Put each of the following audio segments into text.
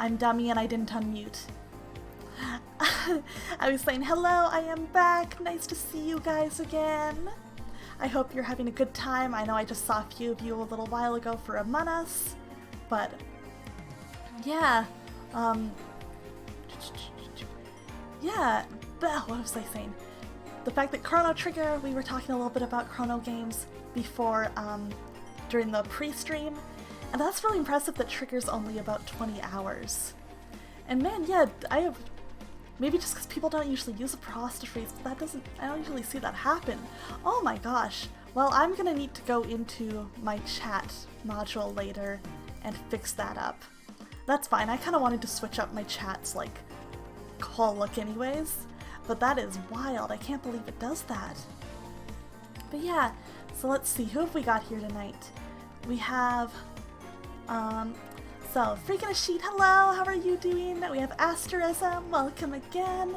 I'm dummy and I didn't unmute. I was saying, hello, I am back. Nice to see you guys again. I hope you're having a good time. I know I just saw a few of you a little while ago for Among Us, but yeah, yeah, what was I saying? The fact that Chrono Trigger, we were talking a little bit about Chrono games before, during the pre-stream, and that's really impressive that Trigger's only about 20 hours. And man, yeah, maybe just because people don't usually use a Prosta freeze, but I don't usually see that happen. Oh my gosh. Well, I'm gonna need to go into my chat module later and fix that up. That's fine, I kind of wanted to switch up my chat's, like, whole look anyways, but that is wild. I can't believe it does that. But yeah, so let's see, who have we got here tonight? We have, so, Freaking a Sheet, hello, how are you doing? We have Asterism, welcome again.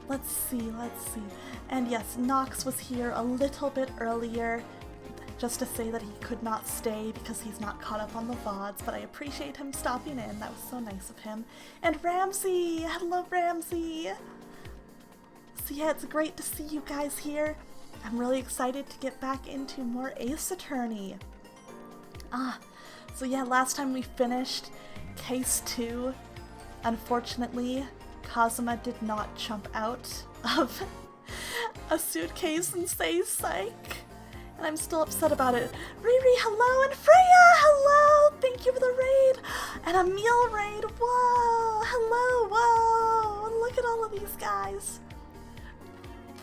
Let's see. And yes, Nox was here a little bit earlier, just to say that he could not stay because he's not caught up on the VODs, but I appreciate him stopping in, that was so nice of him. And Ramsey, hello Ramsey. So yeah, it's great to see you guys here. I'm really excited to get back into more Ace Attorney. So yeah, last time we finished Case 2, unfortunately, Kazuma did not jump out of a suitcase and say psych, and I'm still upset about it. Riri, hello, and Freya, hello! Thank you for the raid! And a meal raid, whoa! Hello, whoa! Look at all of these guys.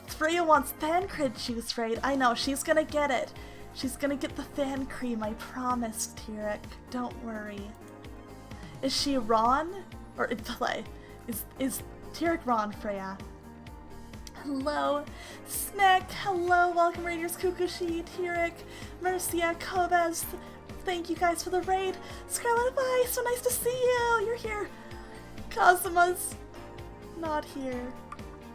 Freya wants Thancred juice raid. I know, she's gonna get it. She's gonna get the fan cream, I promise, Tyrek. Don't worry. Is she Ron? Or is Tyrek Ron, Freya? Hello, Snack, hello, welcome Raiders, Kukushi, Tyrek, Mercia, Kobes. Thank you guys for the raid. Scarlet Vice, so nice to see you. You're here. Kazuma's not here.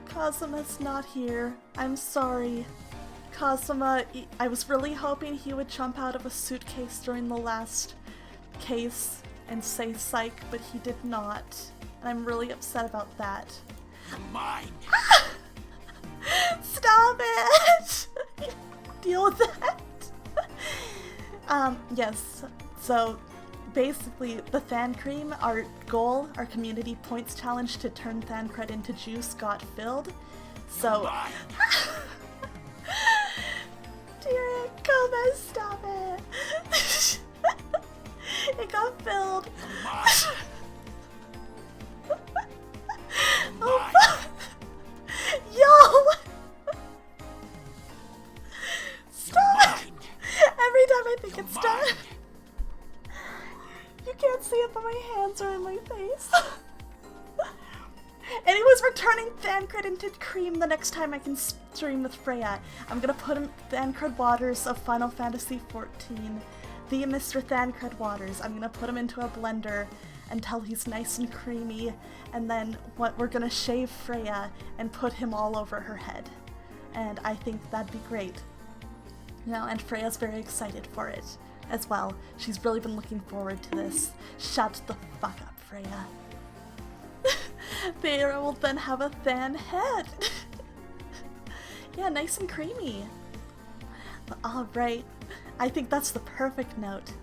Kazuma's not here. I'm sorry. Kazuma, I was really hoping he would jump out of a suitcase during the last case and say psych, but he did not. And I'm really upset about that. Mine. Stop it! Deal with that. Yes, so basically the Fan Cream, our goal, our community points challenge to turn Thancred into juice got filled. So dear Gomez, stop it. It got filled. Oh, yo! Stop! Every time I think it's done. You can't see it, but my hands are in my face. Anyways, we're turning Thancred into cream the next time I can stream with Freya. I'm gonna put in Thancred Waters of Final Fantasy XIV. The Mr. Thancred Waters. I'm gonna put him into a blender until he's nice and creamy, and then we're gonna shave Freya and put him all over her head. And I think that'd be great. You know, and Freya's very excited for it as well. She's really been looking forward to this. Shut the fuck up, Freya. They will then have a Than head. Yeah, nice and creamy. Alright, I think that's the perfect note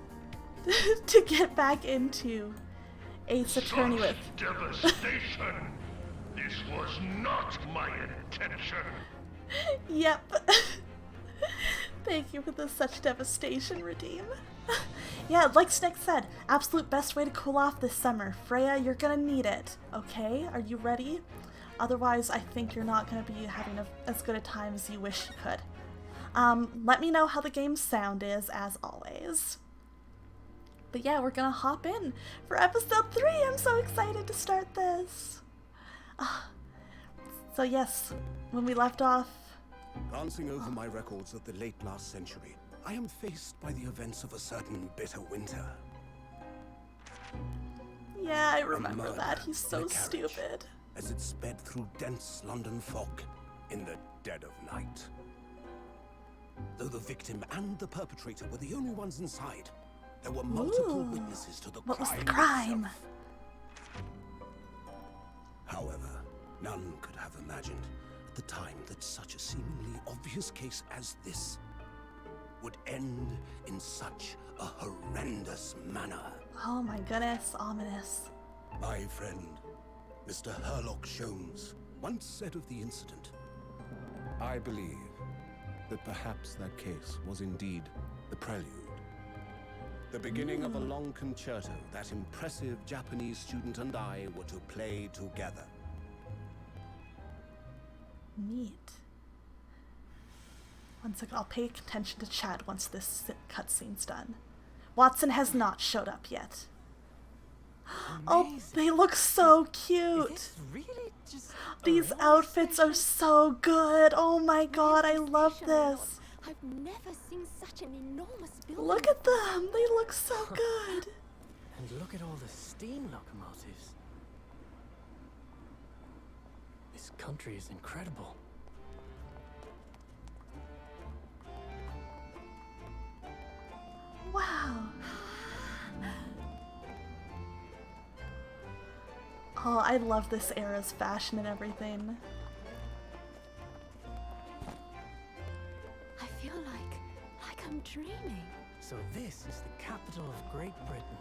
to get back into Ace Attorney with. Devastation! This was not my intention! Yep. Thank you for the such devastation, Redeem. Yeah, like Snick said, absolute best way to cool off this summer. Freya, you're gonna need it, okay? Are you ready? Otherwise, I think you're not gonna be having as good a time as you wish you could. Let me know how the game's sound is, as always. But yeah, we're gonna hop in for episode 3. I'm so excited to start this. So yes, when we left off... Glancing over my records of the late last century, I am faced by the events of a certain bitter winter. Yeah, I remember that. He's so stupid. As it sped through dense London fog in the dead of night. Though the victim and the perpetrator were the only ones inside, there were multiple witnesses to the crime. What was the crime? None could have imagined at the time that such a seemingly obvious case as this would end in such a horrendous manner. Oh my goodness, ominous. My friend, Mr. Herlock Sholmes, once said of the incident, I believe that perhaps that case was indeed the prelude. The beginning of a long concerto that impressive Japanese student and I were to play together. Neat. One second, I'll pay attention to chat once this cutscene's done. Watson has not showed up yet. Oh, they look so cute. Is this really just These outfits are so good. Oh my god, I love this. I've never seen such an enormous building. Look at them. They look so good. And look at all the steam locomotives. This country is incredible. Wow. Oh, I love this era's fashion and everything. I feel like I'm dreaming. So this is the capital of Great Britain.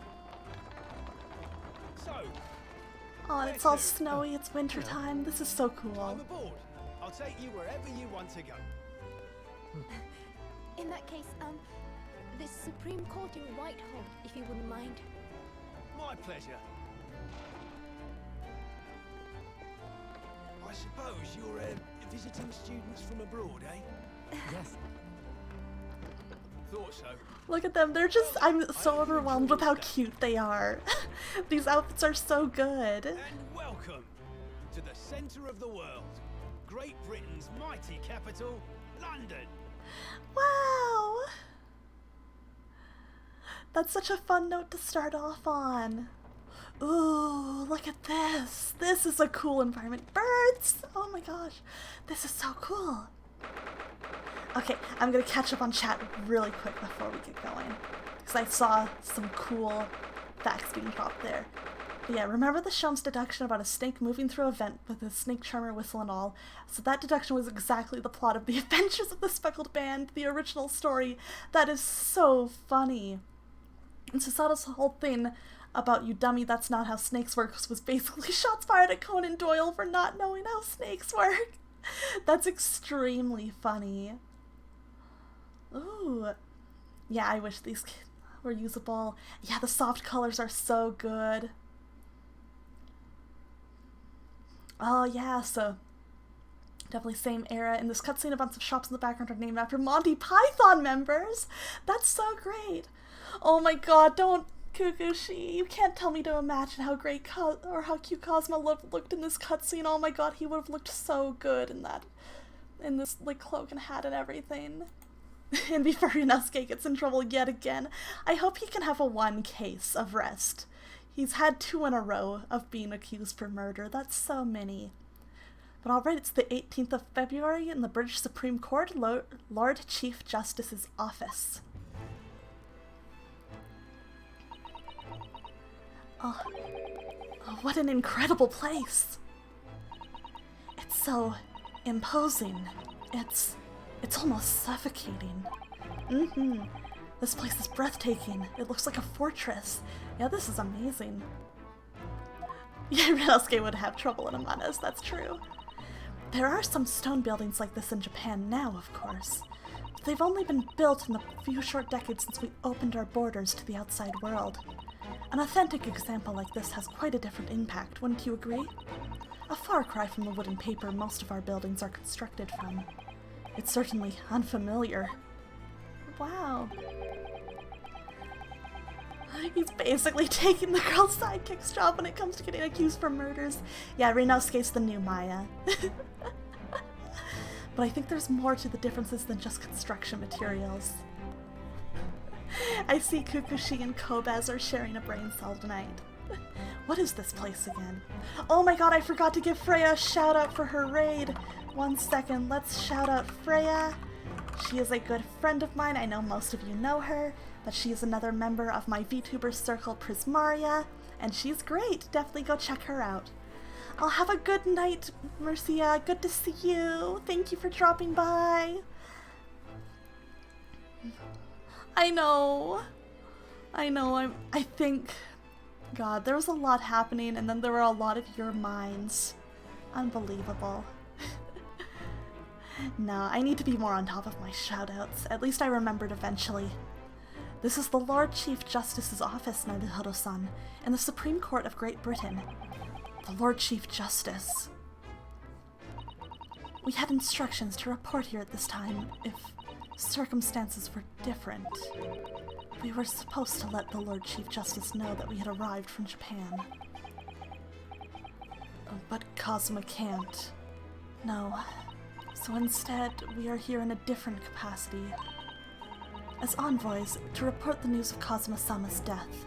So, Oh, and it's all snowy. It's wintertime. This is so cool. I'm aboard. I'll take you wherever you want to go. In that case, the Supreme Court in Whitehall, if you wouldn't mind. My pleasure. I suppose you're visiting students from abroad, eh? Yes. Thought so. Look at them. They're just, I'm so overwhelmed with how cute they are. These outfits are so good. And welcome to the centre of the world. Great Britain's mighty capital, London. Wow. That's such a fun note to start off on. Ooh, look at this. This is a cool environment. Birds! Oh my gosh. This is so cool. Okay, I'm gonna catch up on chat really quick before we get going, because I saw some cool facts being dropped there. But yeah, remember the Sholmes deduction about a snake moving through a vent with a snake charmer whistle and all? So that deduction was exactly the plot of The Adventures of the Speckled Band, the original story. That is so funny. And Susato's whole thing about "you dummy, that's not how snakes work" was basically shots fired at Conan Doyle for not knowing how snakes work. That's extremely funny. Ooh. Yeah, I wish these were usable. Yeah, the soft colors are so good. Oh yeah, so definitely same era. In this cutscene, a bunch of shops in the background are named after Monty Python members. That's so great. Oh my god, don't, Kukushi. You can't tell me to imagine how great or how cute Cosmo looked in this cutscene. Oh my god, he would have looked so good in this like cloak and hat and everything. And before Inosuke gets in trouble yet again, I hope he can have a 1 case of rest. He's had 2 in a row of being accused for murder. That's so many. But alright, it's the 18th of February in the British Supreme Court, Lord Chief Justice's office. Oh, what an incredible place. It's so imposing. It's almost suffocating. This place is breathtaking. It looks like a fortress. Yeah, this is amazing. Yeah, Inosuke would have trouble in Among Us, that's true. There are some stone buildings like this in Japan now, of course. But they've only been built in the few short decades since we opened our borders to the outside world. An authentic example like this has quite a different impact, wouldn't you agree? A far cry from the wood and paper most of our buildings are constructed from. It's certainly unfamiliar. Wow. He's basically taking the girl's sidekick's job when it comes to getting accused for murders. Yeah, Inosuke's the new Maya. But I think there's more to the differences than just construction materials. I see Kukushi and Kobaz are sharing a brain cell tonight. What is this place again? Oh my god, I forgot to give Freya a shout out for her raid. 1 second, let's shout out Freya. She is a good friend of mine. I know most of you know her, but she is another member of my VTuber circle Prismaria, and she's great. Definitely go check her out. I'll have a good night, Mercia. Good to see you. Thank you for dropping by. I know. I think, God, there was a lot happening, and then there were a lot of your minds. Unbelievable. No, I need to be more on top of my shoutouts. At least I remembered eventually. This is the Lord Chief Justice's office, Naruhodo-san, in the Supreme Court of Great Britain. The Lord Chief Justice. We had instructions to report here at this time if circumstances were different. We were supposed to let the Lord Chief Justice know that we had arrived from Japan. But Kazuma can't. No. So instead, we are here in a different capacity. As envoys, to report the news of Kazuma-sama's death.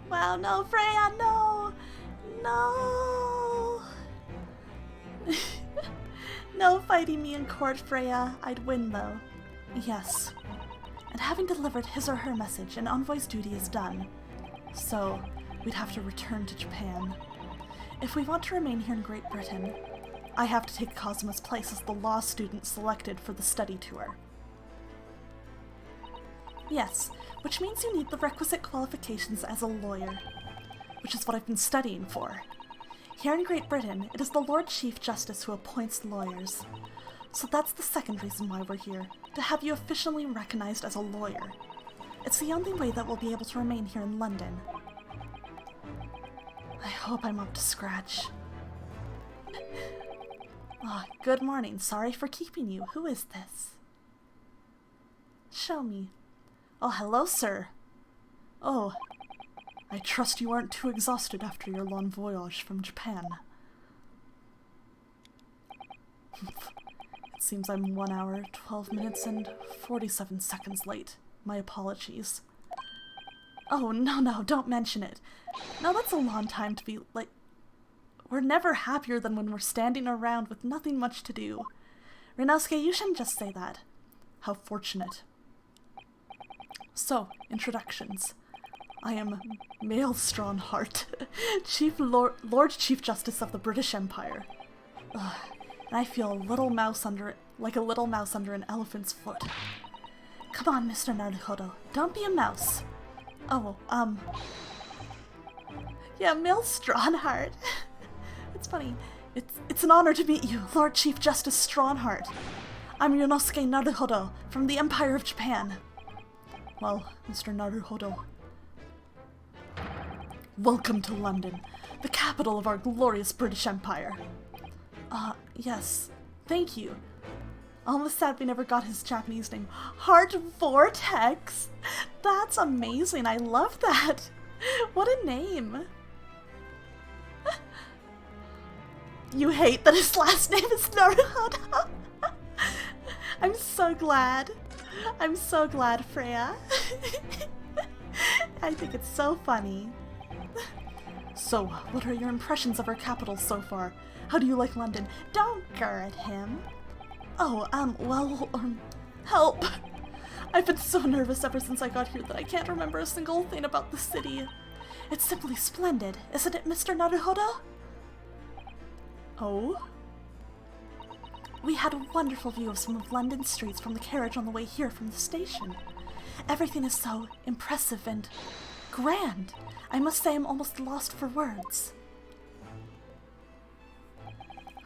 Wow, no, Freya, no! No! No fighting me in court, Freya. I'd win, though. Yes. And having delivered his or her message, an envoy's duty is done. So, we'd have to return to Japan. If we want to remain here in Great Britain, I have to take Kazuma's place as the law student selected for the study tour. Yes, which means you need the requisite qualifications as a lawyer, which is what I've been studying for. Here in Great Britain, it is the Lord Chief Justice who appoints lawyers. So that's the second reason why we're here, to have you officially recognized as a lawyer. It's the only way that we'll be able to remain here in London. I hope I'm up to scratch. Ah, good morning. Sorry for keeping you. Who is this? Show me. Oh, hello, sir. Oh, I trust you aren't too exhausted after your long voyage from Japan. It seems I'm 1 hour, 12 minutes, and 47 seconds late. My apologies. Oh, no, don't mention it. No, that's a long time to be late. We're never happier than when we're standing around with nothing much to do. Rinosuke, you shouldn't just say that. How fortunate. So, introductions. I am Maelstronheart, Lord Chief Justice of the British Empire. Ugh, and I feel like a little mouse under an elephant's foot. Come on, Mr. Naruhodo, don't be a mouse. Oh, yeah, Maelstronheart. It's funny. It's an honor to meet you, Lord Chief Justice Stronheart. I'm Rinosuke Naruhodo from the Empire of Japan. Well, Mr. Naruhodo, welcome to London, the capital of our glorious British Empire. Yes, thank you. Almost sad we never got his Japanese name. Heart Vortex? That's amazing, I love that. What a name. You hate that his last name is Naruhodo? I'm so glad. I'm so glad, Freya. I think it's so funny. So, what are your impressions of our capital so far? How do you like London? Don't gurr at him. Oh, help. I've been so nervous ever since I got here that I can't remember a single thing about the city. It's simply splendid, isn't it, Mr. Naruhodo? Oh? We had a wonderful view of some of London's streets from the carriage on the way here from the station. Everything is so impressive and grand. I must say I'm almost lost for words.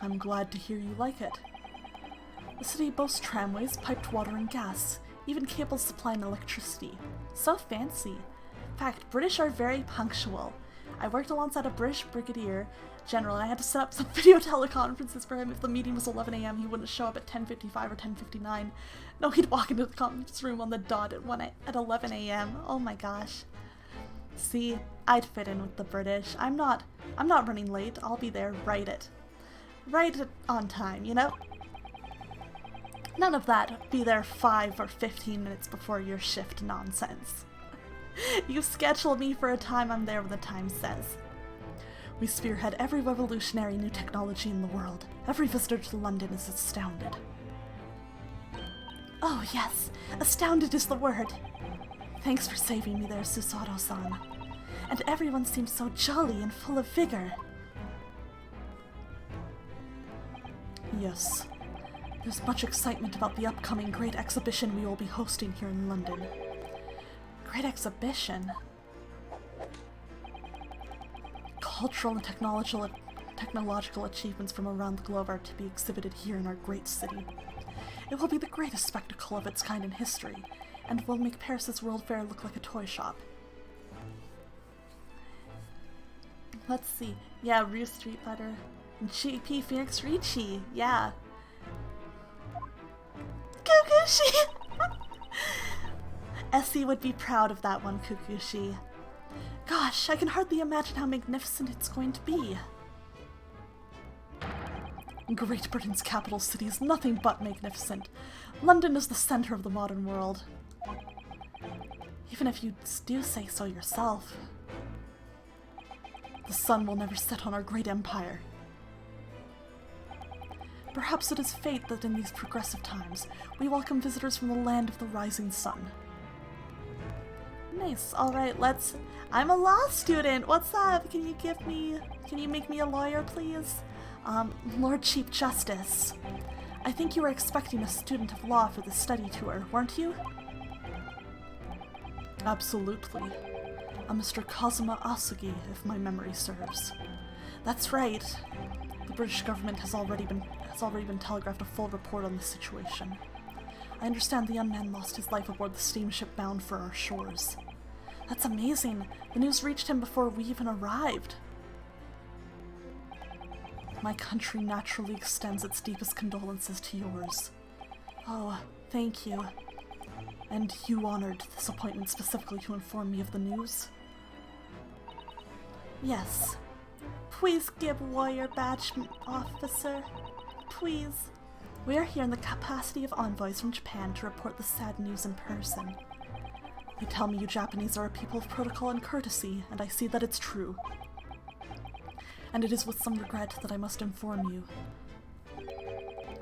I'm glad to hear you like it. The city boasts tramways, piped water and gas, even cables supplying electricity. So fancy. In fact, British are very punctual. I worked alongside a British brigadier general and I had to set up some video teleconferences for him. If the meeting was 11 AM, he wouldn't show up at 10:55 or 10:59. No, he'd walk into the conference room on the dot at 11 AM. Oh my gosh. See, I'd fit in with the British. I'm not running late. I'll be there right on time, you know? None of that be there 5 or 15 minutes before your shift nonsense. You schedule me for a time, I'm there when the time says. We spearhead every revolutionary new technology in the world. Every visitor to London is astounded. Oh yes, astounded is the word. Thanks for saving me there, Susato-san. and everyone seems so jolly and full of vigor. Yes, there's much excitement about the upcoming great exhibition we will be hosting here in London. Great exhibition? Cultural and technological achievements from around the globe are to be exhibited here in our great city. It will be the greatest spectacle of its kind in history, and will make Paris's World Fair look like a toy shop. Let's see. Yeah, Rue Street Fighter. And GP Phoenix Ricci. Yeah. Kukushi! Essie would be proud of that one, Kukushi. Gosh, I can hardly imagine how magnificent it's going to be. Great Britain's capital city is nothing but magnificent. London is the center of the modern world. Even if you do say so yourself. The sun will never set on our great empire. Perhaps it is fate that in these progressive times, we welcome visitors from the land of the rising sun. Nice, alright, I'm a law student, what's up? Can you make me a lawyer, please? Lord Chief Justice. I think you were expecting a student of law for the study tour, weren't you? Absolutely. A Mr. Kazuma Asugi, if my memory serves. That's right. The British government has already been telegraphed a full report on the situation. I understand the unman lost his life aboard the steamship bound for our shores. That's amazing. The news reached him before we even arrived. My country naturally extends its deepest condolences to yours. Oh, thank you. And you honored this appointment specifically to inform me of the news? Yes. Please give warrior badge, officer. Please. We are here in the capacity of envoys from Japan to report the sad news in person. They tell me you Japanese are a people of protocol and courtesy, and I see that it's true. And it is with some regret that I must inform you.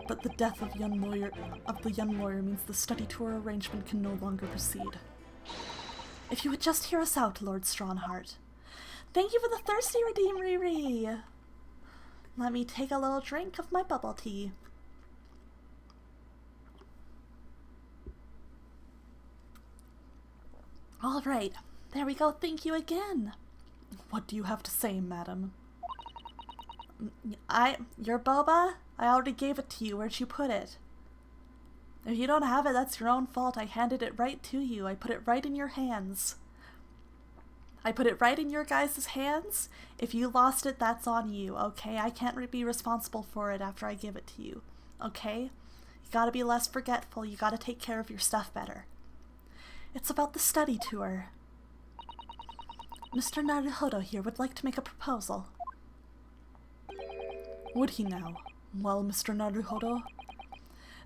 But the death of the young lawyer means the study tour arrangement can no longer proceed. If you would just hear us out, Lord Strongheart. Thank you for the thirsty redeem, Riri. Let me take a little drink of my bubble tea. All right, there we go. Thank you again. What do you have to say, madam? Your boba? I already gave it to you. Where'd you put it? If you don't have it, that's your own fault. I handed it right to you. I put it right in your hands. I put it right in your guys' hands. If you lost it, that's on you, okay? I can't be responsible for it after I give it to you, okay? You gotta be less forgetful. You gotta take care of your stuff better. It's about the study tour. Mr. Naruhodo here would like to make a proposal. Would he now? Well, Mr. Naruhodo,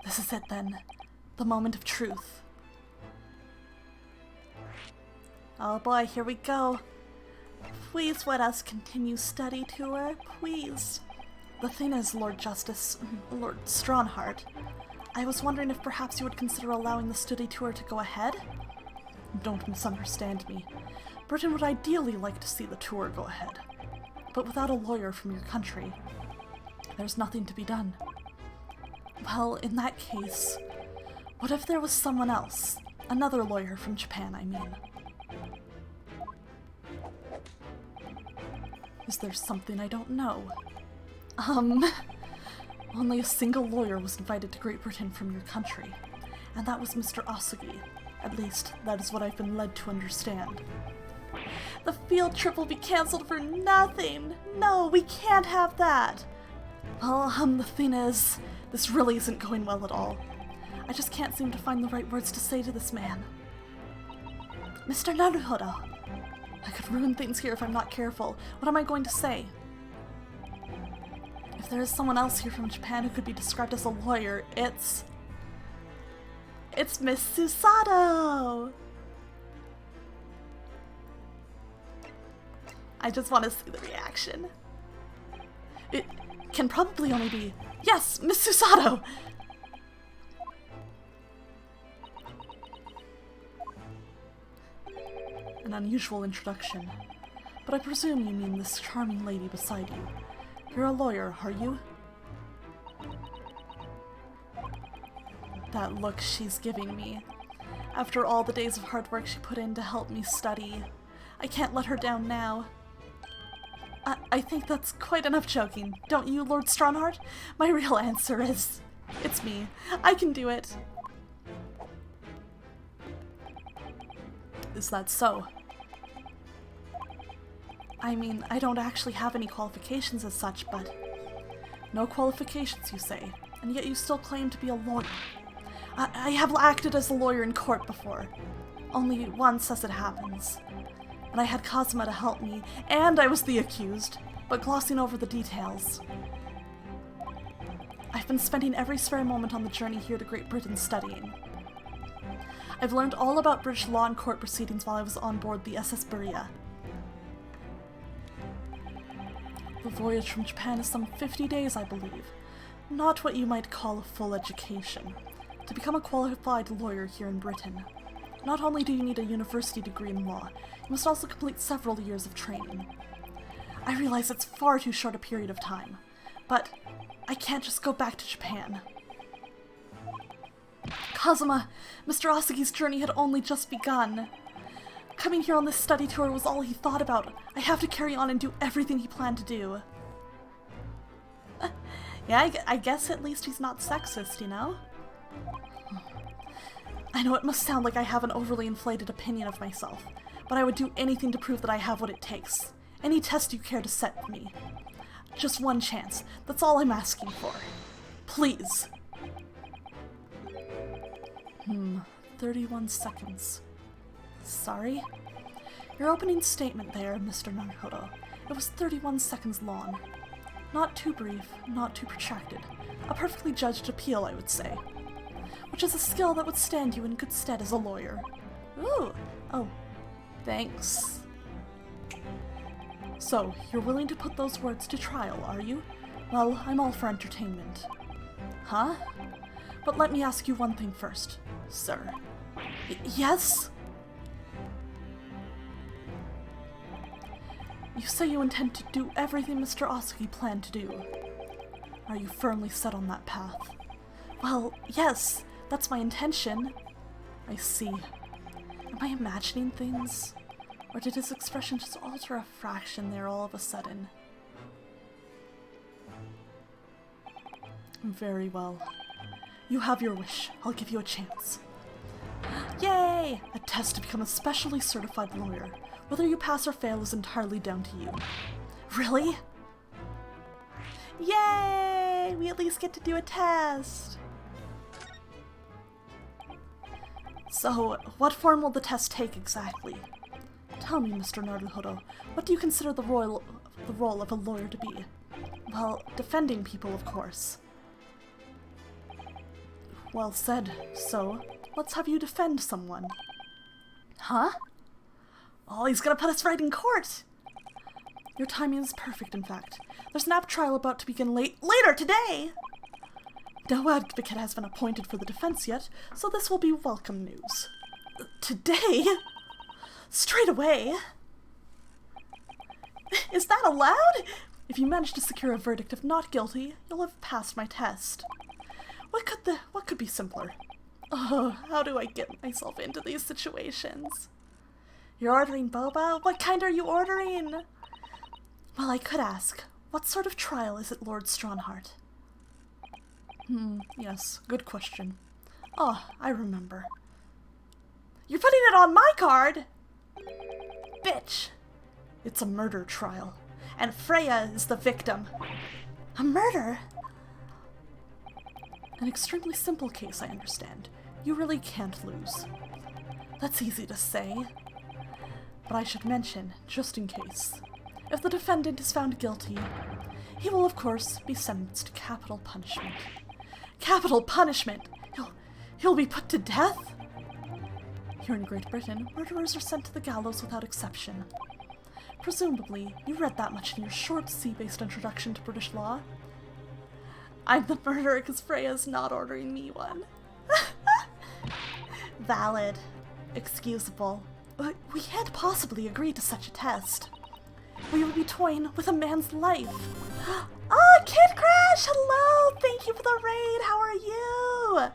this is it then. The moment of truth. Oh boy, here we go. Please let us continue study tour, please. The thing is, Lord Strongheart, I was wondering if perhaps you would consider allowing the study tour to go ahead? Don't misunderstand me. Britain would ideally like to see the tour go ahead. But without a lawyer from your country, there's nothing to be done. Well, in that case, what if there was someone else? Another lawyer from Japan, I mean. Is there something I don't know? Only a single lawyer was invited to Great Britain from your country, and that was Mr. Asugi. At least, that is what I've been led to understand. The field trip will be cancelled for nothing! No, we can't have that! Well, the thing is, this really isn't going well at all. I just can't seem to find the right words to say to this man. Mr. Naruhodo, I could ruin things here if I'm not careful. What am I going to say? If there is someone else here from Japan who could be described as a lawyer, it's Miss Susato! I just want to see the reaction. It can probably only be, yes, Miss Susato! An unusual introduction. but I presume you mean this charming lady beside you. You're a lawyer, are you? That look she's giving me. After all the days of hard work she put in to help me study, I can't let her down now. I think that's quite enough joking, don't you, Lord Strongheart? My real answer is, it's me. I can do it. Is that so? I mean, I don't actually have any qualifications as such, but... No qualifications, you say, and yet you still claim to be a lawyer. I have acted as a lawyer in court before. Only once, as it happens. And I had Kazuma to help me, and I was the accused, but glossing over the details. I've been spending every spare moment on the journey here to Great Britain studying. I've learned all about British law and court proceedings while I was on board the SS Berea. The voyage from Japan is some 50 days, I believe. Not what you might call a full education. To become a qualified lawyer here in Britain, not only do you need a university degree in law, you must also complete several years of training. I realize it's far too short a period of time, but I can't just go back to Japan. Kazuma, Mr. Asagi's journey had only just begun. Coming here on this study tour was all he thought about. I have to carry on and do everything he planned to do. Yeah, I guess at least he's not sexist, you know? I know it must sound like I have an overly inflated opinion of myself, but I would do anything to prove that I have what it takes. Any test you care to set for me. Just one chance. That's all I'm asking for. Please. 31 seconds. Sorry? Your opening statement there, Mr. Naruhodo. It was 31 seconds long. Not too brief, not too protracted. A perfectly judged appeal, I would say. Which is a skill that would stand you in good stead as a lawyer. Ooh. Oh. Thanks. So, you're willing to put those words to trial, are you? Well, I'm all for entertainment. Huh? But let me ask you one thing first, sir. Yes? You say you intend to do everything Mr. Asagi planned to do. Are you firmly set on that path? Well, yes, that's my intention. I see. Am I imagining things? Or did his expression just alter a fraction there all of a sudden? Very well. You have your wish. I'll give you a chance. Yay! A test to become a specially certified lawyer. Whether you pass or fail is entirely down to you. Really? Yay! We at least get to do a test! So, what form will the test take exactly? Tell me, Mr. Naruhodo, what do you consider the role of a lawyer to be? Well, defending people, of course. Well said. So, let's have you defend someone. Huh? Oh, he's gonna put us right in court! Your timing is perfect, in fact. There's an app trial about to begin later today! No advocate has been appointed for the defense yet, so this will be welcome news. Today? Straight away? Is that allowed? If you manage to secure a verdict of not guilty, you'll have passed my test. What could be simpler? Oh, how do I get myself into these situations? You're ordering boba? What kind are you ordering? Well, I could ask, what sort of trial is it, Lord Strongheart? Yes, good question. Oh, I remember. You're putting it on my card! Bitch! It's a murder trial, and Freya is the victim. A murder? An extremely simple case, I understand. You really can't lose. That's easy to say. But I should mention, just in case, if the defendant is found guilty, he will of course be sentenced to capital punishment. Capital punishment? He'll be put to death? Here in Great Britain, murderers are sent to the gallows without exception. Presumably, you read that much in your short C-based introduction to British law. I'm the murderer because Freya's not ordering me one. Valid. Excusable. We can't possibly agree to such a test. we will be toying with a man's life. Oh, Kid Crash, hello! Thank you for the raid. How are you?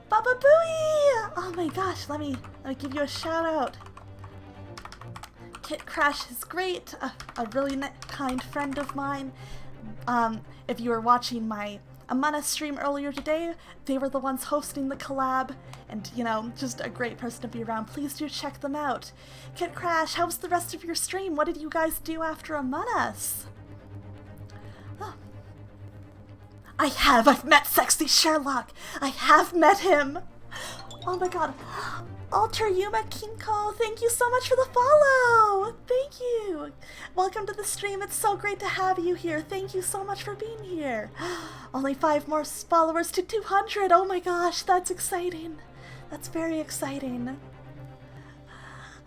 Baba Booey! Oh my gosh, let me give you a shout out. Kid Crash is great, a really kind friend of mine. If you were watching my Among Us stream earlier today, they were the ones hosting the collab, and you know, just a great person to be around. Please do check them out. Kid Crash, how was the rest of your stream? What did you guys do after Among Us? Oh. I've met Sexy Sherlock. I have met him. Oh my god. Alter Yuma Kinko, thank you so much for the follow! Thank you! Welcome to the stream, it's so great to have you here. Thank you so much for being here. Only 5 more followers to 200, oh my gosh, that's exciting. That's very exciting.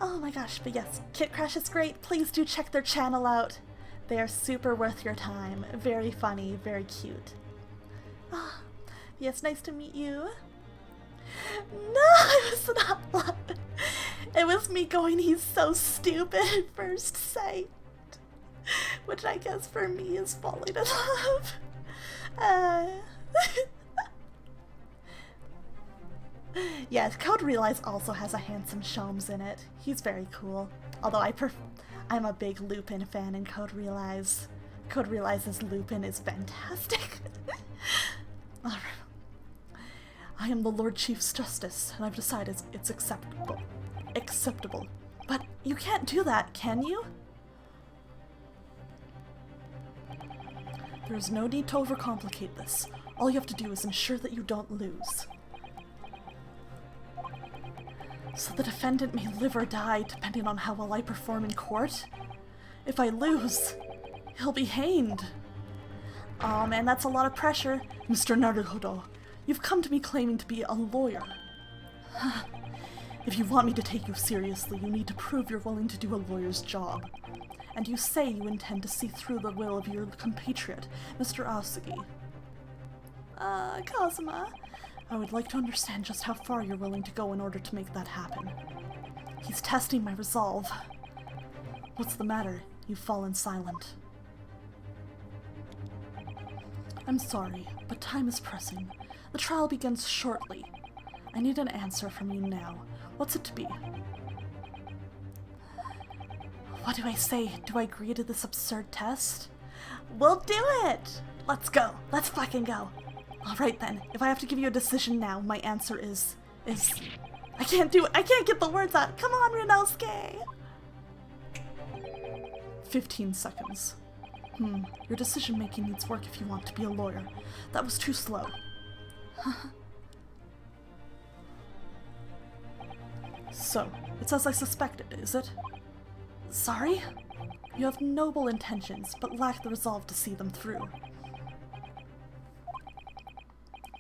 Oh my gosh, but yes, Kit Crash is great. Please do check their channel out. They are super worth your time. Very funny, very cute. Oh, yes, nice to meet you. No, it was not. It was me going, he's so stupid at first sight. Which I guess for me is falling in love. Yes, Code Realize also has a handsome Sholmes in it. He's very cool. Although I'm a big Lupin fan in Code Realize. Code Realize's Lupin is fantastic. Alright. I am the Lord Chief's Justice, and I've decided it's acceptable. Acceptable. But you can't do that, can you? There is no need to overcomplicate this. All you have to do is ensure that you don't lose. So the defendant may live or die depending on how well I perform in court. If I lose, he'll be hanged. Aw man, that's a lot of pressure. Mr. Naruhodo, you've come to me claiming to be a lawyer. If you want me to take you seriously, you need to prove you're willing to do a lawyer's job. And you say you intend to see through the will of your compatriot, Mr. Asugi. Kazuma, I would like to understand just how far you're willing to go in order to make that happen. He's testing my resolve. What's the matter? You've fallen silent. I'm sorry, but time is pressing. The trial begins shortly. I need an answer from you now. What's it to be? What do I say? Do I agree to this absurd test? We'll do it! Let's go. Let's fucking go. Alright then, if I have to give you a decision now, my answer is... I can't do it! I can't get the words out! Come on, Rinosuke! 15 seconds. Your decision-making needs work if you want to be a lawyer. That was too slow. So, it's as I suspected, is it? Sorry? You have noble intentions, but lack the resolve to see them through.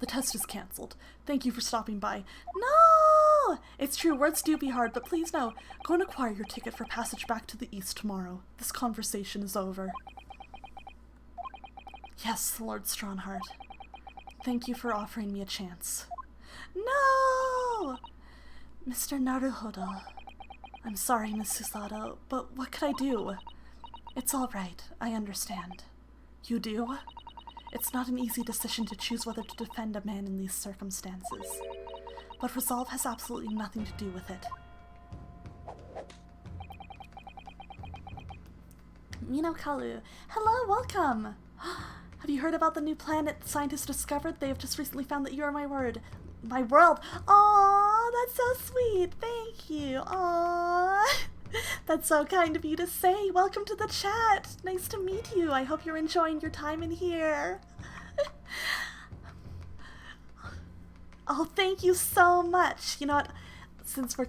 The test is cancelled. Thank you for stopping by. No! It's true, words do be hard, but please know, go and acquire your ticket for passage back to the east tomorrow. This conversation is over. Yes, Lord Strongheart. Thank you for offering me a chance. No! Mr. Naruhodo. I'm sorry, Miss Susato, but what could I do? It's all right, I understand. You do? It's not an easy decision to choose whether to defend a man in these circumstances, but resolve has absolutely nothing to do with it. Minokalu, hello, welcome! Have you heard about the new planet scientists discovered? They have just recently found that you are my world. Aww, that's so sweet. Thank you. Aww. That's so kind of you to say. Welcome to the chat. Nice to meet you. I hope you're enjoying your time in here. Oh, thank you so much. You know what?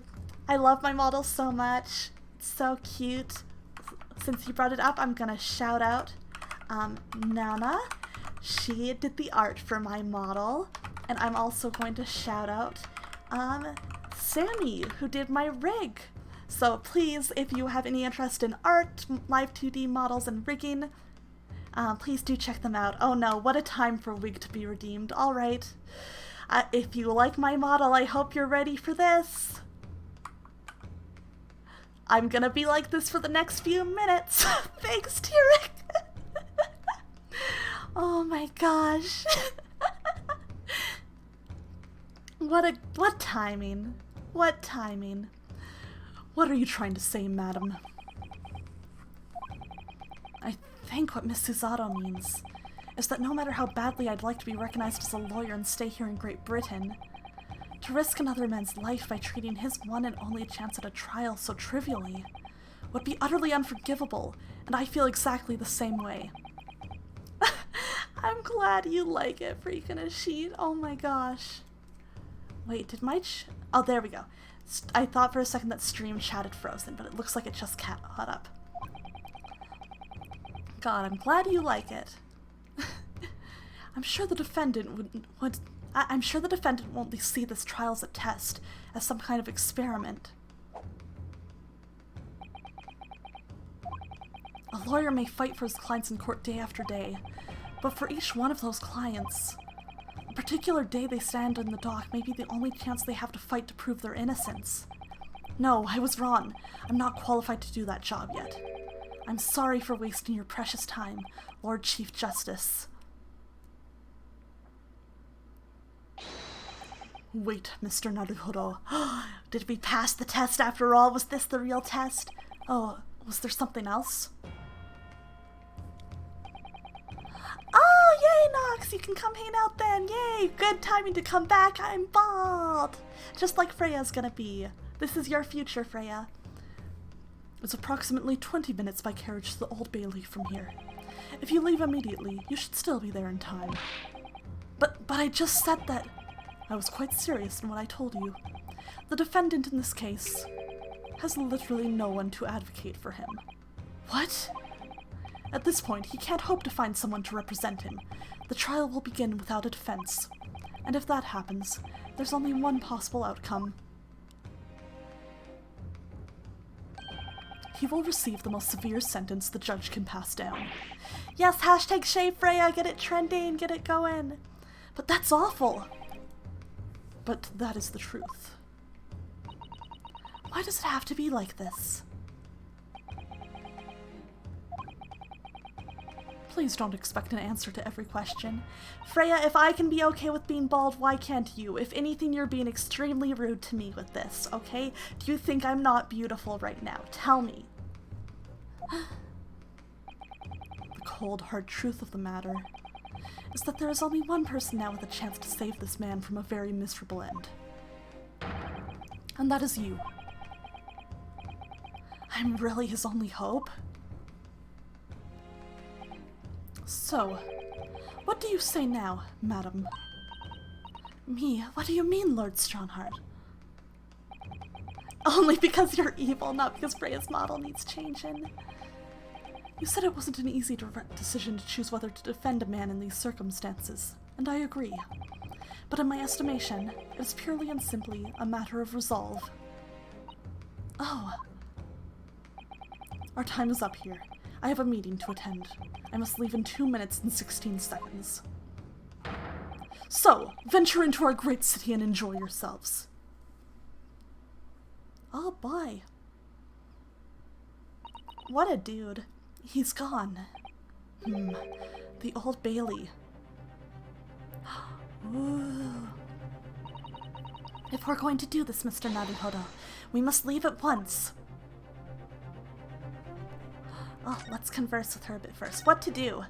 I love my model so much. It's so cute. Since you brought it up, I'm gonna shout out Nana. She did the art for my model. And I'm also going to shout out Sammy, who did my rig. So please, if you have any interest in art, live 2D models, and rigging, please do check them out. Oh no, what a time for wig to be redeemed. Alright. If you like my model, I hope you're ready for this. I'm gonna be like this for the next few minutes. Thanks, Tyrek. Oh my gosh. What timing? What timing? What are you trying to say, madam? I think what Miss Susato means is that no matter how badly I'd like to be recognized as a lawyer and stay here in Great Britain, to risk another man's life by treating his one and only chance at a trial so trivially would be utterly unforgivable, and I feel exactly the same way. I'm glad you like it, freaking a sheet. Oh my gosh. Wait, did my oh, there we go. I thought for a second that stream chat had frozen, but it looks like it just caught up. God, I'm glad you like it. I'm sure the defendant I'm sure the defendant won't see this trial as a test, as some kind of experiment. A lawyer may fight for his clients in court day after day, but for each one of those clients, a particular day they stand in the dock may be the only chance they have to fight to prove their innocence. No, I was wrong. I'm not qualified to do that job yet. I'm sorry for wasting your precious time, Lord Chief Justice. Wait, Mr. Naruhodo. Did we pass the test after all? Was this the real test? Oh, was there something else? Oh, yay, Nox! You can come hang out then! Yay! Good timing to come back! I'm bald! Just like Freya's gonna be. This is your future, Freya. It's approximately 20 minutes by carriage to the Old Bailey from here. If you leave immediately, you should still be there in time. But I just said that... I was quite serious in what I told you. The defendant in this case has literally no one to advocate for him. What? At this point, he can't hope to find someone to represent him. The trial will begin without a defense. And if that happens, there's only one possible outcome. He will receive the most severe sentence the judge can pass down. Yes, hashtag shave Freya, get it trending, get it going. But that's awful. But that is the truth. Why does it have to be like this? Please don't expect an answer to every question. Freya, if I can be okay with being bald, why can't you? If anything, you're being extremely rude to me with this, okay? Do you think I'm not beautiful right now? Tell me. The cold, hard truth of the matter is that there is only one person now with a chance to save this man from a very miserable end. And that is you. I'm really his only hope? So, what do you say now, madam? Me? What do you mean, Lord Strongheart? Only because you're evil, not because Freya's model needs changing. You said it wasn't an easy decision to choose whether to defend a man in these circumstances, and I agree. But in my estimation, it is purely and simply a matter of resolve. Oh. Our time is up here. I have a meeting to attend. I must leave in 2 minutes and 16 seconds. So, venture into our great city and enjoy yourselves. Oh boy. What a dude. He's gone. The Old Bailey. Ooh. If we're going to do this, Mr. Naruhodo, we must leave at once. Oh, let's converse with her a bit first. What to do?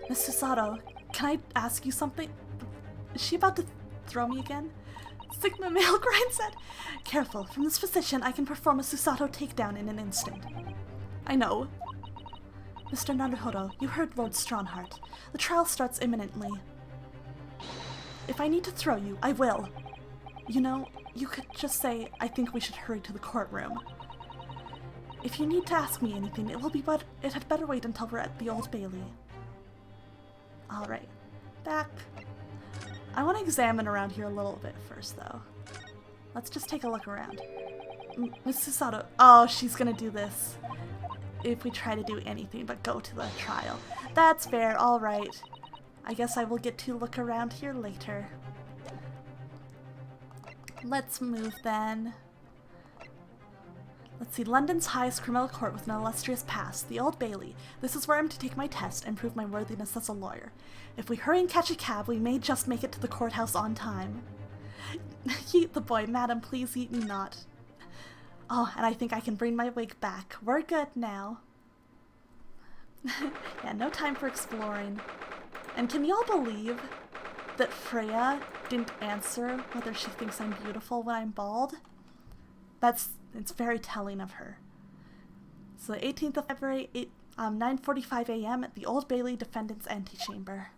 Miss Susato, can I ask you something? Is she about to throw me again? Sigma Male Grind said, careful, from this position I can perform a Susato takedown in an instant. I know. Mr. Naruhodo, you heard Lord Strongheart. The trial starts imminently. If I need to throw you, I will. You know, you could just say, I think we should hurry to the courtroom. If you need to ask me anything, it had better wait until we're at the Old Bailey. Alright. Back. I want to examine around here a little bit first, though. Let's just take a look around. Miss Susato. Oh, she's gonna do this. If we try to do anything but go to the trial. That's fair, alright. I guess I will get to look around here later. Let's move then. Let's see, London's highest criminal court with an illustrious past, the Old Bailey. This is where I'm to take my test and prove my worthiness as a lawyer. If we hurry and catch a cab, we may just make it to the courthouse on time. Yeet the boy, madam, please eat me not. Oh, and I think I can bring my wig back. We're good now. Yeah, no time for exploring. And can y'all believe that Freya didn't answer whether she thinks I'm beautiful when I'm bald? It's very telling of her. So the 18th of February, 9:45 a.m. at the Old Bailey Defendant's Antechamber.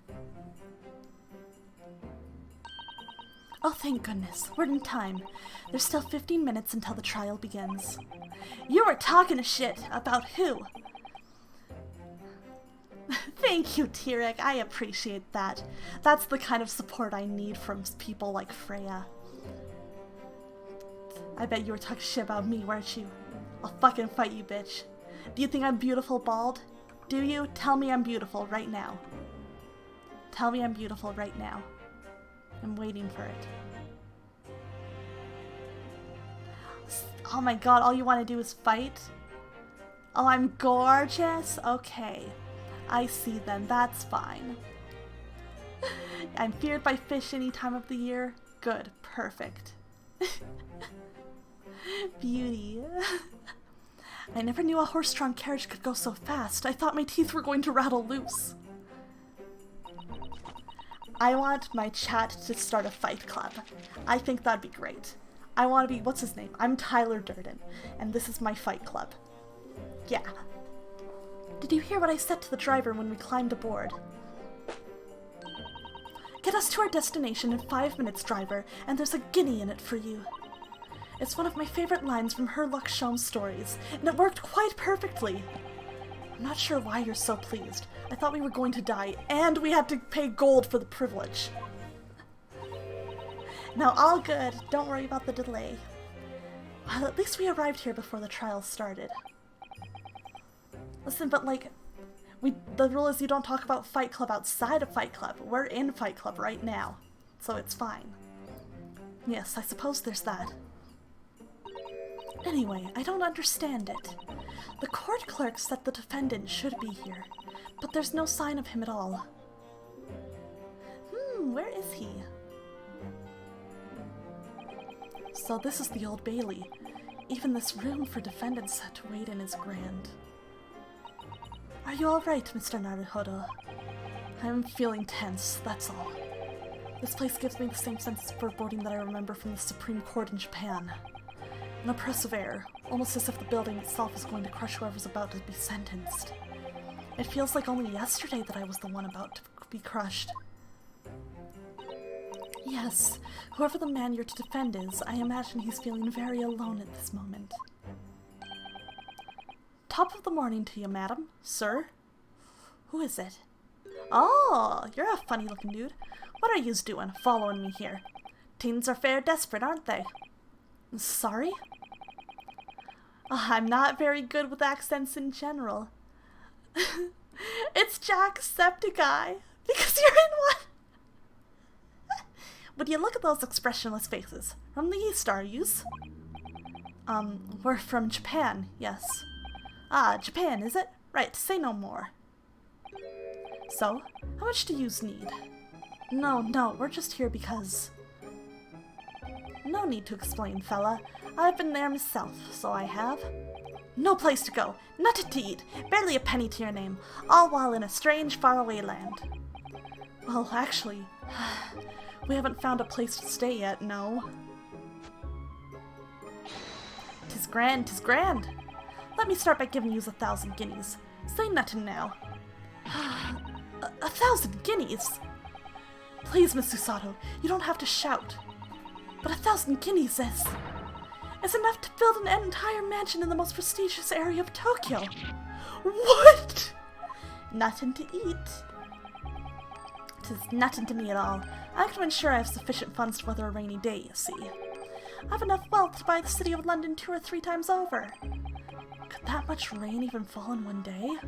Oh, thank goodness. We're in time. There's still 15 minutes until the trial begins. You were talking a shit. About who? Thank you, Tirek. I appreciate that. That's the kind of support I need from people like Freya. I bet you were talking shit about me, weren't you? I'll fucking fight you, bitch. Do you think I'm beautiful bald? Do you? Tell me I'm beautiful right now. Tell me I'm beautiful right now. I'm waiting for it. Oh my god, all you want to do is fight? Oh, I'm gorgeous? Okay. I see then, that's fine. I'm feared by fish any time of the year? Good, perfect. Beauty. I never knew a horse-drawn carriage could go so fast. I thought my teeth were going to rattle loose. I want my chat to start a fight club. I think that'd be great. I want to be, what's his name? I'm Tyler Durden, and this is my fight club. Yeah. Did you hear what I said to the driver when we climbed aboard? Get us to our destination in 5 minutes, driver, and there's a guinea in it for you. It's one of my favorite lines from Herlock Sholmes' stories, and it worked quite perfectly. I'm not sure why you're so pleased. I thought we were going to die, and we had to pay gold for the privilege. No, all good. Don't worry about the delay. Well, at least we arrived here before the trial started. Listen, but like, the rule is you don't talk about Fight Club outside of Fight Club. We're in Fight Club right now, so it's fine. Yes, I suppose there's that. Anyway, I don't understand it. The court clerk said the defendant should be here, but there's no sign of him at all. Where is he? So this is the Old Bailey. Even this room for defendants to wait in is grand. Are you alright, Mr. Naruhodo? I'm feeling tense, that's all. This place gives me the same sense of foreboding that I remember from the Supreme Court in Japan. An oppressive air, almost as if the building itself is going to crush whoever's about to be sentenced. It feels like only yesterday that I was the one about to be crushed. Yes, whoever the man you're to defend is, I imagine he's feeling very alone at this moment. Top of the morning to you, madam. Sir? Who is it? Oh, you're a funny-looking dude. What are yous doing, following me here? Teens are fair desperate, aren't they? Sorry? Oh, I'm not very good with accents in general. It's Jacksepticeye, because you're in one. Would you look at those expressionless faces? From the East, are yous? We're from Japan, yes. Ah, Japan, is it? Right, say no more. So, how much do yous need? No, we're just here because... No need to explain, fella. I've been there myself, so I have. No place to go, nothing to eat, barely a penny to your name, all while in a strange, faraway land. Well, actually, we haven't found a place to stay yet, no. 'Tis grand, 'tis grand. Let me start by giving yous 1,000 guineas. Say nothing now. 1,000 guineas? Please, Miss Susato, you don't have to shout. But 1,000 guineas is enough to build an entire mansion in the most prestigious area of Tokyo. What? Nothing to eat. 'Tis nothing to me at all. I can ensure I have sufficient funds to weather a rainy day, you see. I have enough wealth to buy the city of London 2 or 3 times over. Could that much rain even fall in one day?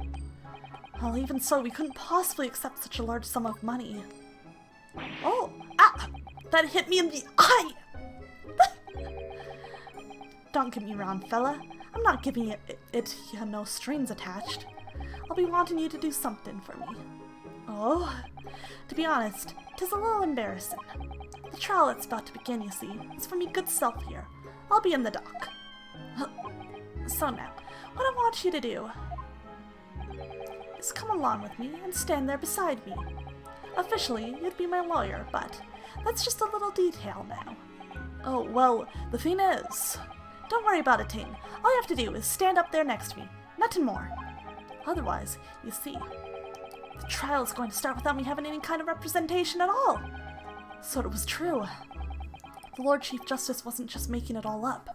Well, even so, we couldn't possibly accept such a large sum of money. Oh! Ah! That hit me in the eye! Don't get me wrong, fella. I'm not giving it no strings attached. I'll be wanting you to do something for me. Oh, to be honest, 'tis a little embarrassing. The trial that's about to begin, you see, is for me good self here. I'll be in the dock. So now, what I want you to do is come along with me and stand there beside me. Officially, you'd be my lawyer, but that's just a little detail now. Oh, well, the thing is, don't worry about a thing. All you have to do is stand up there next to me. Nothing more. Otherwise, you see, the trial is going to start without me having any kind of representation at all. So it was true. The Lord Chief Justice wasn't just making it all up.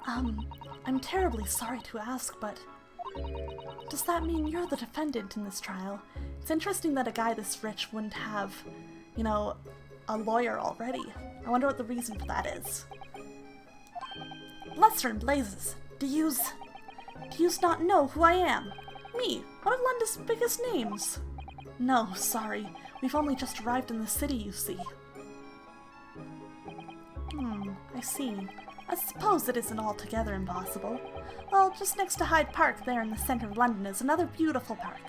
I'm terribly sorry to ask, but does that mean you're the defendant in this trial? It's interesting that a guy this rich wouldn't have, you know, a lawyer already. I wonder what the reason for that is. Bless her and blazes. Do yous not know who I am? Me, one of London's biggest names. No, sorry. We've only just arrived in the city, you see. I see. I suppose it isn't altogether impossible. Well, just next to Hyde Park there in the center of London is another beautiful park.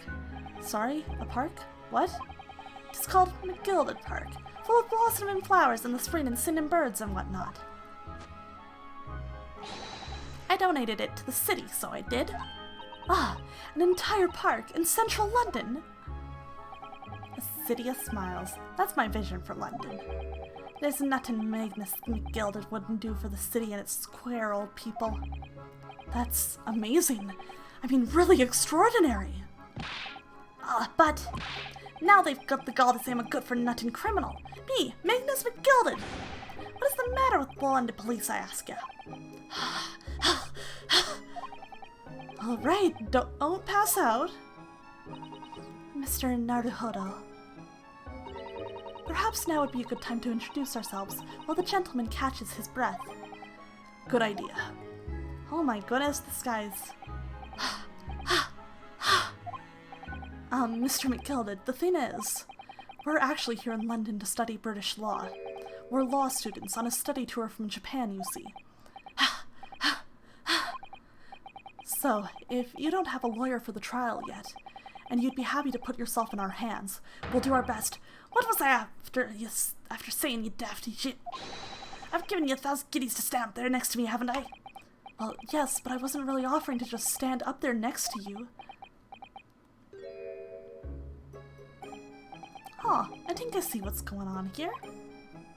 Sorry, a park? What? It's called McGilded Park, full of blossoming flowers in the spring and singing birds and whatnot. I donated it to the city, so I did. Ah, an entire park in central London! A city of smiles. That's my vision for London. There's nothing Magnus McGilded wouldn't do for the city and its square old people. That's amazing. I mean, really extraordinary. But now they've got the gall to say I'm a good-for-nothing criminal. Me, Magnus McGilded! What is the matter with the London police, I ask ya? Alright, don't pass out. Mr. Naruhodo. Perhaps now would be a good time to introduce ourselves while the gentleman catches his breath. Good idea. Oh my goodness, this guy's... Mr. McGilded, the thing is, we're actually here in London to study British law. We're law students on a study tour from Japan, you see. So, if you don't have a lawyer for the trial yet, and you'd be happy to put yourself in our hands, we'll do our best. What was I after saying, you dafty shit? I've given you 1,000 guineas to stand up there next to me, haven't I? Well, yes, but I wasn't really offering to just stand up there next to you. Huh, I think I see what's going on here.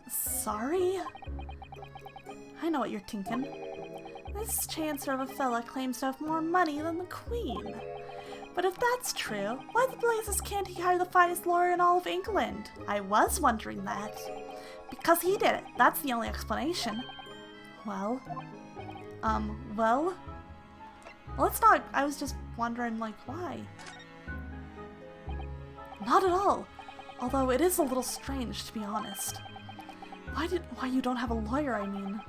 Sorry? I know what you're thinking. This chancer of a fella claims to have more money than the Queen. But if that's true, why the blazes can't he hire the finest lawyer in all of England? I was wondering that. Because he did it. That's the only explanation. Well, it's not. I was just wondering, like, why? Not at all. Although it is a little strange, to be honest. Why you don't have a lawyer, I mean.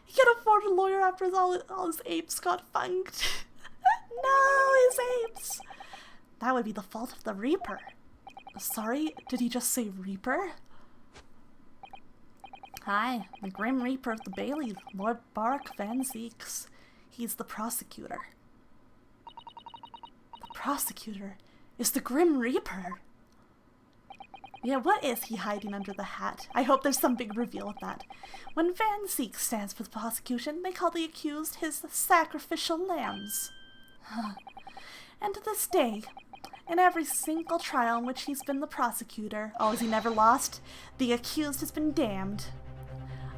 He can't afford a lawyer after all his apes got funked. No, his apes! That would be the fault of the Reaper. Sorry, did he just say Reaper? Hi, the Grim Reaper of the Bailey, Lord Barak Van Zeeks. He's the prosecutor. The prosecutor is the Grim Reaper? Yeah, what is he hiding under the hat? I hope there's some big reveal with that. When Van Zeek stands for the prosecution, they call the accused his sacrificial lambs. And to this day, in every single trial in which he's been the prosecutor, oh, has he never lost? The accused has been damned.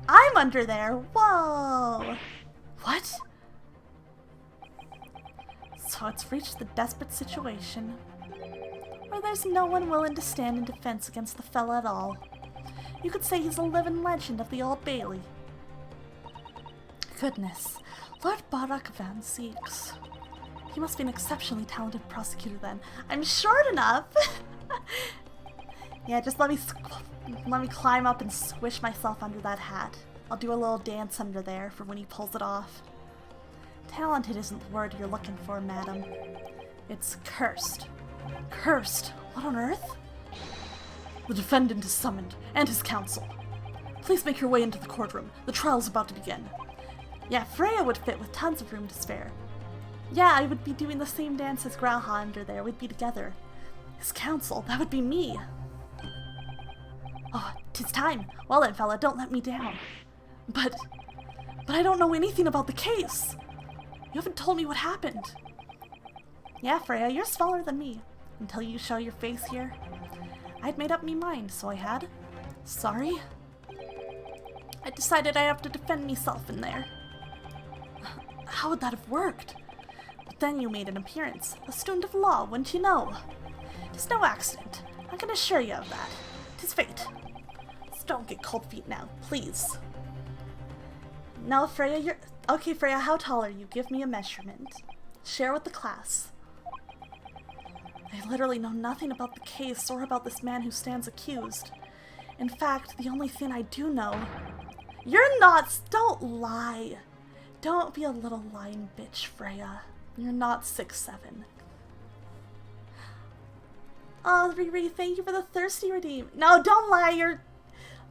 I'm under there! Whoa! What? So it's reached the desperate situation where there's no one willing to stand in defense against the fella at all. You could say he's a living legend of the Old Bailey. Goodness, Lord Barak Van Zeeks. He must be an exceptionally talented prosecutor then. I'm short enough! Yeah, just let me climb up and squish myself under that hat. I'll do a little dance under there for when he pulls it off. Talented isn't the word you're looking for, madam. It's cursed. Cursed? What on earth? The defendant is summoned, and his counsel. Please make your way into the courtroom. The trial's about to begin. Yeah, Freya would fit with tons of room to spare. Yeah, I would be doing the same dance as Grauha under there. We'd be together. His council, that would be me. Oh, 'tis time. Well then, fella, don't let me down. But I don't know anything about the case. You haven't told me what happened. Yeah, Freya, you're smaller than me. Until you show your face here. I'd made up me mind, so I had. Sorry? I decided I'd have to defend myself in there. How would that have worked? But then you made an appearance. A student of law, wouldn't you know? 'Tis no accident. I can assure you of that. 'Tis fate. So don't get cold feet now, please. No, Freya, you're... Okay, Freya, how tall are you? Give me a measurement. Share with the class. I literally know nothing about the case or about this man who stands accused. In fact, the only thing I do know... You're not... Don't lie. Don't be a little lying bitch, Freya. You're not 6'7". Oh, Riri, thank you for the thirsty redeem. No, don't lie, you're...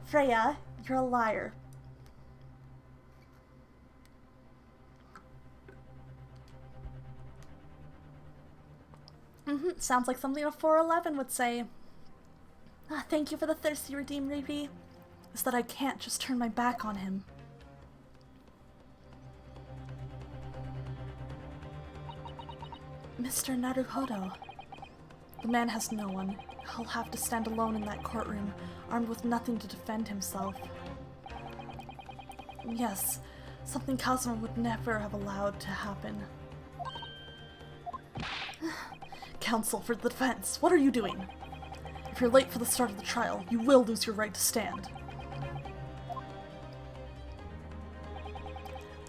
Freya, you're a liar. Sounds like something a 411 would say. Thank you for the thirsty redeem, Riri. Is that I can't just turn my back on him. Mr. Naruhodo. The man has no one. He'll have to stand alone in that courtroom, armed with nothing to defend himself. Yes, something Kazuma would never have allowed to happen. Counsel for the defense, what are you doing? If you're late for the start of the trial, you will lose your right to stand.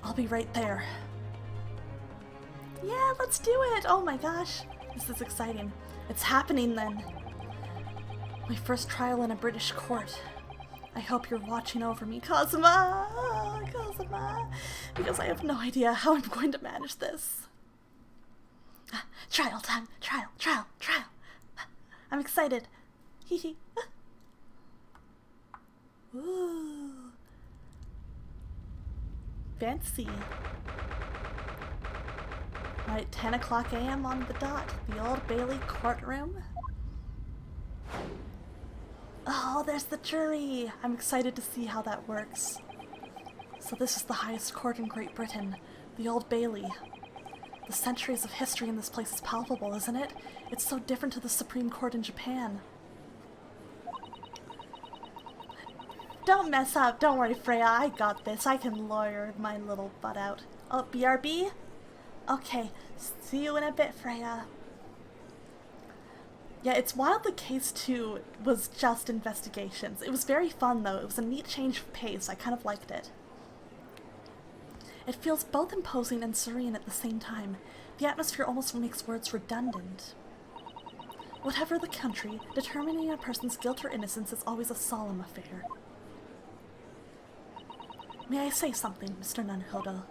I'll be right there. Yeah, let's do it! Oh my gosh, this is exciting. It's happening then. My first trial in a British court. I hope you're watching over me, Kazuma! Kazuma! Because I have no idea how I'm going to manage this. Trial time! Trial! Trial! Trial! I'm excited. Hee hee. Ooh. Fancy. Alright, 10 o'clock a.m. on the dot. The Old Bailey courtroom. Oh, there's the jury! I'm excited to see how that works. So this is the highest court in Great Britain. The Old Bailey. The centuries of history in this place is palpable, isn't it? It's so different to the Supreme Court in Japan. Don't mess up. Don't worry, Freya. I got this. I can lawyer my little butt out. Oh, BRB? Okay. See you in a bit, Freya. Yeah, it's wild the case 2 was just investigations. It was very fun, though. It was a neat change of pace. I kind of liked it. It feels both imposing and serene at the same time. The atmosphere almost makes words redundant. Whatever the country, determining a person's guilt or innocence is always a solemn affair. May I say something, Mr. Naruhodo?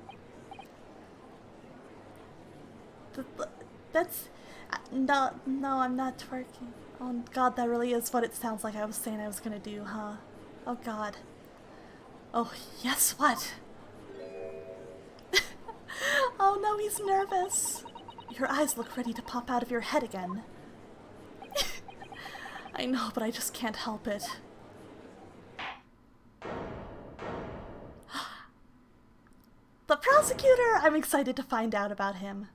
That's... No, I'm not twerking. Oh god, that really is what it sounds like I was saying I was gonna do, huh? Oh god. Oh, yes, what? Oh no, he's nervous. Your eyes look ready to pop out of your head again. I know, but I just can't help it. The prosecutor! I'm excited to find out about him.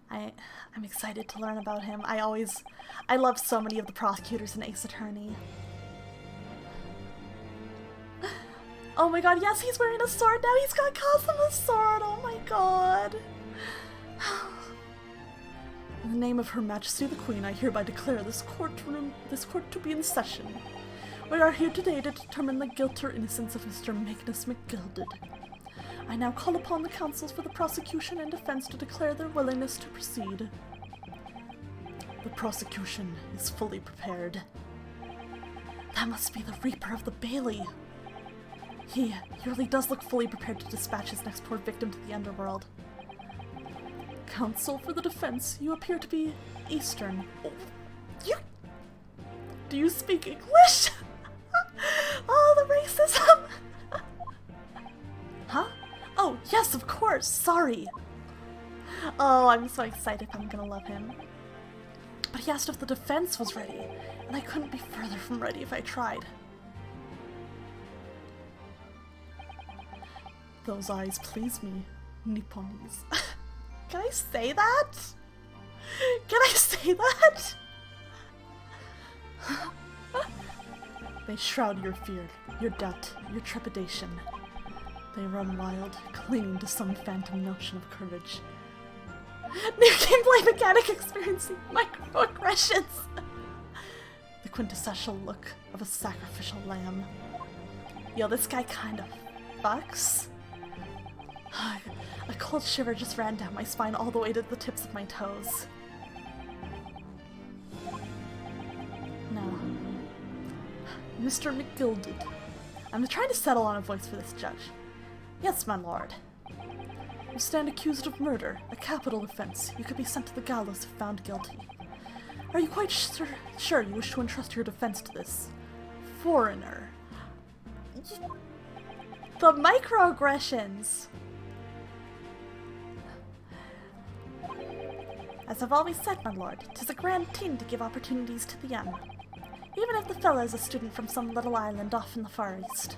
I'm excited to learn about him. I love so many of the prosecutors in Ace Attorney. Oh my god, yes, he's wearing a sword now. He's got Kazuma's sword. Oh my god. In the name of Her Majesty the Queen, I hereby declare this court to be in session. We are here today to determine the guilt or innocence of Mr. Magnus McGilded. I now call upon the counsels for the prosecution and defense to declare their willingness to proceed. The prosecution is fully prepared. That must be the Reaper of the Bailey. He really does look fully prepared to dispatch his next poor victim to the underworld. Counsel for the defense, you appear to be Eastern. Oh, do you speak English? Oh, the racism! Huh? Yes, of course. Sorry. Oh, I'm so excited. I'm gonna love him. But he asked if the defense was ready, and I couldn't be further from ready if I tried. Those eyes please me, Nipponis. Can I say that? Can I say that? They shroud your fear, your doubt, your trepidation. They run wild, clinging to some phantom notion of courage. New gameplay mechanic experiencing microaggressions. The quintessential look of a sacrificial lamb. Yo, this guy kind of fucks. A cold shiver just ran down my spine all the way to the tips of my toes. Now, Mr. McGilded. I'm trying to settle on a voice for this judge. Yes, my lord. You stand accused of murder, a capital offense. You could be sent to the gallows if found guilty. Are you quite sure you wish to entrust your defense to this foreigner? The microaggressions! As I've always said, my lord, 'tis a grand thing to give opportunities to the young. Even if the fellow is a student from some little island off in the Far East.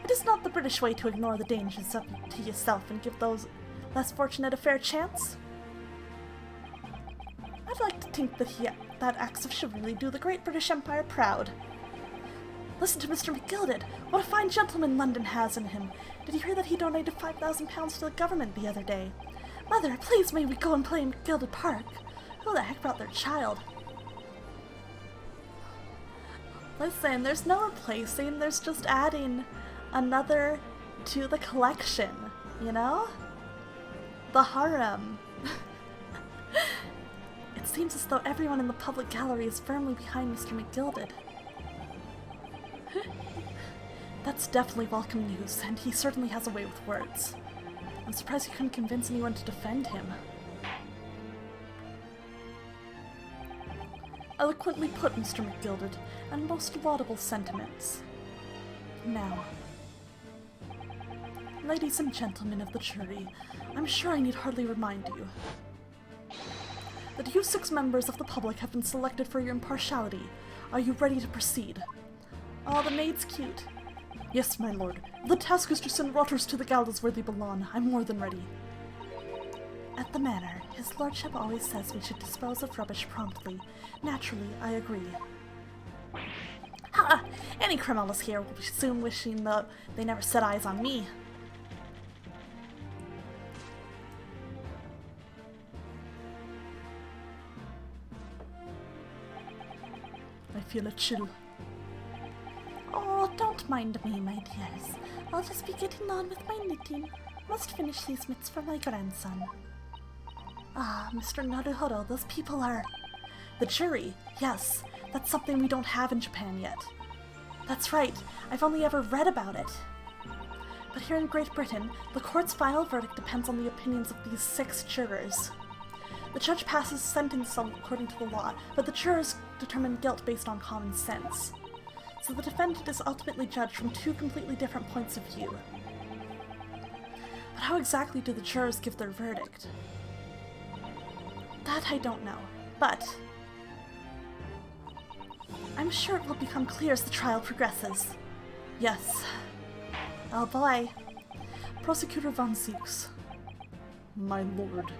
It is not the British way to ignore the dangers up to yourself and give those less fortunate a fair chance. I'd like to think that acts of chivalry do the great British Empire proud. Listen to Mr. McGilded. What a fine gentleman London has in him. Did you hear that he donated £5,000 to the government the other day? Mother, please may we go and play in McGilded Park. Who the heck brought their child? Listen, there's no replacing, there's just adding another to the collection, you know? The harem. It seems as though everyone in the public gallery is firmly behind Mr. McGilded. That's definitely welcome news, and he certainly has a way with words. I'm surprised he couldn't convince anyone to defend him. Eloquently put, Mr. McGilded, and most laudable sentiments. Now, ladies and gentlemen of the jury, I'm sure I need hardly remind you that you 6 members of the public have been selected for your impartiality. Are you ready to proceed? Oh, the maid's cute. Yes, my lord. The task is to send rotters to the gallows where they belong. I'm more than ready. At the manor, his lordship always says we should dispose of rubbish promptly. Naturally, I agree. Ha! Any criminals here will be soon wishing that they never set eyes on me. I feel a chill. Oh, don't mind me, my dears. I'll just be getting on with my knitting. Must finish these mitts for my grandson. Ah, Mr. Naruhodo, those people are... The jury, yes. That's something we don't have in Japan yet. That's right, I've only ever read about it. But here in Great Britain, the court's final verdict depends on the opinions of these 6 jurors. The judge passes sentence according to the law, but the jurors determine guilt based on common sense. So the defendant is ultimately judged from 2 completely different points of view. But how exactly do the jurors give their verdict? That I don't know, but I'm sure it will become clear as the trial progresses. Yes. Oh boy. Prosecutor Von Zieks. My lord.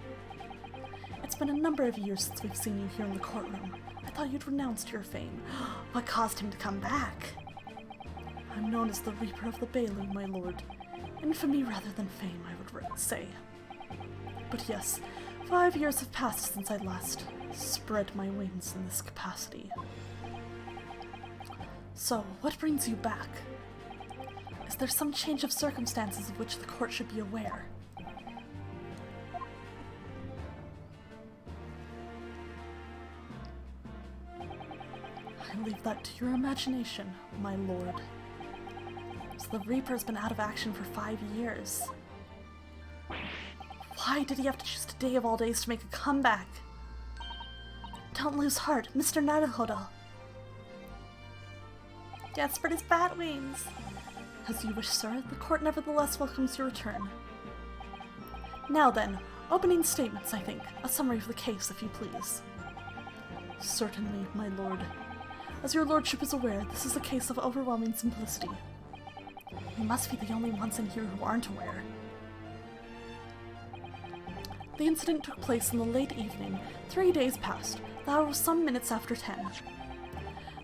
It's been a number of years since we've seen you here in the courtroom. I thought you'd renounced your fame. What caused him to come back? I'm known as the Reaper of the Bailu, my lord. Infamy rather than fame, I would say. But yes, 5 years have passed since I last spread my wings in this capacity. So, what brings you back? Is there some change of circumstances of which the court should be aware? I leave that to your imagination, my lord. So the Reaper's been out of action for 5 years. Why did he have to choose today of all days to make a comeback? Don't lose heart, Mr. Naruhodo. Yes, spread his bat wings. As you wish, sir. The court nevertheless welcomes your return. Now then, opening statements, I think. A summary of the case, if you please. Certainly, my lord. As your lordship is aware, this is a case of overwhelming simplicity. We must be the only ones in here who aren't aware. The incident took place in the late evening, 3 days past. The hour was some minutes after 10.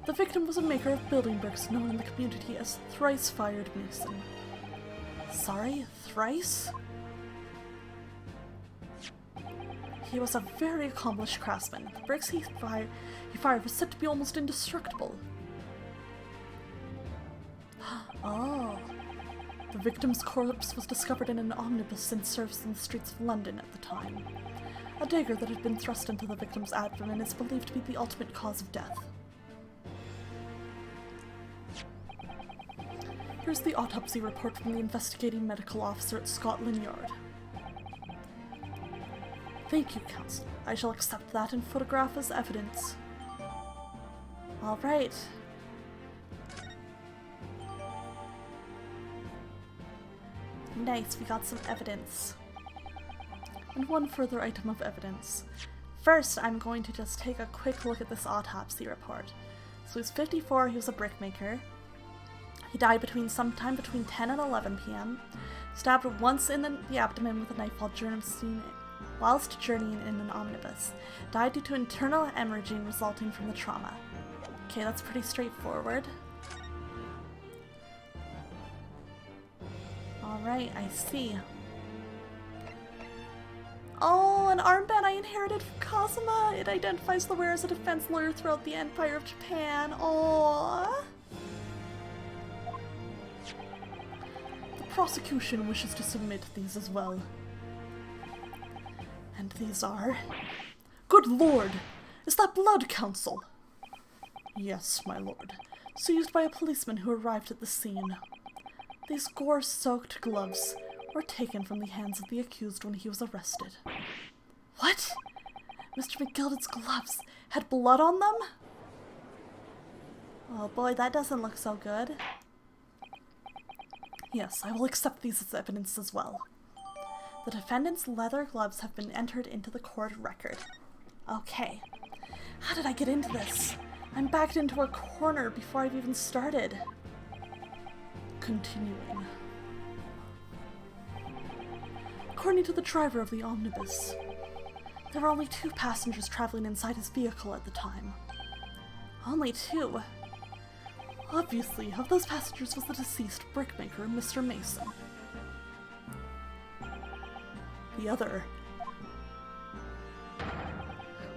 The victim was a maker of building bricks known in the community as Thrice-Fired Mason. Sorry, thrice? He was a very accomplished craftsman. The bricks he fired were said to be almost indestructible. Oh. The victim's corpse was discovered in an omnibus in service in the streets of London at the time. A dagger that had been thrust into the victim's abdomen is believed to be the ultimate cause of death. Here's the autopsy report from the investigating medical officer at Scotland Yard. Thank you, Counsel. I shall accept that and photograph as evidence. Alright. Nice, we got some evidence. And one further item of evidence. First, I'm going to just take a quick look at this autopsy report. So he was 54, he was a brickmaker. He died sometime between 10 and 11 p.m. Stabbed once in the abdomen with a knife whilst journeying in an omnibus. Died due to internal hemorrhaging resulting from the trauma. Okay, that's pretty straightforward. Alright, I see. Oh, an armband I inherited from Kazuma! It identifies the wearer as a defense lawyer throughout the Empire of Japan. Oh. The prosecution wishes to submit these as well. And these are... Good lord! Is that blood, Counsel? Yes, my lord. Seized by a policeman who arrived at the scene. These gore-soaked gloves were taken from the hands of the accused when he was arrested. What? Mr. McGilded's gloves had blood on them? Oh boy, that doesn't look so good. Yes, I will accept these as evidence as well. The defendant's leather gloves have been entered into the court record. Okay. How did I get into this? I'm backed into a corner before I've even started. Continuing. According to the driver of the omnibus, there were only 2 passengers traveling inside his vehicle at the time. Only 2? Obviously, of those passengers was the deceased brickmaker, Mr. Mason. The other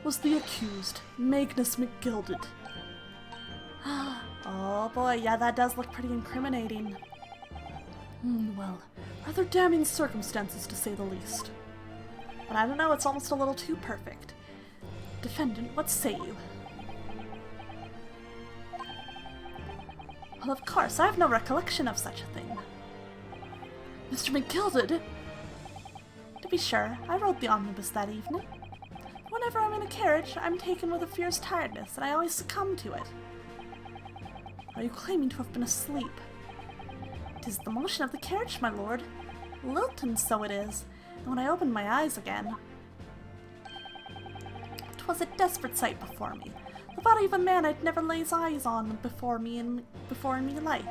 was the accused, Magnus McGilded. Oh boy, yeah, that does look pretty incriminating. Well, rather damning circumstances to say the least. But I don't know, it's almost a little too perfect. Defendant, what say you? Well, of course, I have no recollection of such a thing. Mr. McGilded? To be sure, I rode the omnibus that evening. Whenever I'm in a carriage, I'm taken with a fierce tiredness, and I always succumb to it. Are you claiming to have been asleep? 'Tis the motion of the carriage, my lord. Lilton, so it is, and when I opened my eyes again, 'twas a desperate sight before me. The body of a man I'd never laid eyes on before in me life.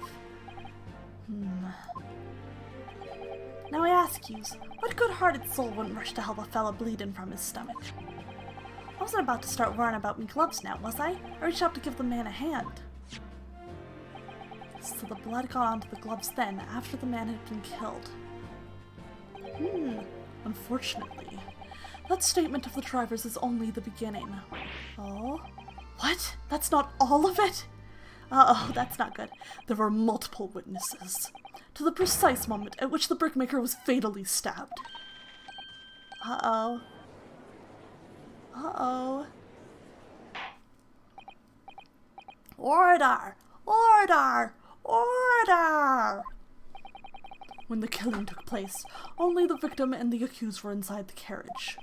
Now I ask yous, what good-hearted soul wouldn't rush to help a fella bleeding from his stomach? I wasn't about to start worrying about me gloves now, was I? I reached out to give the man a hand. So the blood got onto the gloves then, after the man had been killed. Unfortunately, that statement of the driver's is only the beginning. Oh? What? That's not all of it? Uh-oh, that's not good. There were multiple witnesses to the precise moment at which the brickmaker was fatally stabbed. Uh-oh. Uh-oh. Order! Order! Order! When the killing took place, only the victim and the accused were inside the carriage,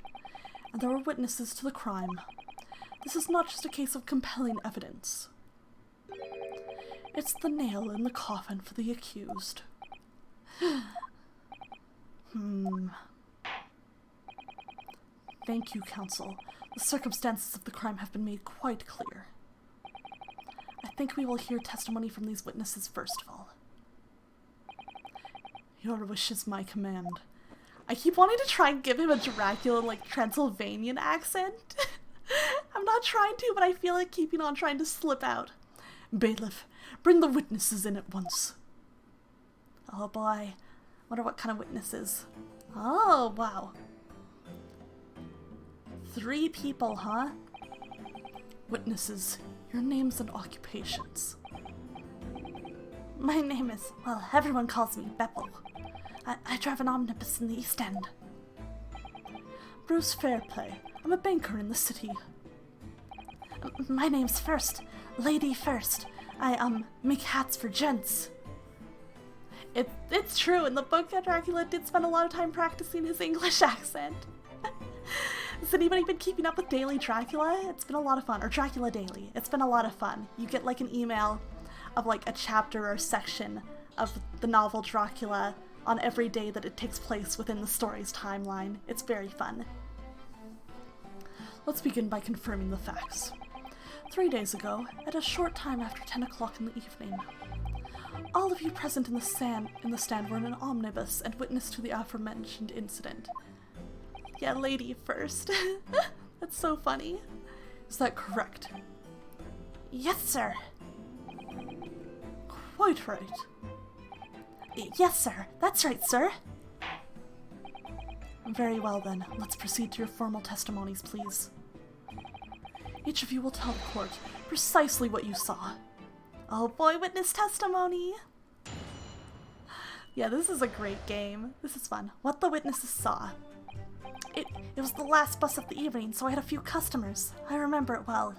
and there were witnesses to the crime. This is not just a case of compelling evidence. It's the nail in the coffin for the accused. Thank you, Counsel. The circumstances of the crime have been made quite clear. I think we will hear testimony from these witnesses first of all. Your wish is my command. I keep wanting to try and give him a Dracula, like, Transylvanian accent. I'm not trying to, but I feel like keeping on trying to slip out. Bailiff, bring the witnesses in at once. Oh boy. Wonder what kind of witnesses. Oh, wow. 3 people, huh? Witnesses, your names and occupations. My name is, well, everyone calls me Beppo. I drive an omnibus in the East End. Bruce Fairplay. I'm a banker in the city. My name's First. Lady First. I, make hats for gents. It's true, in the book, Dracula did spend a lot of time practicing his English accent. Has anybody been keeping up with Daily Dracula? It's been a lot of fun. Or Dracula Daily. It's been a lot of fun. You get, like, an email of, like, a chapter or section of the novel Dracula on every day that it takes place within the story's timeline. It's very fun. Let's begin by confirming the facts. 3 days ago, at a short time after 10 o'clock in the evening, all of you present in the stand were in an omnibus and witness to the aforementioned incident. Yeah, Lady First. That's so funny. Is that correct? Yes, sir. Quite right. Yes, sir. That's right, sir. Very well, then. Let's proceed to your formal testimonies, please. Each of you will tell the court precisely what you saw. Oh boy, witness testimony! Yeah, this is a great game. This is fun. What the witnesses saw. It was the last bus of the evening, so I had a few customers. I remember it well.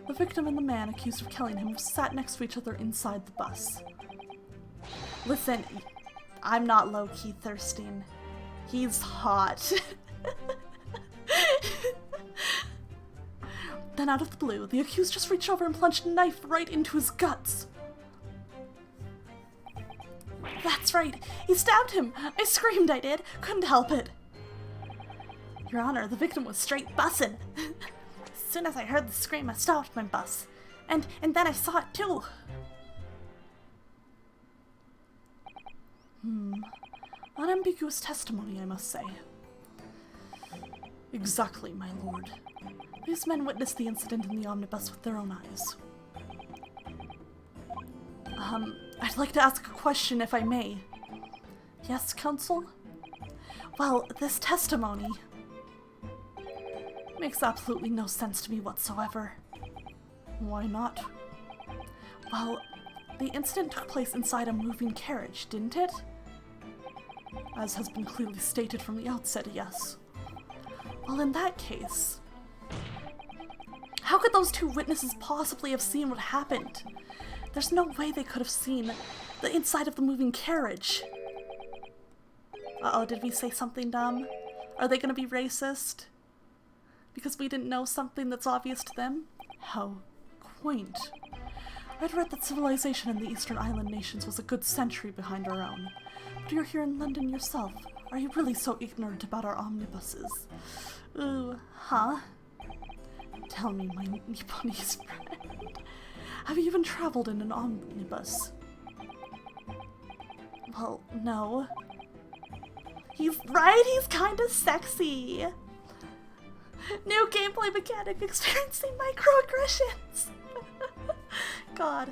The victim and the man accused of killing him sat next to each other inside the bus. Listen, I'm not low-key thirsting. He's hot. Then out of the blue, the accused just reached over and plunged a knife right into his guts. That's right, he stabbed him. I screamed, I did. Couldn't help it. Your Honor, the victim was straight bussin'. As soon as I heard the scream, I stopped my bus. And then I saw it too. Unambiguous testimony, I must say. Exactly, my lord. These men witnessed the incident in the omnibus with their own eyes. I'd like to ask a question, if I may. Yes, counsel? Well, this testimony makes absolutely no sense to me whatsoever. Why not? Well, the incident took place inside a moving carriage, didn't it? As has been clearly stated from the outset, yes. Well, in that case, how could those 2 witnesses possibly have seen what happened? There's no way they could have seen the inside of the moving carriage. Uh-oh, did we say something dumb? Are they gonna be racist? Because we didn't know something that's obvious to them? How quaint. I'd read that civilization in the Eastern Island nations was a good century behind our own. But you're here in London yourself. Are you really so ignorant about our omnibuses? Ooh, huh? Tell me, my Nipponese friend. Have you even traveled in an omnibus? Well, no. He's right, he's kinda sexy. New gameplay mechanic, experiencing microaggressions. God.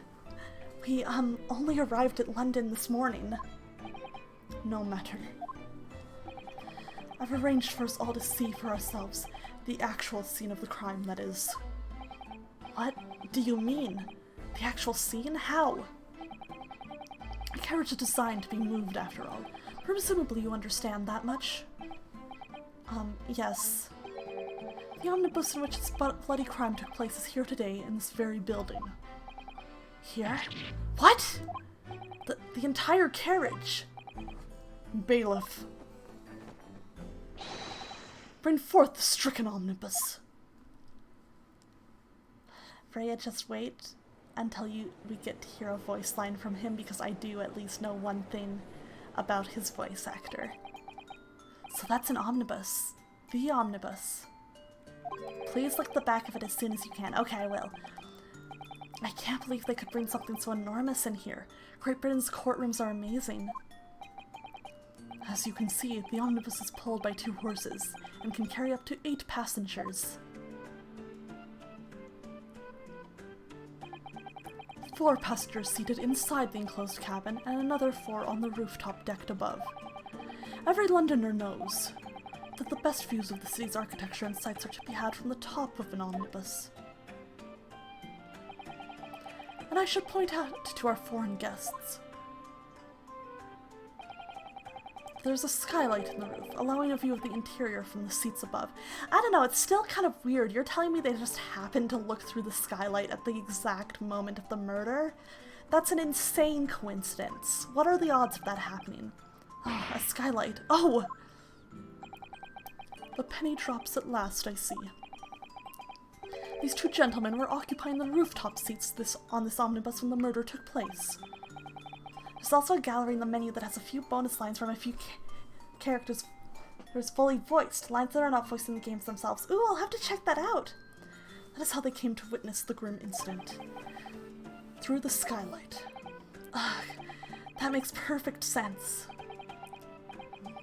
We, only arrived at London this morning. No matter. I've arranged for us all to see for ourselves the actual scene of the crime, that is. What do you mean? The actual scene? How? The carriage is designed to be moved, after all. Presumably you understand that much? Yes. The omnibus in which this bloody crime took place is here today in this very building. Here? What? The entire carriage? Bailiff. Bring forth the stricken omnibus. Freya, just wait until we get to hear a voice line from him, because I do at least know one thing about his voice actor. So that's an omnibus. The omnibus. Please look at the back of it as soon as you can. Okay, I will. I can't believe they could bring something so enormous in here. Great Britain's courtrooms are amazing. As you can see, the omnibus is pulled by 2 horses and can carry up to 8 passengers. 4 passengers seated inside the enclosed cabin and another 4 on the rooftop decked above. Every Londoner knows that the best views of the city's architecture and sights are to be had from the top of an omnibus. And I should point out to our foreign guests, there's a skylight in the roof, allowing a view of the interior from the seats above. I don't know, it's still kind of weird. You're telling me they just happened to look through the skylight at the exact moment of the murder? That's an insane coincidence. What are the odds of that happening? Oh, a skylight. Oh! The penny drops at last, I see. These 2 gentlemen were occupying the rooftop seats on this omnibus when the murder took place. There's also a gallery in the menu that has a few bonus lines from a few characters who's fully voiced, lines that are not voiced in the games themselves. Ooh, I'll have to check that out! That is how they came to witness the grim incident. Through the skylight. Ugh, that makes perfect sense.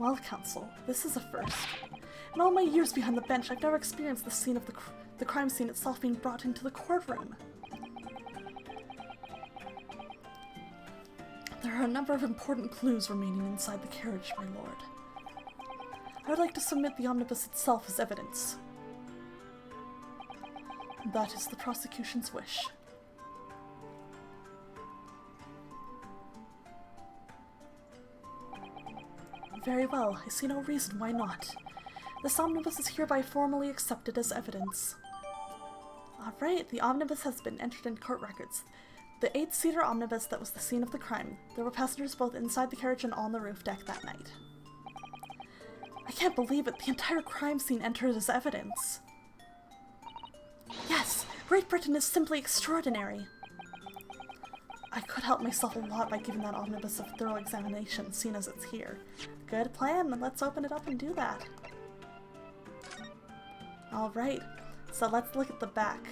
Well, Counsel, this is a first. In all my years behind the bench, I've never experienced the scene of the crime scene itself being brought into the courtroom. There are a number of important clues remaining inside the carriage, my lord. I would like to submit the omnibus itself as evidence. That is the prosecution's wish. Very well, I see no reason why not. This omnibus is hereby formally accepted as evidence. Alright, the omnibus has been entered in court records. The 8-seater omnibus that was the scene of the crime. There were passengers both inside the carriage and on the roof deck that night. I can't believe it, the entire crime scene entered as evidence. Yes, Great Britain is simply extraordinary. I could help myself a lot by giving that omnibus a thorough examination, seeing as it's here. Good plan, let's open it up and do that. Alright, so let's look at the back.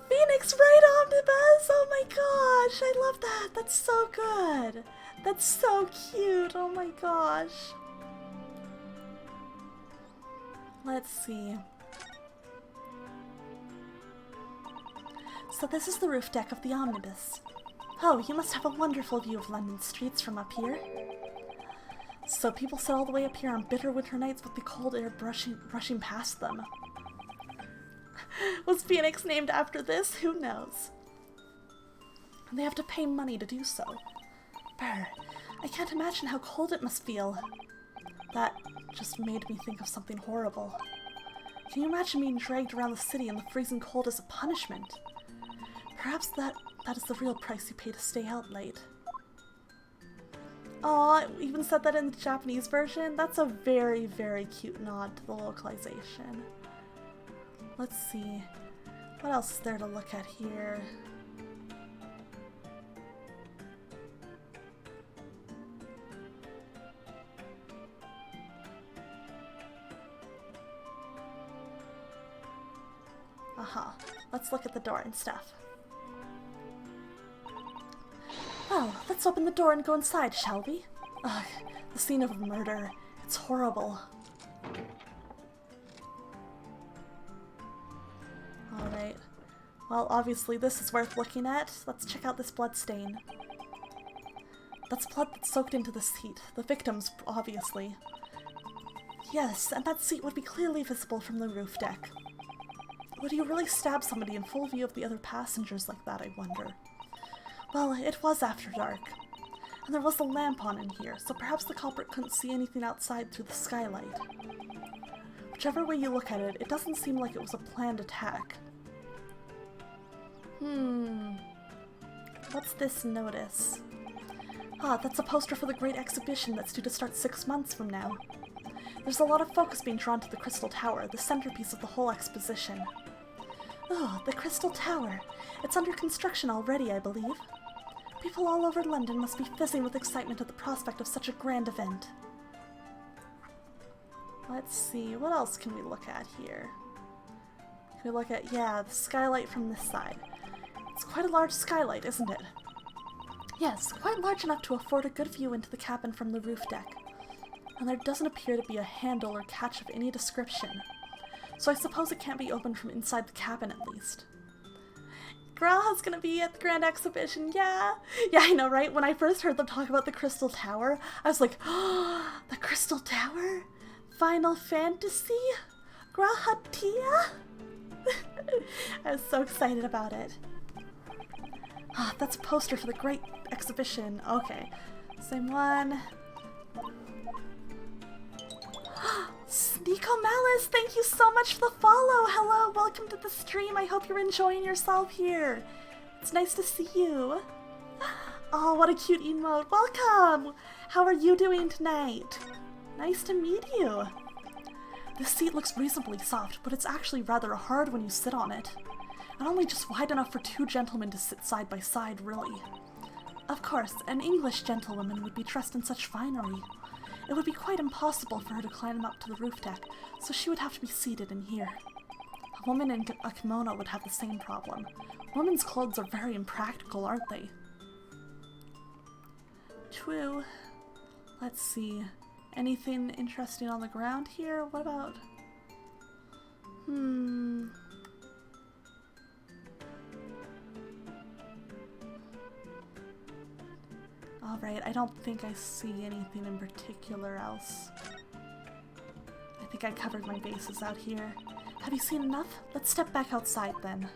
Phoenix Wright Omnibus! Oh my gosh, I love that! That's so good! That's so cute! Oh my gosh! Let's see. So this is the roof deck of the omnibus. Oh, you must have a wonderful view of London streets from up here. So people sit all the way up here on bitter winter nights with the cold air rushing past them. Was Phoenix named after this? Who knows? And they have to pay money to do so. Brr, I can't imagine how cold it must feel. That just made me think of something horrible. Can you imagine being dragged around the city in the freezing cold as a punishment? Perhaps that is the real price you pay to stay out late. Aw, it even said that in the Japanese version? That's a very, very cute nod to the localization. Let's see. What else is there to look at here? Aha. Let's look at the door and stuff. Well, let's open the door and go inside, shall we? Ugh, the scene of a murder. It's horrible. Alright. Well, obviously this is worth looking at. Let's check out this blood stain. That's blood that's soaked into the seat. The victim's, obviously. Yes, and that seat would be clearly visible from the roof deck. Would you really stab somebody in full view of the other passengers like that, I wonder? Well, it was after dark. And there was a lamp on in here, so perhaps the culprit couldn't see anything outside through the skylight. Whichever way you look at it, it doesn't seem like it was a planned attack. What's this notice? Ah, that's a poster for the Great Exhibition that's due to start 6 months from now. There's a lot of focus being drawn to the Crystal Tower, the centerpiece of the whole exposition. Oh, the Crystal Tower. It's under construction already, I believe. People all over London must be fizzing with excitement at the prospect of such a grand event. Let's see, what else can we look at here? Can we look at, yeah, the skylight from this side. It's quite a large skylight, isn't it? Yes, quite large enough to afford a good view into the cabin from the roof deck. And there doesn't appear to be a handle or catch of any description. So I suppose it can't be opened from inside the cabin at least. Graha's gonna be at the Grand Exhibition, yeah! Yeah, I know, right? When I first heard them talk about the Crystal Tower, I was like, oh, the Crystal Tower? Final Fantasy? Graha Tia? I was so excited about it. Ah, that's a poster for the Great Exhibition. Okay, same one. Sneeko Malice, thank you so much for the follow. Hello, welcome to the stream. I hope you're enjoying yourself here. It's nice to see you. Oh, what a cute emote. Welcome. How are you doing tonight? Nice to meet you. This seat looks reasonably soft, but it's actually rather hard when you sit on it. And only just wide enough for two gentlemen to sit side by side, really. Of course, an English gentlewoman would be dressed in such finery. It would be quite impossible for her to climb up to the roof deck, so she would have to be seated in here. A woman in a kimono would have the same problem. Women's clothes are very impractical, aren't they? True. Let's see. Anything interesting on the ground here? What about... Alright, I don't think I see anything in particular else. I think I covered my bases out here. Have you seen enough? Let's step back outside then.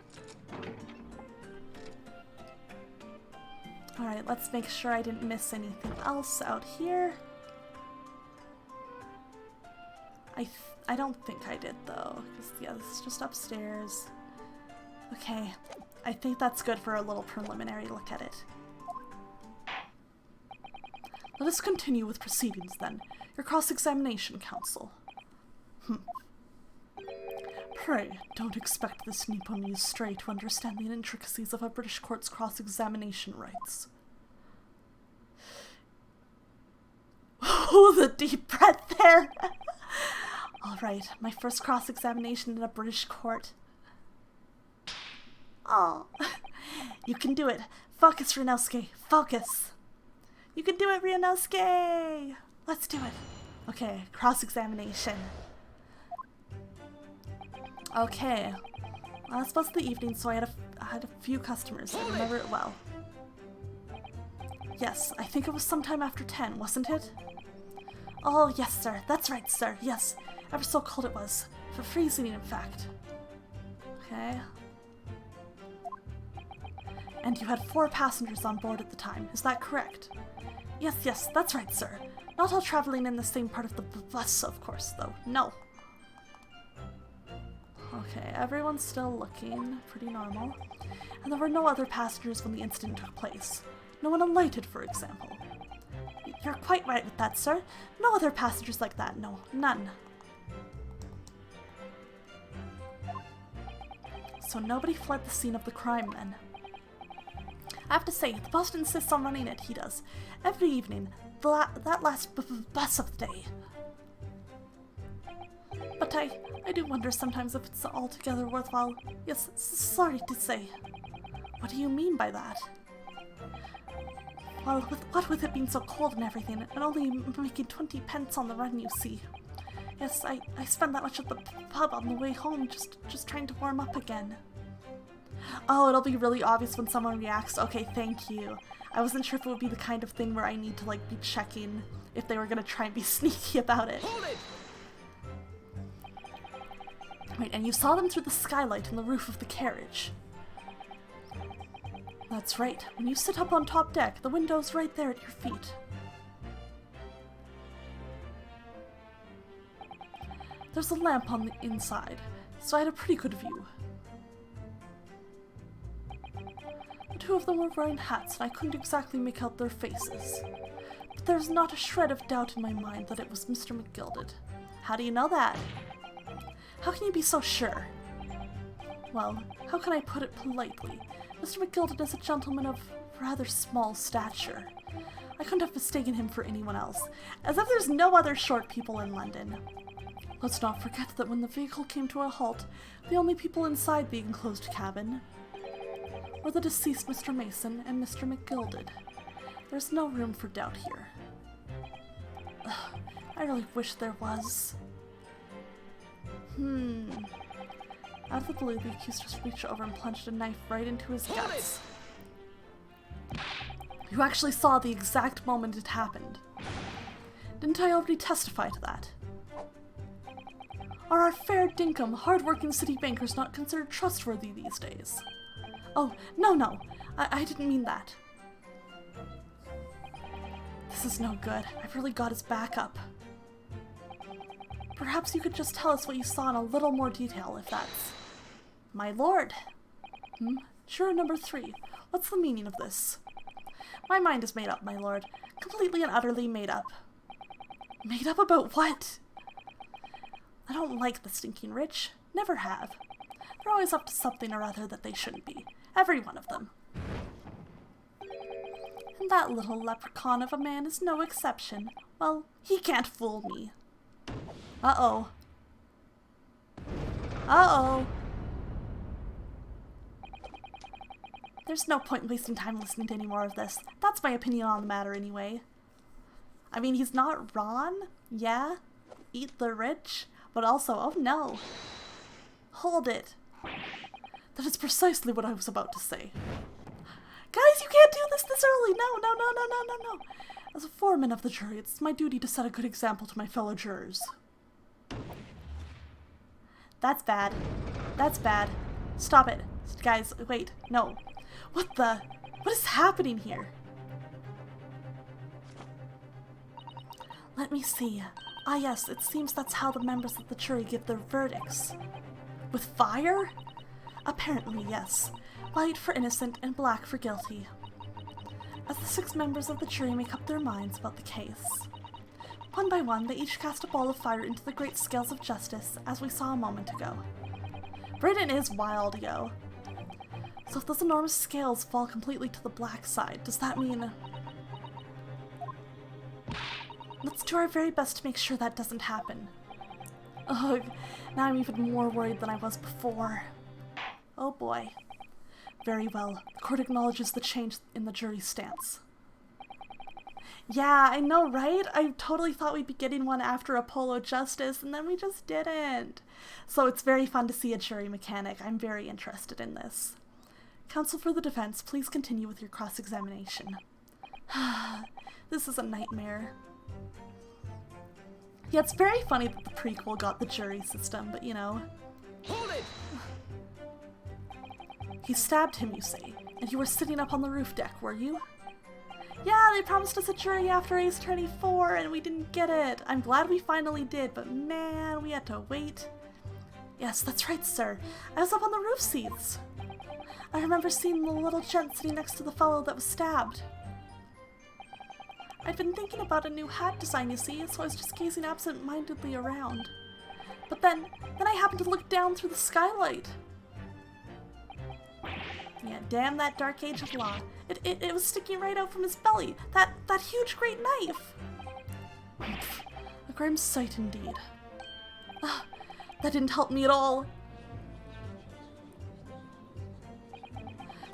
Alright, let's make sure I didn't miss anything else out here. I don't think I did though, because yeah, this is just upstairs. Okay, I think that's good for a little preliminary look at it. Let us continue with proceedings then. Your cross-examination, counsel. Pray, don't expect this Nipponese stray to understand the intricacies of a British court's cross-examination rights. Oh, the deep breath there! Alright, my first cross-examination in a British court. Oh, you can do it. Focus, Ryunosuke. Focus. You can do it, Ryunosuke! Let's do it. Okay, cross-examination. Okay. Well, it's supposed to be the evening, so I had a few customers. I remember it well. Yes, I think it was sometime after 10, wasn't it? Oh, yes, sir. That's right, sir. Yes. Ever so cold it was. For freezing, in fact. Okay. And you had 4 passengers on board at the time. Is that correct? Yes, that's right, sir. Not all traveling in the same part of the bus, of course, though. No. Okay, everyone's still looking pretty normal. And there were no other passengers when the incident took place. No one alighted, for example. You're quite right with that, sir. No other passengers like that, no. None. So nobody fled the scene of the crime, then. I have to say, the boss insists on running it, he does. Every evening, that last bus of the day. But I do wonder sometimes if it's altogether worthwhile. Yes, sorry to say. What do you mean by that? Well, what with it being so cold and everything, and only making 20 pence on the run, you see. Yes, I spent that much at the pub on the way home, just trying to warm up again. Oh, it'll be really obvious when someone reacts. Okay, thank you. I wasn't sure if it would be the kind of thing where I need to, like, be checking if they were gonna try and be sneaky about it. Right, and you saw them through the skylight in the roof of the carriage. That's right. When you sit up on top deck, the window's right there at your feet. There's a lamp on the inside, so I had a pretty good view. The 2 of them were wearing hats, and I couldn't exactly make out their faces. But there's not a shred of doubt in my mind that it was Mr. McGilded. How do you know that? How can you be so sure? Well, how can I put it politely? Mr. McGilded is a gentleman of rather small stature. I couldn't have mistaken him for anyone else, as if there's no other short people in London. Let's not forget that when the vehicle came to a halt, the only people inside the enclosed cabin were the deceased Mr. Mason and Mr. McGilded. There's no room for doubt here. Ugh, I really wish there was. Out of the blue, the accused just reached over and plunged a knife right into his guts. You actually saw the exact moment it happened. Didn't I already testify to that? Are our fair dinkum, hard-working city bankers not considered trustworthy these days? Oh, no, I didn't mean that. This is no good. I've really got his back up. Perhaps you could just tell us what you saw in a little more detail, if that's... My lord! Juror number 3. What's the meaning of this? My mind is made up, my lord. Completely and utterly made up. Made up about what? I don't like the stinking rich. Never have. They're always up to something or other that they shouldn't be. Every one of them. And that little leprechaun of a man is no exception. Well, he can't fool me. Uh-oh. Uh-oh. There's no point in wasting time listening to any more of this. That's my opinion on the matter anyway. I mean, he's not Ron, yeah? Eat the rich, but also, oh no. Hold it. That is precisely what I was about to say. Guys, you can't do this early! No. As a foreman of the jury, it's my duty to set a good example to my fellow jurors. That's bad. That's bad. Stop it. Guys, wait, no. What is happening here? Let me see. Ah yes, it seems that's how the members of the jury give their verdicts. With fire? Apparently, yes. White for innocent and black for guilty. As the 6 members of the jury make up their minds about the case. One by one, they each cast a ball of fire into the great scales of justice, as we saw a moment ago. Britain is wild, yo. So if those enormous scales fall completely to the black side, does that mean... Let's do our very best to make sure that doesn't happen. Ugh, now I'm even more worried than I was before. Oh boy. Very well. The court acknowledges the change in the jury's stance. Yeah, I know, right? I totally thought we'd be getting one after Apollo Justice, and then we just didn't. So it's very fun to see a jury mechanic. I'm very interested in this. Counsel for the defense, please continue with your cross-examination. This is a nightmare. Yeah, it's very funny that the prequel got the jury system, but you know. Hold it! He stabbed him, you say, and you were sitting up on the roof deck, were you? Yeah, they promised us a jury after Ace Attorney 4, and we didn't get it. I'm glad we finally did, but man, we had to wait. Yes, that's right, sir. I was up on the roof seats. I remember seeing the little gent sitting next to the fellow that was stabbed. I'd been thinking about a new hat design, you see, so I was just gazing absent-mindedly around. But then I happened to look down through the skylight. Yeah, damn that dark age of law. It was sticking right out from his belly. That huge great knife. A grim sight indeed. That didn't help me at all.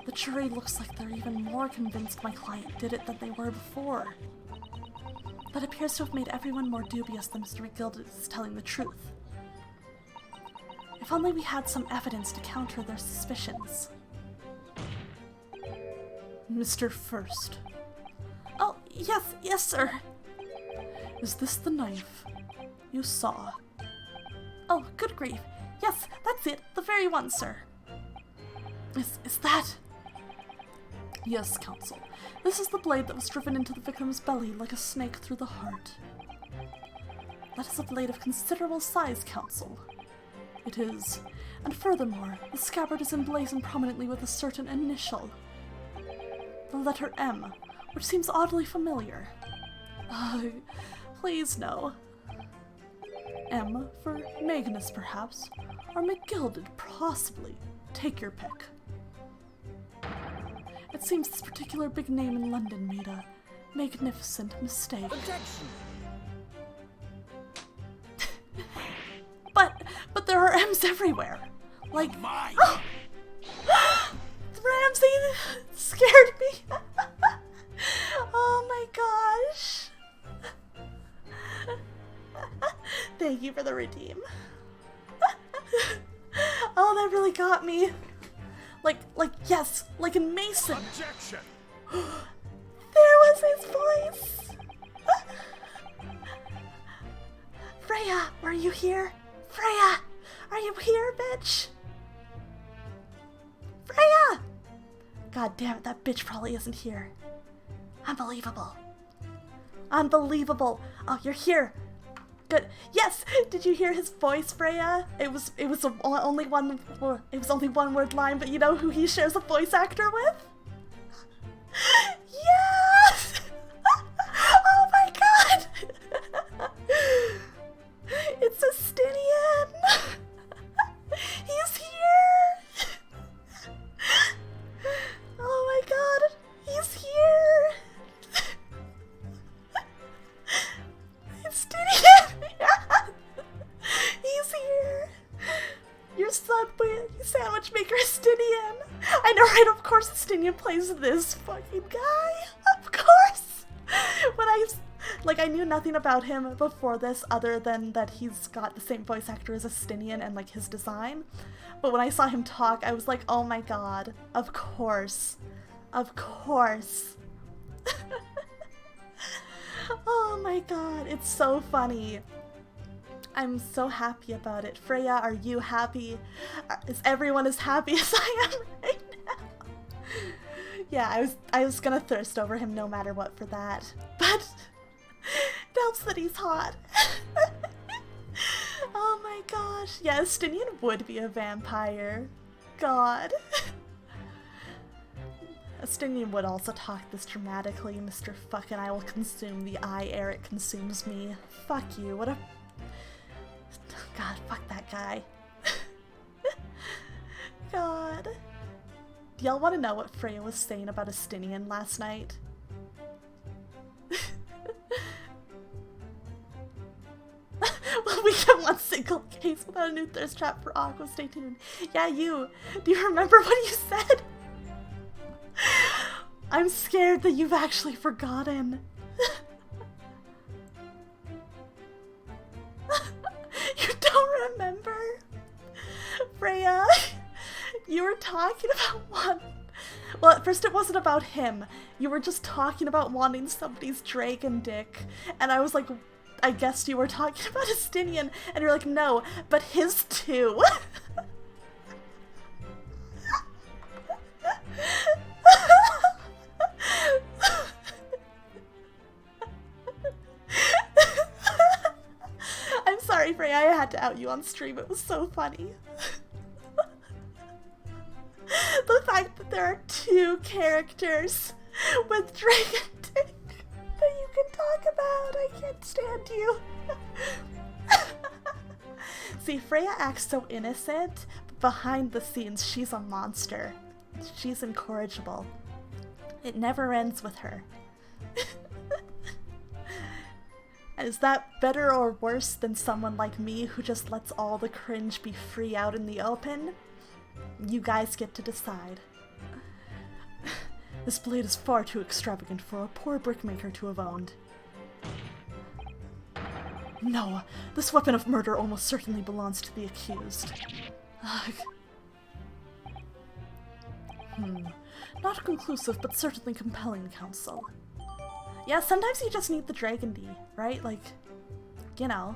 The jury looks like they're even more convinced my client did it than they were before. That appears to have made everyone more dubious than Mr. McGilded is telling the truth. If only we had some evidence to counter their suspicions. Mr. First. Oh, yes, sir. Is this the knife you saw? Oh, good grief. Yes, that's it. The very one, sir. Is that... Yes, counsel. This is the blade that was driven into the victim's belly like a snake through the heart. That is a blade of considerable size, counsel. It is. And furthermore, the scabbard is emblazoned prominently with a certain initial. The letter M, which seems oddly familiar. Please no. M for Magnus, perhaps, or McGilded, possibly. Take your pick. It seems this particular big name in London made a magnificent mistake. Objection! but there are M's everywhere. Like, Mine. Ramsey scared me. Oh my gosh. Thank you for the redeem. Oh, that really got me. Like, yes, like in Mason. Objection. There was his voice. Freya, are you here? Freya, are you here, bitch? Freya! God damn it, that bitch probably isn't here. Unbelievable. Unbelievable. Oh, you're here. Good. Yes! Did you hear his voice, Freya? It was only one word line, but you know who he shares a voice actor with? Yes! Oh my god! It's Justinian! He's here! Oh my god! He's here! Justinian! He's here! Your Subway sandwich maker, Justinian! I know, right? Of course Justinian plays this fucking guy! Of course! When I knew nothing about him before this other than that he's got the same voice actor as Justinian and like his design. But when I saw him talk, I was like, oh my god, of course. Of course. Oh my god, it's so funny. I'm so happy about it. Freya, are you happy? Is everyone as happy as I am right now? Yeah, I was gonna thirst over him no matter what for that. But it helps that he's hot. Oh my gosh. Yeah, Justinian would be a vampire. God. Justinian would also talk this dramatically, Mr. Fucking I will consume the eye ere it consumes me. Fuck you, what a... God, fuck that guy. God. Do y'all want to know what Freya was saying about Justinian last night? Well, we get one single case without a new thirst trap for Aqua. Stay tuned. Yeah, you. Do you remember what you said? I'm scared that you've actually forgotten. You don't remember? Freya, you were talking about one. Well, at first it wasn't about him. You were just talking about wanting somebody's dragon dick. And I was like, I guessed you were talking about Justinian. And you're like, no, but his too. I'm sorry, Freya, I had to out you on stream. It was so funny. The fact that there are two characters with dragon dick that you can talk about. I can't stand you. See, Freya acts so innocent, but behind the scenes, she's a monster. She's incorrigible. It never ends with her. Is that better or worse than someone like me who just lets all the cringe be free out in the open? You guys get to decide. This blade is far too extravagant for a poor brickmaker to have owned. No, this weapon of murder almost certainly belongs to the accused. Ugh. Not conclusive, but certainly compelling, counsel. Yeah, sometimes you just need the Dragon D, right? Like, you know.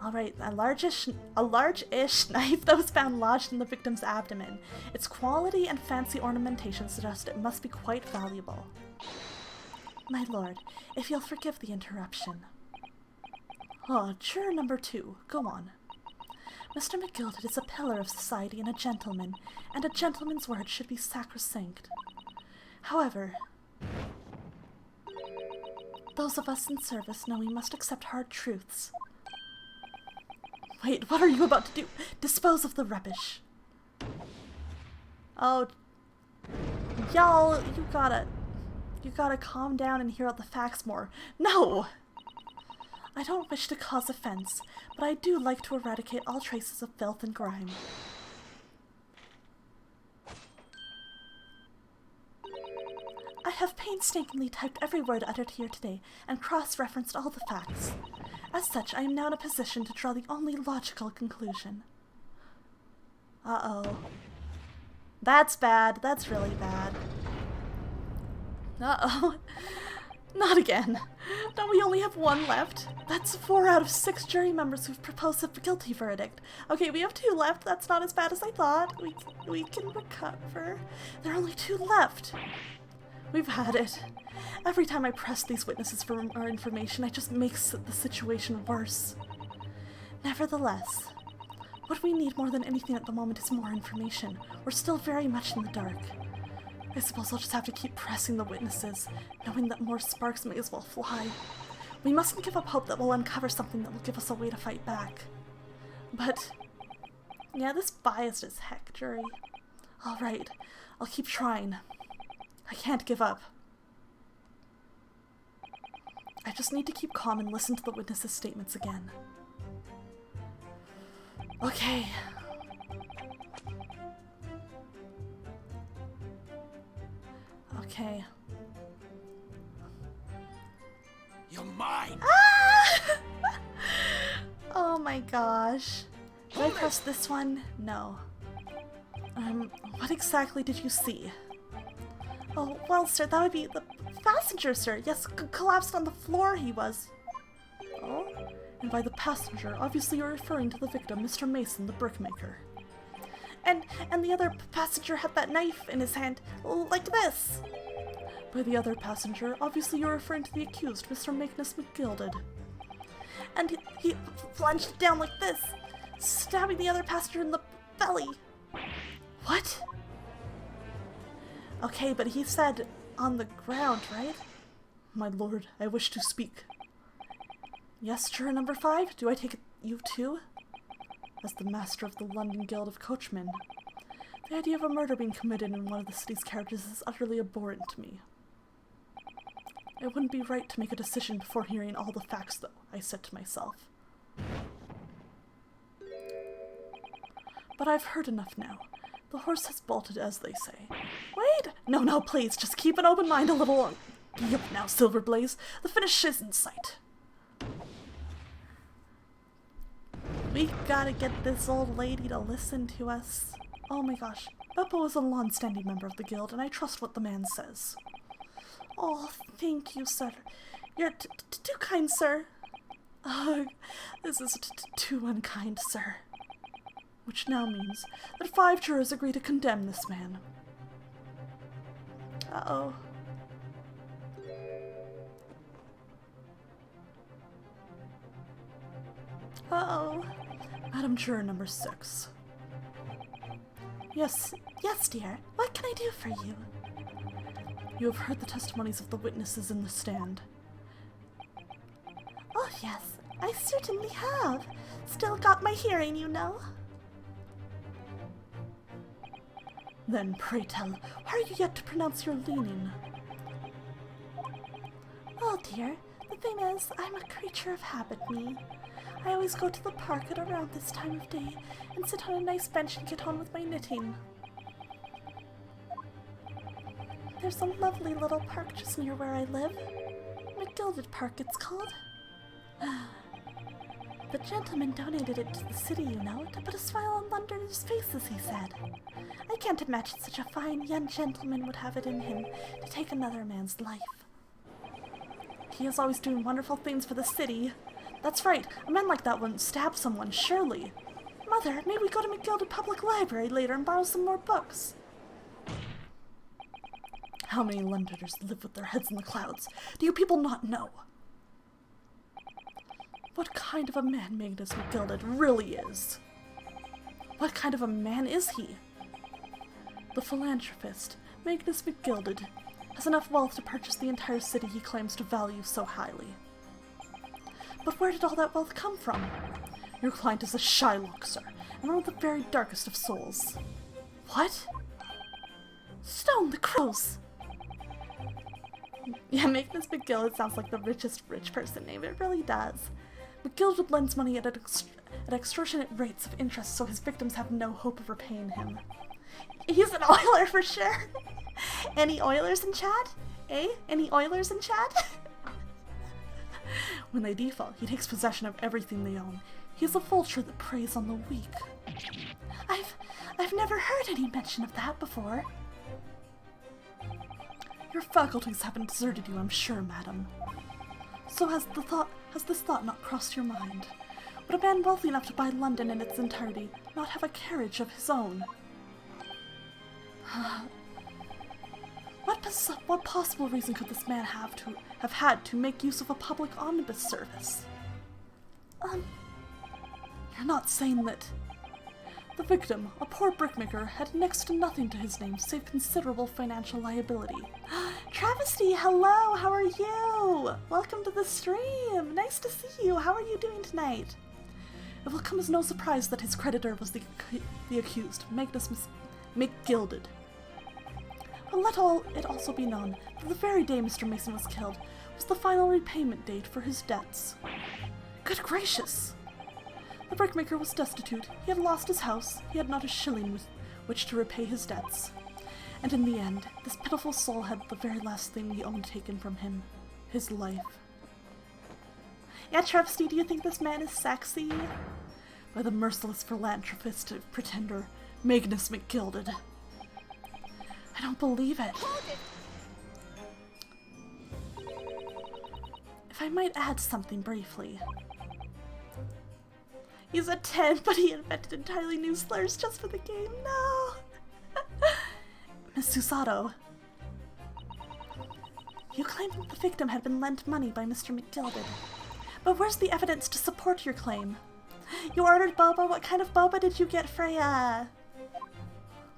Alright, a large-ish knife that was found lodged in the victim's abdomen. Its quality and fancy ornamentation suggest it must be quite valuable. My lord, if you'll forgive the interruption. Oh, juror number 2, go on. Mr. McGilded is a pillar of society and a gentleman's word should be sacrosanct. However, those of us in service know we must accept hard truths. Wait, what are you about to do? Dispose of the rubbish. Oh, y'all, you gotta calm down and hear out the facts more. No! I don't wish to cause offense, but I do like to eradicate all traces of filth and grime. I have painstakingly typed every word uttered here today and cross-referenced all the facts. As such, I am now in a position to draw the only logical conclusion. Uh-oh. That's bad. That's really bad. Uh-oh. Not again. Don't we only have one left? That's 4 out of 6 jury members who've proposed a guilty verdict. Okay, we have 2 left. That's not as bad as I thought. We can recover. There are only 2 left. We've had it. Every time I press these witnesses for more information, it just makes the situation worse. Nevertheless, what we need more than anything at the moment is more information. We're still very much in the dark. I suppose I'll just have to keep pressing the witnesses, knowing that more sparks may as well fly. We mustn't give up hope that we'll uncover something that will give us a way to fight back. But, yeah, this biased as heck, jury. Alright, I'll keep trying. I can't give up. I just need to keep calm and listen to the witnesses' statements again. Okay. Okay. You're mine! Ah! Oh my gosh. Did I press this one? No. What exactly did you see? Oh, well, sir, that would be the passenger, sir. Yes, collapsed on the floor he was. Oh? And by the passenger, obviously you're referring to the victim, Mr. Mason, the brickmaker. And the other passenger had that knife in his hand, like this. By the other passenger, obviously you're referring to the accused, Mr. Magnus McGilded. And he plunged down like this, stabbing the other passenger in the belly. What? Okay, but he said on the ground, right? My lord, I wish to speak. Yes, juror number 5, do I take it you too? As the master of the London Guild of Coachmen, the idea of a murder being committed in one of the city's carriages is utterly abhorrent to me. It wouldn't be right to make a decision before hearing all the facts, though, I said to myself. But I've heard enough now. The horse has bolted, as they say. Wait! No, please, just keep an open mind a little longer. Yup now, Silverblaze. The finish is in sight. We gotta get this old lady to listen to us. Oh my gosh. Beppo is a long-standing member of the guild, and I trust what the man says. Oh, thank you, sir. You're too kind, sir. This is too unkind, sir. Which now means that 5 jurors agree to condemn this man. Uh-oh. Uh-oh. Madam Juror number 6. Yes, dear. What can I do for you? You have heard the testimonies of the witnesses in the stand. Oh, yes. I certainly have. Still got my hearing, you know. Then, pray tell, why are you yet to pronounce your leaning? Oh dear, the thing is, I'm a creature of habit, me. I always go to the park at around this time of day and sit on a nice bench and get on with my knitting. There's a lovely little park just near where I live. McGilded Park, it's called. The gentleman donated it to the city, you know, to put a smile on Londoners' faces, he said. I can't imagine such a fine young gentleman would have it in him to take another man's life. He is always doing wonderful things for the city. That's right, a man like that wouldn't stab someone, surely. Mother, may we go to McGilded Public Library later and borrow some more books? How many Londoners live with their heads in the clouds? Do you people not know? What kind of a man Magnus McGilded really is? What kind of a man is he? The philanthropist, Magnus McGilded, has enough wealth to purchase the entire city he claims to value so highly. But where did all that wealth come from? Your client is a Shylock, sir, and one of the very darkest of souls. What? Stone the crows! Yeah, Magnus McGilded sounds like the richest rich person name. It really does. McGilded lends money at extortionate rates of interest so his victims have no hope of repaying him. He's an Oiler for sure! Any Oilers in chat? Eh? Any Oilers in chat? When they default, he takes possession of everything they own. He is a vulture that preys on the weak. I've never heard any mention of that before. Your faculties haven't deserted you, I'm sure, madam. So has this thought not crossed your mind? Would a man wealthy enough to buy London in its entirety not have a carriage of his own? What possible reason could this man have had to make use of a public omnibus service? You're not saying that... The victim, a poor brickmaker, had next to nothing to his name save considerable financial liability. Travesty, hello, how are you? Welcome to the stream. Nice to see you. How are you doing tonight? It will come as no surprise that his creditor was the accused, Magnus McGilded. But let it also be known that the very day Mr. Mason was killed was the final repayment date for his debts. Good gracious! The brickmaker was destitute, he had lost his house, he had not a shilling with which to repay his debts. And in the end, this pitiful soul had the very last thing he owned taken from him, his life. Yeah, Travesty, do you think this man is sexy? By the merciless philanthropist pretender, Magnus McGilded. I don't believe it. If I might add something briefly. He's a 10, but he invented entirely new slurs just for the game. No! Miss Susato. You claimed that the victim had been lent money by Mr. McGilded. But where's the evidence to support your claim? You ordered boba? What kind of boba did you get, Freya?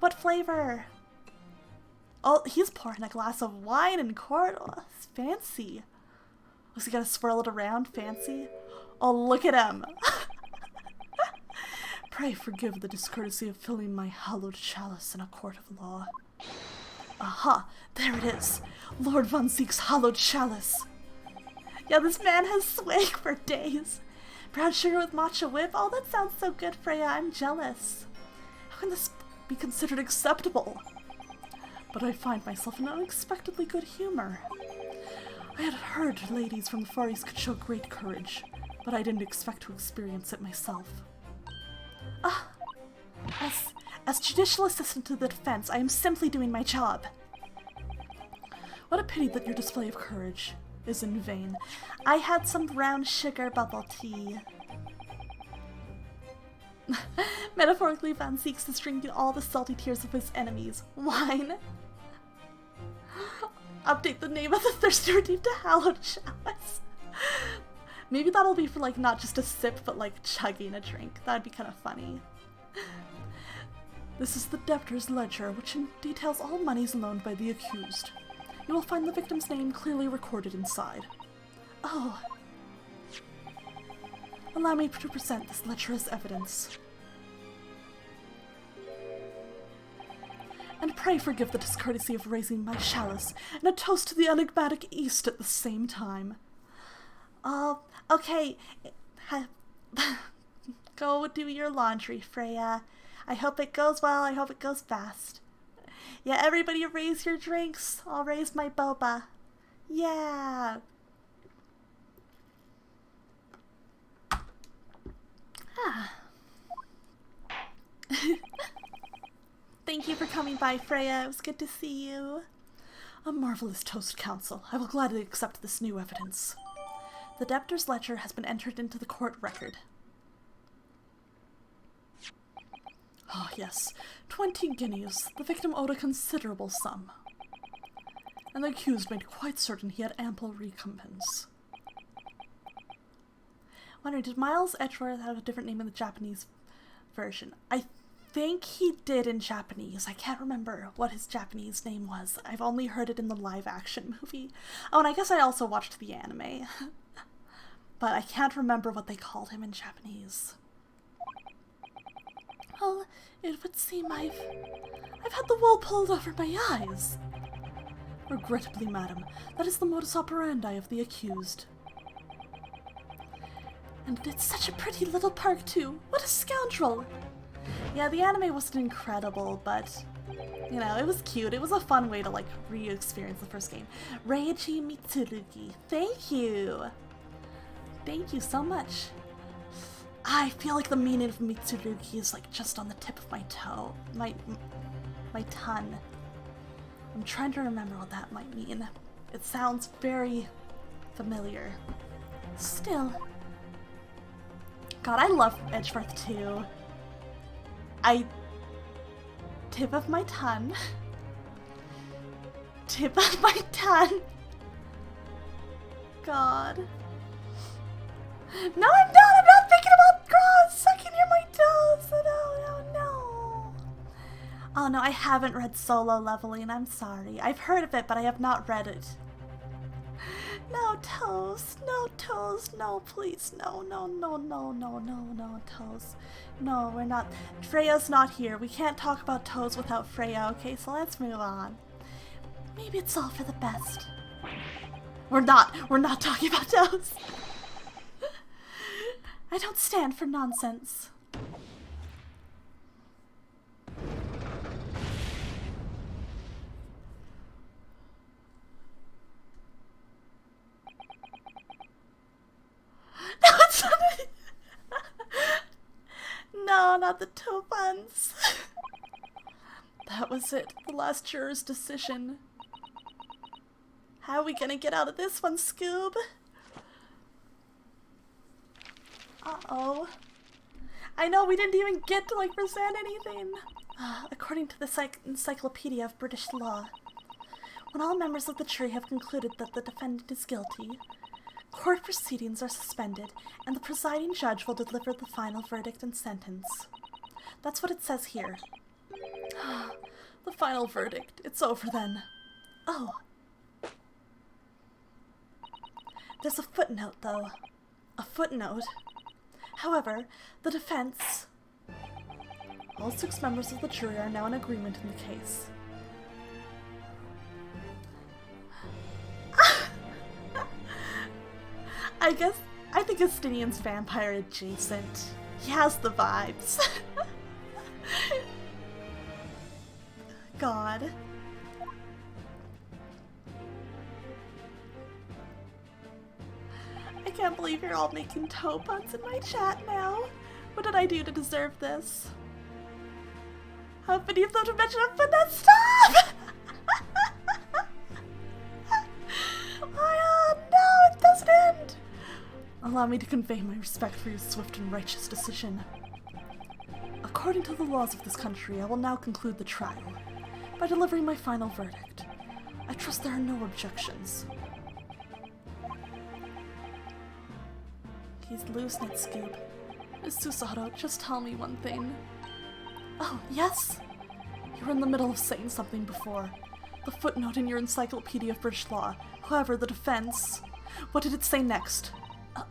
What flavor? Oh, he's pouring a glass of wine in court. Oh, it's fancy. Was he gonna swirl it around? Fancy? Oh, look at him. Pray forgive the discourtesy of filling my hallowed chalice in a court of law. Aha! There it is! Lord Von Zeke's hallowed chalice! Yeah, this man has swag for days! Brown sugar with matcha whip? Oh, that sounds so good, Freya. I'm jealous. How can this be considered acceptable? But I find myself in unexpectedly good humor. I had heard ladies from the Far East could show great courage, but I didn't expect to experience it myself. As judicial assistant to the defense, I am simply doing my job. What a pity that your display of courage is in vain. I had some brown sugar bubble tea. Metaphorically, Van Zeeks is drinking all the salty tears of his enemies. Wine. Update the name of the thirsty redeemed to hallowed chalice. Maybe that'll be for, like, not just a sip, but, like, chugging a drink. That'd be kind of funny. This is the debtor's ledger, which details all monies loaned by the accused. You will find the victim's name clearly recorded inside. Oh. Allow me to present this ledger as evidence. And pray forgive the discourtesy of raising my chalice and a toast to the enigmatic East at the same time. Okay. Go do your laundry, Freya. I hope it goes well. I hope it goes fast. Yeah, everybody raise your drinks. I'll raise my boba. Yeah. Thank you for coming by, Freya. It was good to see you. A marvelous toast, Counsel. I will gladly accept this new evidence. The debtor's ledger has been entered into the court record. Oh, yes. 20 guineas. The victim owed a considerable sum. And the accused made quite certain he had ample recompense. Wondering, did Miles Edgeworth have a different name in the Japanese version? I think he did in Japanese. I can't remember what his Japanese name was. I've only heard it in the live-action movie. Oh, and I guess I also watched the anime. But I can't remember what they called him in Japanese. Well, it would seem I've had the wool pulled over my eyes. Regrettably, madam, that is the modus operandi of the accused. And it's such a pretty little park too. What a scoundrel! Yeah, the anime wasn't incredible, but you know, it was cute. It was a fun way to like re-experience the first game. Reiji Mitsurugi, thank you! Thank you so much. I feel like the meaning of Mitsurugi is like just on the tip of my toe. My tongue. I'm trying to remember what that might mean. It sounds very familiar. Still. God, I love Edgeworth too. Tip of my tongue. Tip of my tongue. God. No, I'm not thinking about grass sucking near my toes. No. Oh no, I haven't read Solo Leveling. I'm sorry. I've heard of it, but I have not read it. No toes. No toes. No, please. No, toes. No, we're not. Freya's not here. We can't talk about toes without Freya, okay? So let's move on. Maybe it's all for the best. We're not talking about toes. I don't stand for nonsense. No, not the toe puns. That was it. The last juror's decision. How are we gonna get out of this one, Scoob? Uh-oh. I know, we didn't even get to, like, present anything. According to the Encyclopedia of British Law, when all members of the jury have concluded that the defendant is guilty, court proceedings are suspended, and the presiding judge will deliver the final verdict and sentence. That's what it says here. The final verdict. It's over then. Oh. There's a footnote, though. A footnote. However, the defense... All 6 members of the jury are now in agreement in the case. I think Estinian's vampire adjacent. He has the vibes. God. I can't believe you're all making toe puns in my chat now. What did I do to deserve this? How many of them to mention a footnote? Stop! Oh no, it doesn't end! Allow me to convey my respect for your swift and righteous decision. According to the laws of this country, I will now conclude the trial by delivering my final verdict. I trust there are no objections. He's losing it, Scoob. Miss Susato, just tell me one thing. Oh, yes? You were in the middle of saying something before. The footnote in your Encyclopedia of British Law. However, the defense... What did it say next?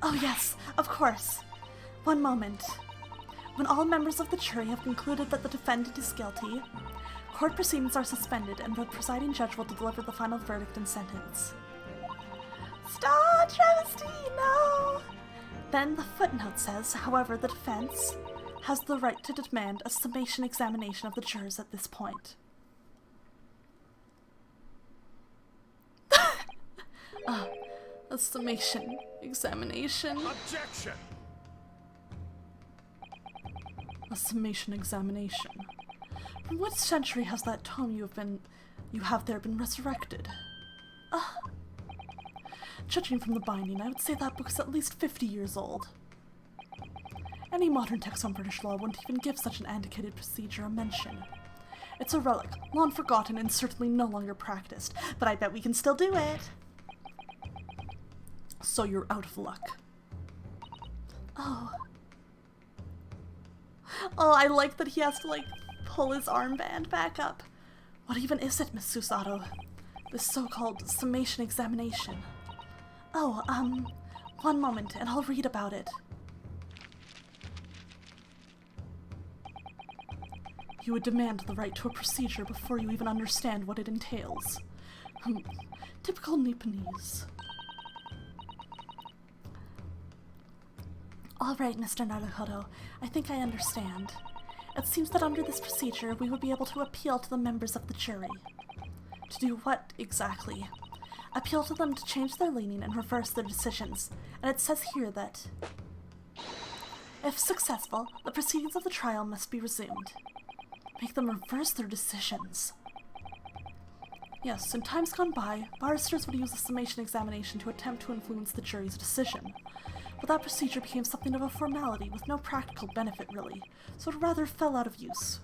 Oh yes, of course. One moment. When all members of the jury have concluded that the defendant is guilty, court proceedings are suspended and the presiding judge will deliver the final verdict and sentence. Stop, travesty, no! Then the footnote says, however, the defense has the right to demand a summation examination of the jurors at this point. A summation examination. Objection! A summation examination. From what century has that tome you have there been resurrected? Judging from the binding, I would say that book is at least 50 years old. Any modern text on British law wouldn't even give such an antiquated procedure a mention. It's a relic, long forgotten and certainly no longer practiced, but I bet we can still do it. So you're out of luck. Oh. Oh, I like that he has to, like, pull his armband back up. What even is it, Miss Susato? This so-called summation examination. Oh, one moment, and I'll read about it. You would demand the right to a procedure before you even understand what it entails. Typical Nipponese. All right, Mr. Naruhodo, I think I understand. It seems that under this procedure, we would be able to appeal to the members of the jury. To do what, exactly? Appeal to them to change their leaning and reverse their decisions, and it says here that, if successful, the proceedings of the trial must be resumed. Make them reverse their decisions. Yes, in times gone by, barristers would use a summation examination to attempt to influence the jury's decision. But that procedure became something of a formality with no practical benefit, really, so it rather fell out of use.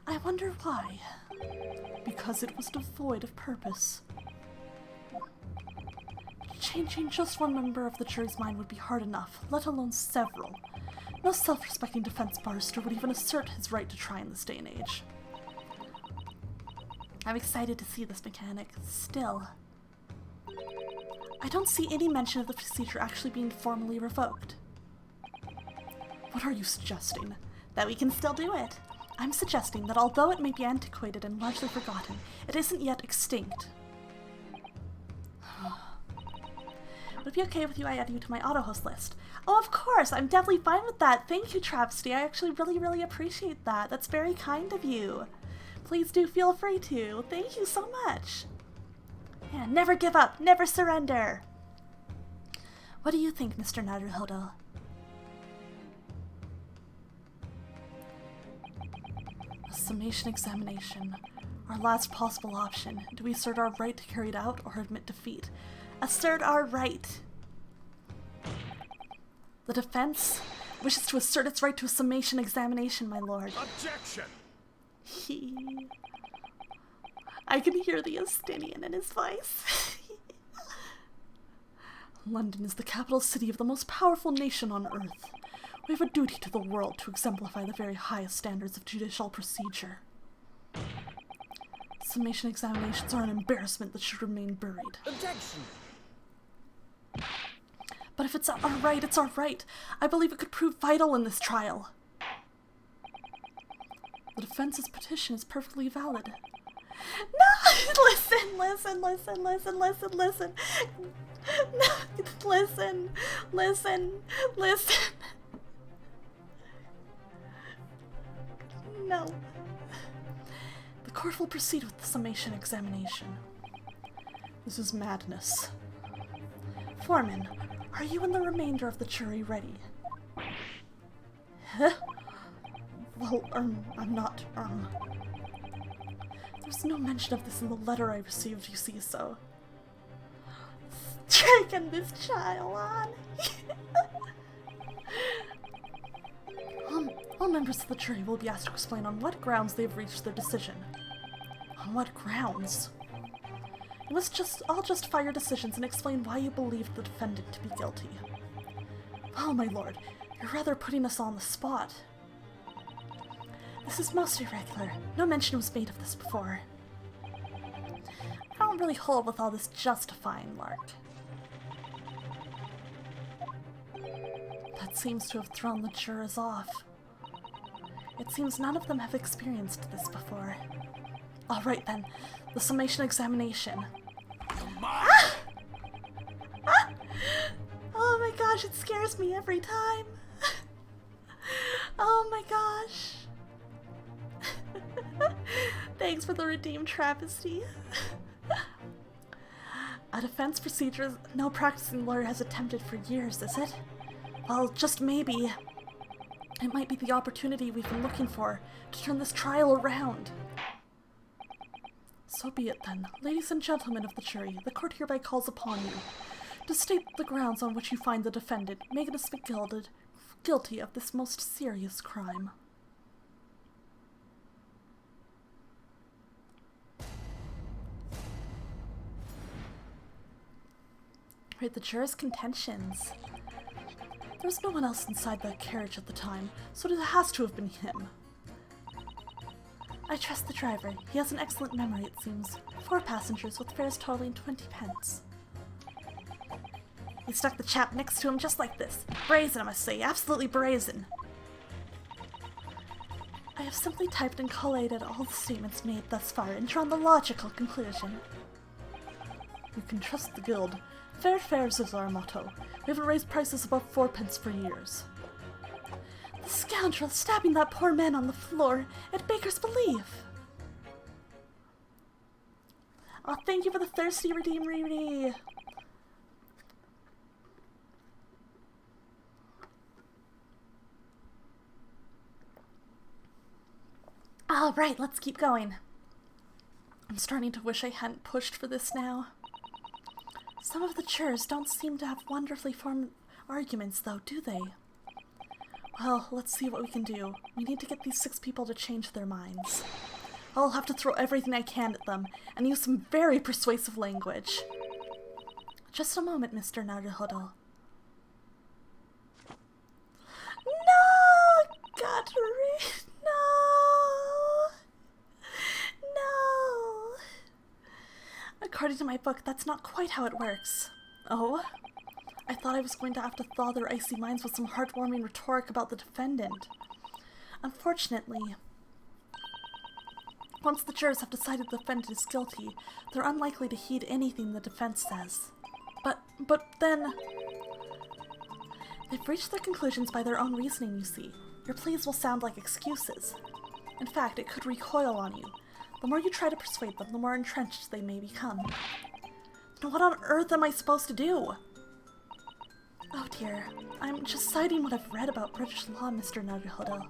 I wonder why. Because it was devoid of purpose. Changing just one member of the jury's mind would be hard enough, let alone several. No self-respecting defense barrister would even assert his right to try in this day and age. I'm excited to see this mechanic. Still, I don't see any mention of the procedure actually being formally revoked. What are you suggesting? That we can still do it. I'm suggesting that although it may be antiquated and largely forgotten, it isn't yet extinct. Would it be okay with you I add you to my auto-host list? Oh, of course! I'm definitely fine with that! Thank you, Travesty! I actually really appreciate that. That's very kind of you. Please do feel free to. Thank you so much! Yeah, never give up! Never surrender! What do you think, Mr. Naruhodo? A summation examination. Our last possible option. Do we assert our right to carry it out or admit defeat? Assert our right. The defense wishes to assert its right to a summation examination, my lord. Objection! I can hear the Estinian in his voice. London is the capital city of the most powerful nation on earth. We have a duty to the world to exemplify the very highest standards of judicial procedure. Summation examinations are an embarrassment that should remain buried. Objection! But if it's our right, it's our right. I believe it could prove vital in this trial. The defense's petition is perfectly valid. No! Listen! No, listen! No. The court will proceed with the summation examination. This is madness. Foreman, are you and the remainder of the jury ready? Huh? Well, I'm not, There's no mention of this in the letter I received, you see, so... Taking this child on! All members of the jury will be asked to explain on what grounds they've reached their decision. On what grounds? You must all justify your decisions and explain why you believe the defendant to be guilty. Oh, my lord, you're rather putting us on the spot. This is most irregular. No mention was made of this before. I don't really hold with all this justifying lark. That seems to have thrown the jurors off. It seems none of them have experienced this before. Alright then, the summation examination. Ah! Ah! Oh my gosh, it scares me every time. Oh my gosh. Thanks for the redeemed travesty. A defense procedure no practicing lawyer has attempted for years, is it? Well, just maybe. It might be the opportunity we've been looking for to turn this trial around. So be it then. Ladies and gentlemen of the jury, the court hereby calls upon you to state the grounds on which you find the defendant, Magnus McGilded, guilty of this most serious crime. Right, the jurors' contentions. There was no one else inside the carriage at the time, so it has to have been him. I trust the driver. He has an excellent memory, it seems. 4 passengers with fares totaling 20 pence. He stuck the chap next to him just like this. Brazen, I must say. Absolutely brazen. I have simply typed and collated all the statements made thus far and drawn the logical conclusion. You can trust the guild. Fair fares is our motto. We haven't raised prices above 4p for years. The scoundrel stabbing that poor man on the floor at Baker's Belief. Oh, thank you for the thirsty redeem, Riri. Alright, let's keep going. I'm starting to wish I hadn't pushed for this now. Some of the jurors don't seem to have wonderfully formed arguments, though, do they? Well, let's see what we can do. We need to get these 6 people to change their minds. I'll have to throw everything I can at them, and use some very persuasive language. Just a moment, Mr. Naruhodo. No! Godfrey! No! No! According to my book, that's not quite how it works. Oh? I thought I was going to have to thaw their icy minds with some heartwarming rhetoric about the defendant. Unfortunately, once the jurors have decided the defendant is guilty, they're unlikely to heed anything the defense says. But then... They've reached their conclusions by their own reasoning, you see. Your pleas will sound like excuses. In fact, it could recoil on you. The more you try to persuade them, the more entrenched they may become. Now what on earth am I supposed to do? Oh dear, I'm just citing what I've read about British law, Mr. Naruhodo.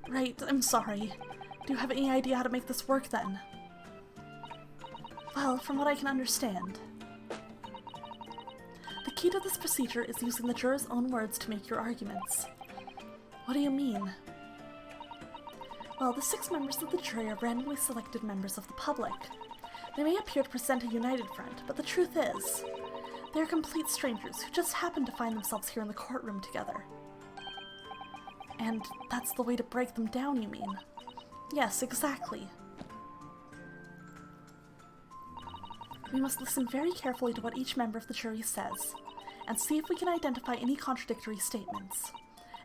Right, I'm sorry. Do you have any idea how to make this work then? Well, from what I can understand. The key to this procedure is using the jurors' own words to make your arguments. What do you mean? Well, the 6 members of the jury are randomly selected members of the public. They may appear to present a united front, but the truth is, they are complete strangers who just happen to find themselves here in the courtroom together. And that's the way to break them down, you mean? Yes, exactly. We must listen very carefully to what each member of the jury says, and see if we can identify any contradictory statements.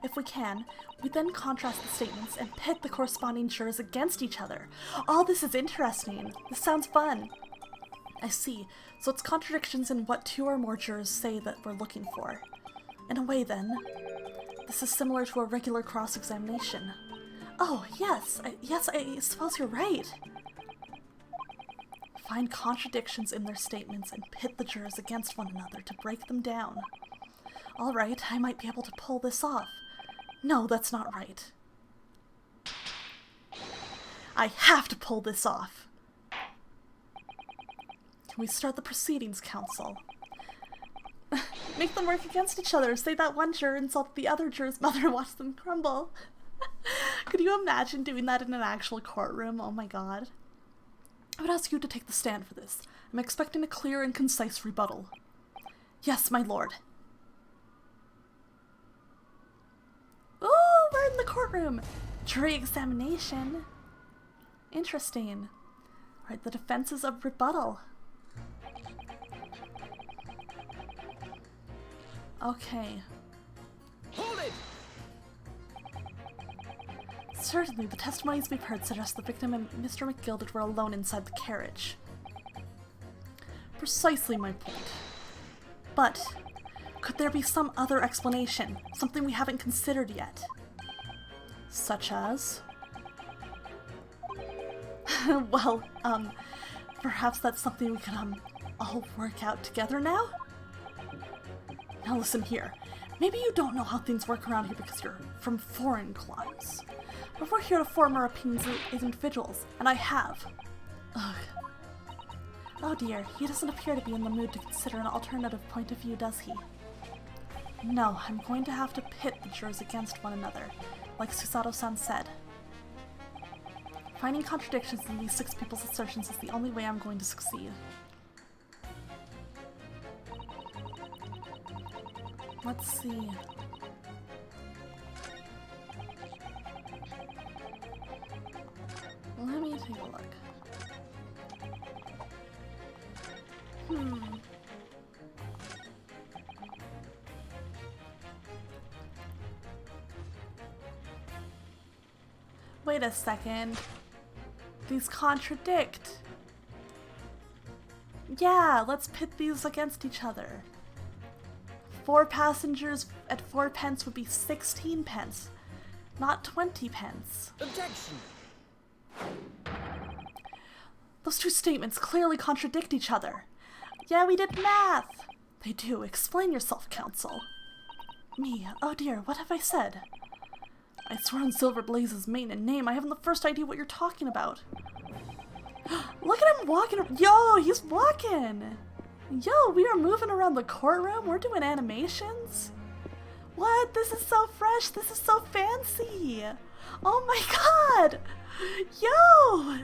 If we can, we then contrast the statements and pit the corresponding jurors against each other. All this is interesting. This sounds fun. I see. So it's contradictions in what 2 or more jurors say that we're looking for. In a way, then, this is similar to a regular cross-examination. Oh, yes, I suppose you're right. Find contradictions in their statements and pit the jurors against one another to break them down. All right, I might be able to pull this off. No, that's not right. I have to pull this off. Can we start the proceedings, counsel? Make them work against each other. Say that one juror insulted the other juror's mother and watch them crumble. Could you imagine doing that in an actual courtroom? Oh my god. I would ask you to take the stand for this. I'm expecting a clear and concise rebuttal. Yes, my lord. Oh, we're in the courtroom. Jury examination. Interesting. Alright, the defenses of rebuttal. Okay. Hold it! Certainly, the testimonies we've heard suggest the victim and Mr. McGilded were alone inside the carriage. Precisely my point. But, could there be some other explanation? Something we haven't considered yet? Such as? Well, perhaps that's something we can, all work out together now? Now listen here. Maybe you don't know how things work around here because you're from foreign climes. But we're here to form our opinions as individuals, and I have. Ugh. Oh dear, he doesn't appear to be in the mood to consider an alternative point of view, does he? No, I'm going to have to pit the jurors against one another, like Susato-san said. Finding contradictions in these 6 people's assertions is the only way I'm going to succeed. Let's see. Let me take a look. Wait a second. These contradict. Yeah, let's pit these against each other. 4 passengers at 4 pence would be 16 pence, not 20 pence. Objection! Those two statements clearly contradict each other. Yeah, we did math! They do. Explain yourself, counsel. Me? Oh dear, what have I said? I swear on Silver Blaze's mane and name, I haven't the first idea what you're talking about. Look at him walking. Yo, he's walking! Yo, we are moving around the courtroom. We're doing animations. What? This is so fresh. This is so fancy. Oh my god! Yo!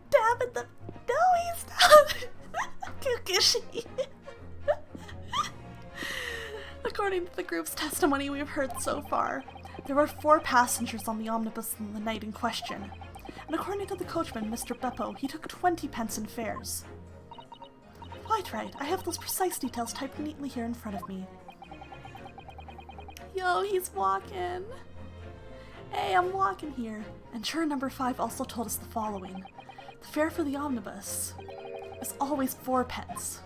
Damn it, no, he's not! Kukishi! According to the group's testimony we've heard so far, there were 4 passengers on the omnibus in the night in question. And according to the coachman, Mr. Beppo, he took 20 pence in fares. Quite right, I have those precise details typed neatly here in front of me. Yo, he's walking. Hey, I'm walking here. And juror number 5 also told us the following. The fare for the omnibus is always 4 pence.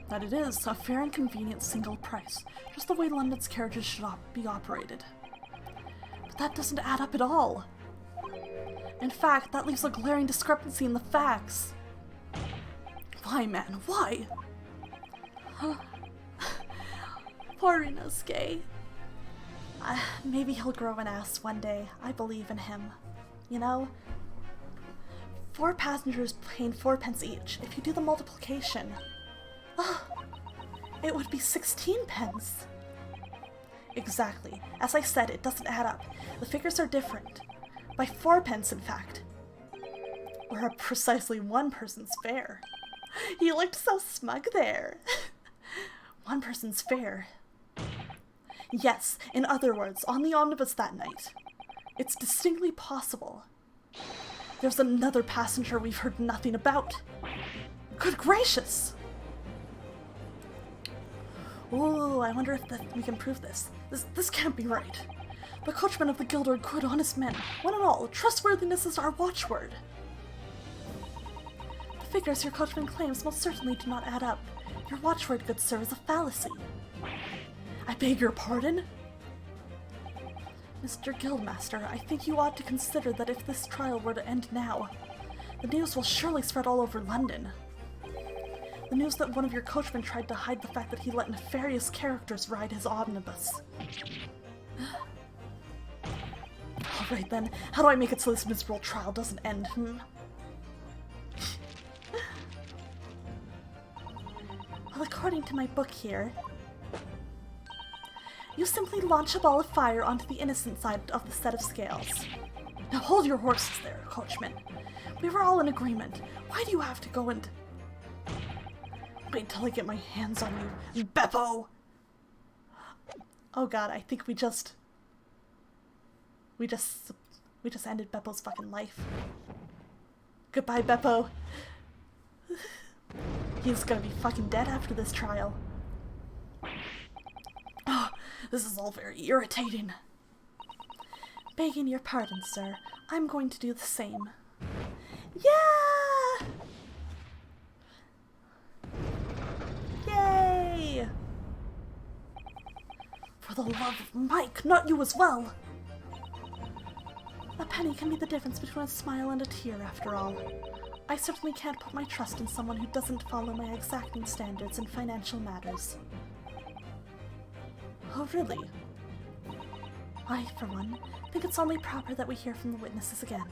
That it is a fair and convenient single price, just the way London's carriages should be operated. But that doesn't add up at all. In fact, that leaves a glaring discrepancy in the facts. Why, man? Why? Poor Inosuke. Maybe he'll grow an ass one day. I believe in him. You know? 4 passengers paying 4 pence each. If you do the multiplication, it would be 16 pence. Exactly. As I said, it doesn't add up. The figures are different. By 4 pence, in fact. Or precisely 1 person's fare. He looked so smug there. 1 person's fare. Yes, in other words, on the omnibus that night. It's distinctly possible. There's another passenger we've heard nothing about. Good gracious! Ooh, I wonder if we can prove this. This can't be right. The coachman of the guild are good, honest men. One and all, trustworthiness is our watchword. The figures your coachman claims most certainly do not add up. Your watchword, good sir, is a fallacy. I beg your pardon? Mr. Guildmaster, I think you ought to consider that if this trial were to end now, the news will surely spread all over London. The news that one of your coachmen tried to hide the fact that he let nefarious characters ride his omnibus. Alright then, how do I make it so this miserable trial doesn't end, Well, according to my book here, you simply launch a ball of fire onto the innocent side of the set of scales. Now hold your horses there, coachman. We were all in agreement. Why do you have to go and... Wait until I get my hands on you, Beppo! Oh god, I think we just ended Beppo's fucking life. Goodbye, Beppo. He's gonna be fucking dead after this trial. Oh, this is all very irritating. Begging your pardon, sir. I'm going to do the same. Yeah! Yay! For the love of Mike, not you as well! A penny can be the difference between a smile and a tear, after all. I certainly can't put my trust in someone who doesn't follow my exacting standards in financial matters. Oh, really? I, for one, think it's only proper that we hear from the witnesses again.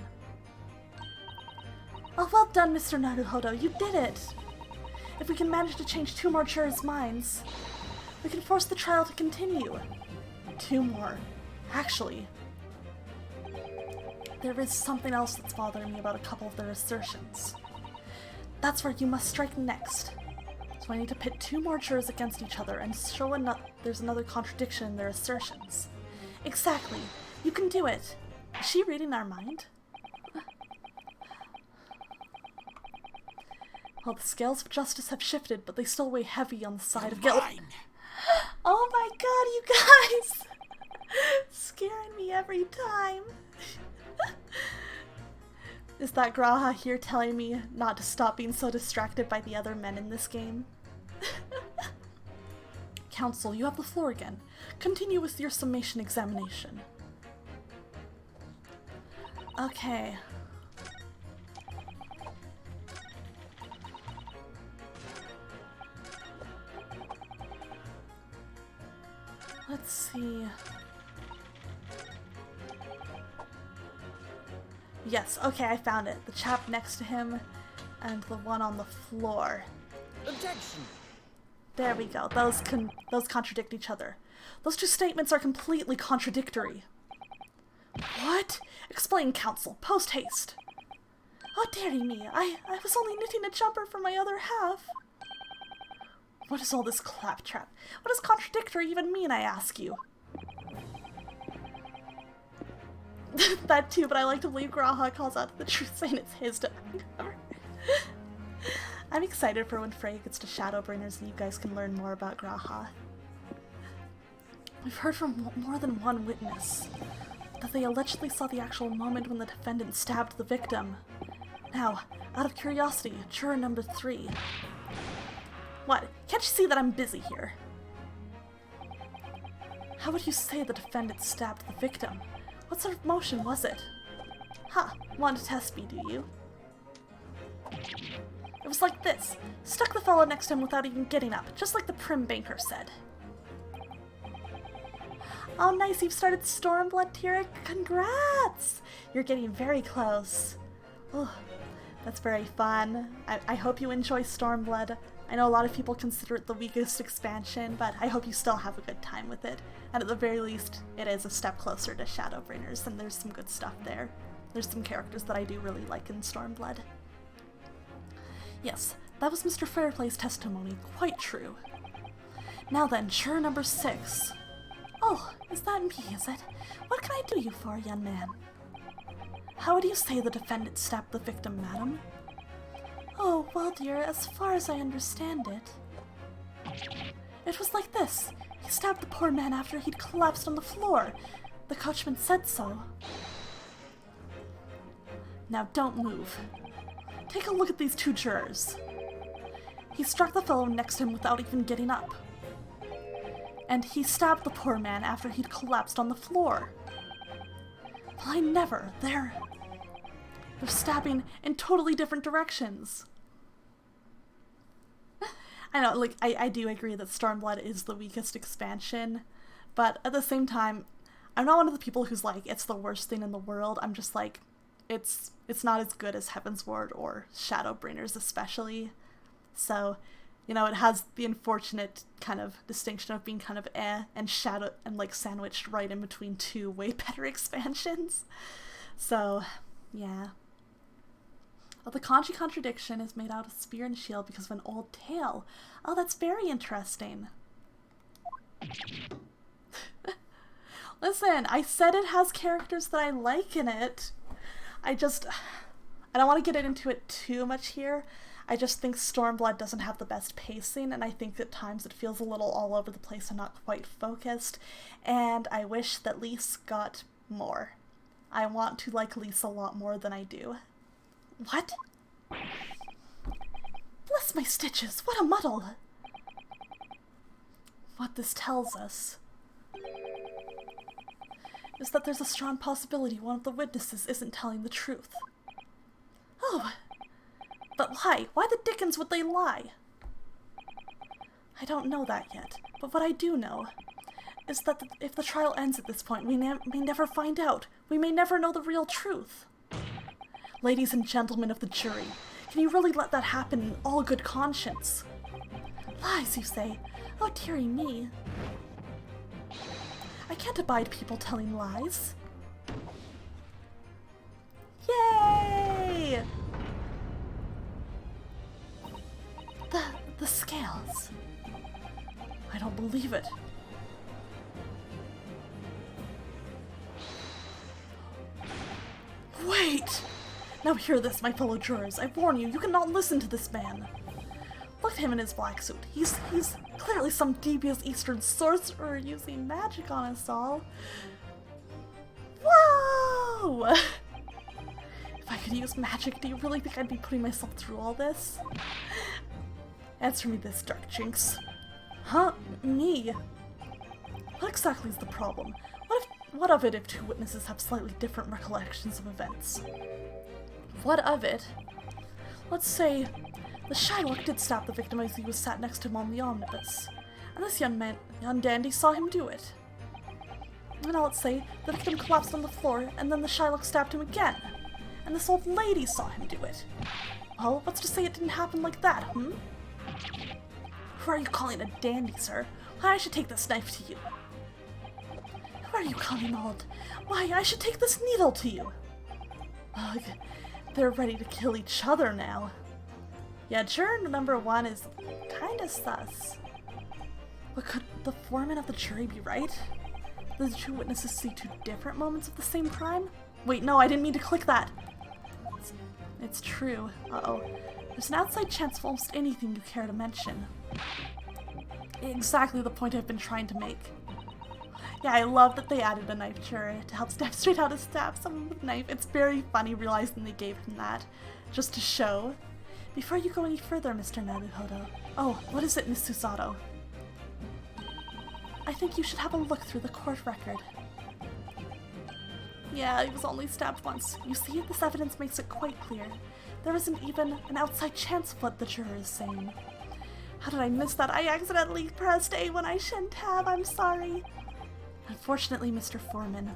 Oh, well done, Mr. Naruhodo, you did it! If we can manage to change 2 more jurors' minds, we can force the trial to continue. 2 more. Actually, there is something else that's bothering me about a couple of their assertions. That's where you must strike next. So I need to pit 2 more jurors against each other and show there's another contradiction in their assertions. Exactly. You can do it. Is she reading our mind? Well, the scales of justice have shifted, but they still weigh heavy on the side of guilt. Oh my god, you guys! Scaring me every time. Is that Graha here telling me not to stop being so distracted by the other men in this game? Counsel, you have the floor again. Continue with your summation examination. Okay. Let's see. Yes, okay, I found it. The chap next to him and the one on the floor. Objection! There we go. Those contradict each other. Those two statements are completely contradictory. What? Explain, counsel. Post haste. Oh, dearie me. I was only knitting a jumper for my other half. What is all this claptrap? What does contradictory even mean, I ask you? That too, but I like to believe Graha calls out the truth, saying it's his to uncover. I'm excited for when Frey gets to Shadowbringers and you guys can learn more about Graha. We've heard from more than one witness that they allegedly saw the actual moment when the defendant stabbed the victim. Now, out of curiosity, juror number 3. What? Can't you see that I'm busy here? How would you say the defendant stabbed the victim? What sort of motion was it? Ha! Want to test me, do you? It was like this. Stuck the fellow next to him without even getting up, just like the prim banker said. Oh nice, you've started Stormblood, Tyrek. Congrats! You're getting very close. Oh, that's very fun. I hope you enjoy Stormblood. I know a lot of people consider it the weakest expansion, but I hope you still have a good time with it. And at the very least, it is a step closer to Shadowbringers, and there's some good stuff there. There's some characters that I do really like in Stormblood. Yes, that was Mr. Fairplay's testimony. Quite true. Now then, juror number 6. Oh, is that me, is it? What can I do you for, young man? How would you say the defendant stabbed the victim, madam? Oh, well, dear, as far as I understand it, it was like this. He stabbed the poor man after he'd collapsed on the floor. The coachman said so. Now don't move. Take a look at these two jurors. He struck the fellow next to him without even getting up. And he stabbed the poor man after he'd collapsed on the floor. Well, I never. They're stabbing in totally different directions. I know, like, I do agree that Stormblood is the weakest expansion, but at the same time, I'm not one of the people who's like, it's the worst thing in the world. I'm just like, it's not as good as Heavensward or Shadowbringers especially. So, you know, it has the unfortunate kind of distinction of being kind of and Shadow and like sandwiched right in between two way better expansions. So, yeah. Well, the kanji contradiction is made out of spear and shield because of an old tale. Oh, that's very interesting. Listen, I said it has characters that I like in it. I don't want to get into it too much here. I just think Stormblood doesn't have the best pacing, and I think at times it feels a little all over the place and not quite focused, and I wish that Lise got more. I want to like Lise a lot more than I do. What? Bless my stitches, what a muddle! What this tells us is that there's a strong possibility one of the witnesses isn't telling the truth. Oh, but why? Why the dickens would they lie? I don't know that yet, but what I do know is that if the trial ends at this point, we may never find out. We may never know the real truth. Ladies and gentlemen of the jury, can you really let that happen in all good conscience? Lies, you say? Oh, dearie me. I can't abide people telling lies. Yay! The scales. I don't believe it. Wait! Now hear this, my fellow jurors. I warn you, you cannot listen to this man. Look at him in his black suit. He's clearly some devious Eastern sorcerer using magic on us all. Whoa! If I could use magic. Do you really think I'd be putting myself through all this? Answer me this, Dark Jinx. Huh? Me? What exactly is the problem? What of it if two witnesses have slightly different recollections of events? What of it? Let's say the Shylock did stab the victim as he was sat next to him on the omnibus, and this young dandy saw him do it. And now let's say the victim collapsed on the floor, and then the Shylock stabbed him again, and this old lady saw him do it. Well, what's to say it didn't happen like that, hmm? Who are you calling a dandy, sir? Why, I should take this knife to you. Who are you calling old? Why, I should take this needle to you. Ugh, they're ready to kill each other now. Yeah, juror number 1 is kinda sus. But could the foreman of the jury be right? Did the two witnesses see two different moments of the same crime? Wait, no, I didn't mean to click that. It's true. Uh-oh. There's an outside chance of almost anything you care to mention. Exactly the point I've been trying to make. Yeah, I love that they added a knife juror to help demonstrate how to stab someone with a knife. It's very funny realizing they gave him that, just to show. Before you go any further, Mr. Naruhodo. Oh, what is it, Miss Susato? I think you should have a look through the court record. Yeah, he was only stabbed once. You see, this evidence makes it quite clear. There isn't even an outside chance of what the juror is saying. How did I miss that? I accidentally pressed A when I shouldn't have. I'm sorry. Unfortunately, Mr. Foreman.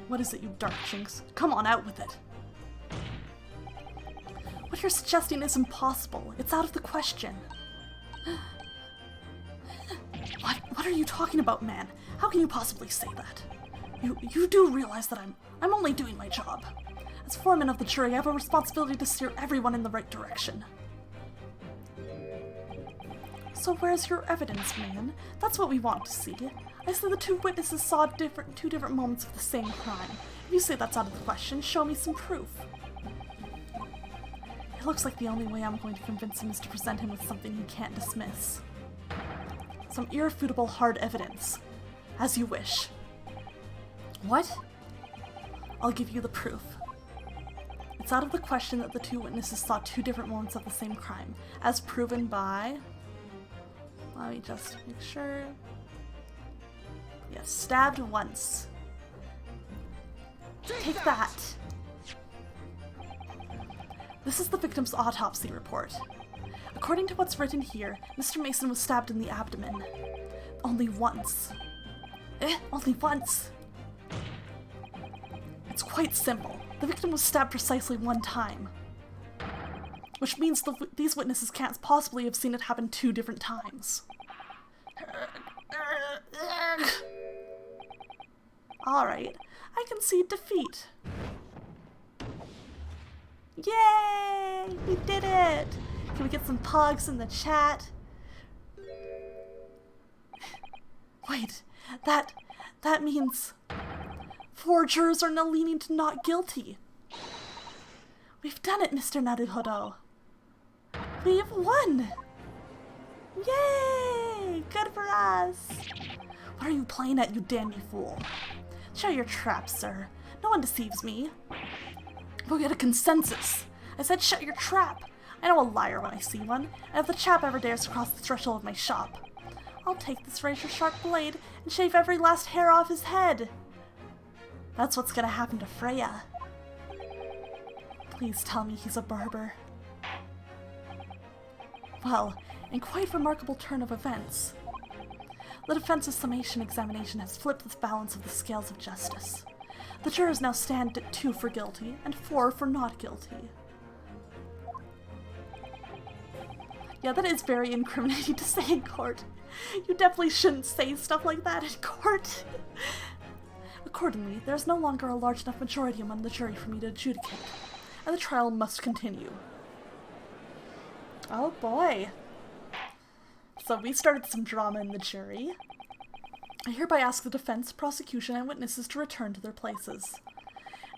What is it, you Dark Jinx? Come on, out with it. What you're suggesting is impossible. It's out of the question. What are you talking about, man? How can you possibly say that? You do realize that I'm only doing my job. As foreman of the jury, I have a responsibility to steer everyone in the right direction. So where's your evidence, man? That's what we want to see. I said the two witnesses saw two different moments of the same crime. If you say that's out of the question, show me some proof. It looks like the only way I'm going to convince him is to present him with something he can't dismiss. Some irrefutable hard evidence. As you wish. What? I'll give you the proof. It's out of the question that the two witnesses saw two different moments of the same crime, as proven by... Let me just make sure... Yes, stabbed once. Take that! This is the victim's autopsy report. According to what's written here, Mr. Mason was stabbed in the abdomen. Only once. Only once? It's quite simple. The victim was stabbed precisely one time. Which means these witnesses can't possibly have seen it happen two different times. Alright, I concede defeat. Yay! We did it! Can we get some pogs in the chat? Wait, that means 4 jurors are now leaning to not guilty. We've done it, Mr. Naruhodo. We've won! Yay! Good for us! What are you playing at, you dandy fool? Shut your trap, sir. No one deceives me. We'll get a consensus. I said shut your trap. I know a liar when I see one, and if the chap ever dares to cross the threshold of my shop, I'll take this razor-sharp blade and shave every last hair off his head. That's what's gonna happen to Freya. Please tell me he's a barber. Well, in quite remarkable turn of events, the defense's summation examination has flipped the balance of the scales of justice. The jurors now stand at 2 for guilty and 4 for not guilty. Yeah, that is very incriminating to say in court. You definitely shouldn't say stuff like that in court. Accordingly, there is no longer a large enough majority among the jury for me to adjudicate, and the trial must continue. Oh boy. So we started some drama in the jury. I hereby ask the defense, prosecution, and witnesses to return to their places.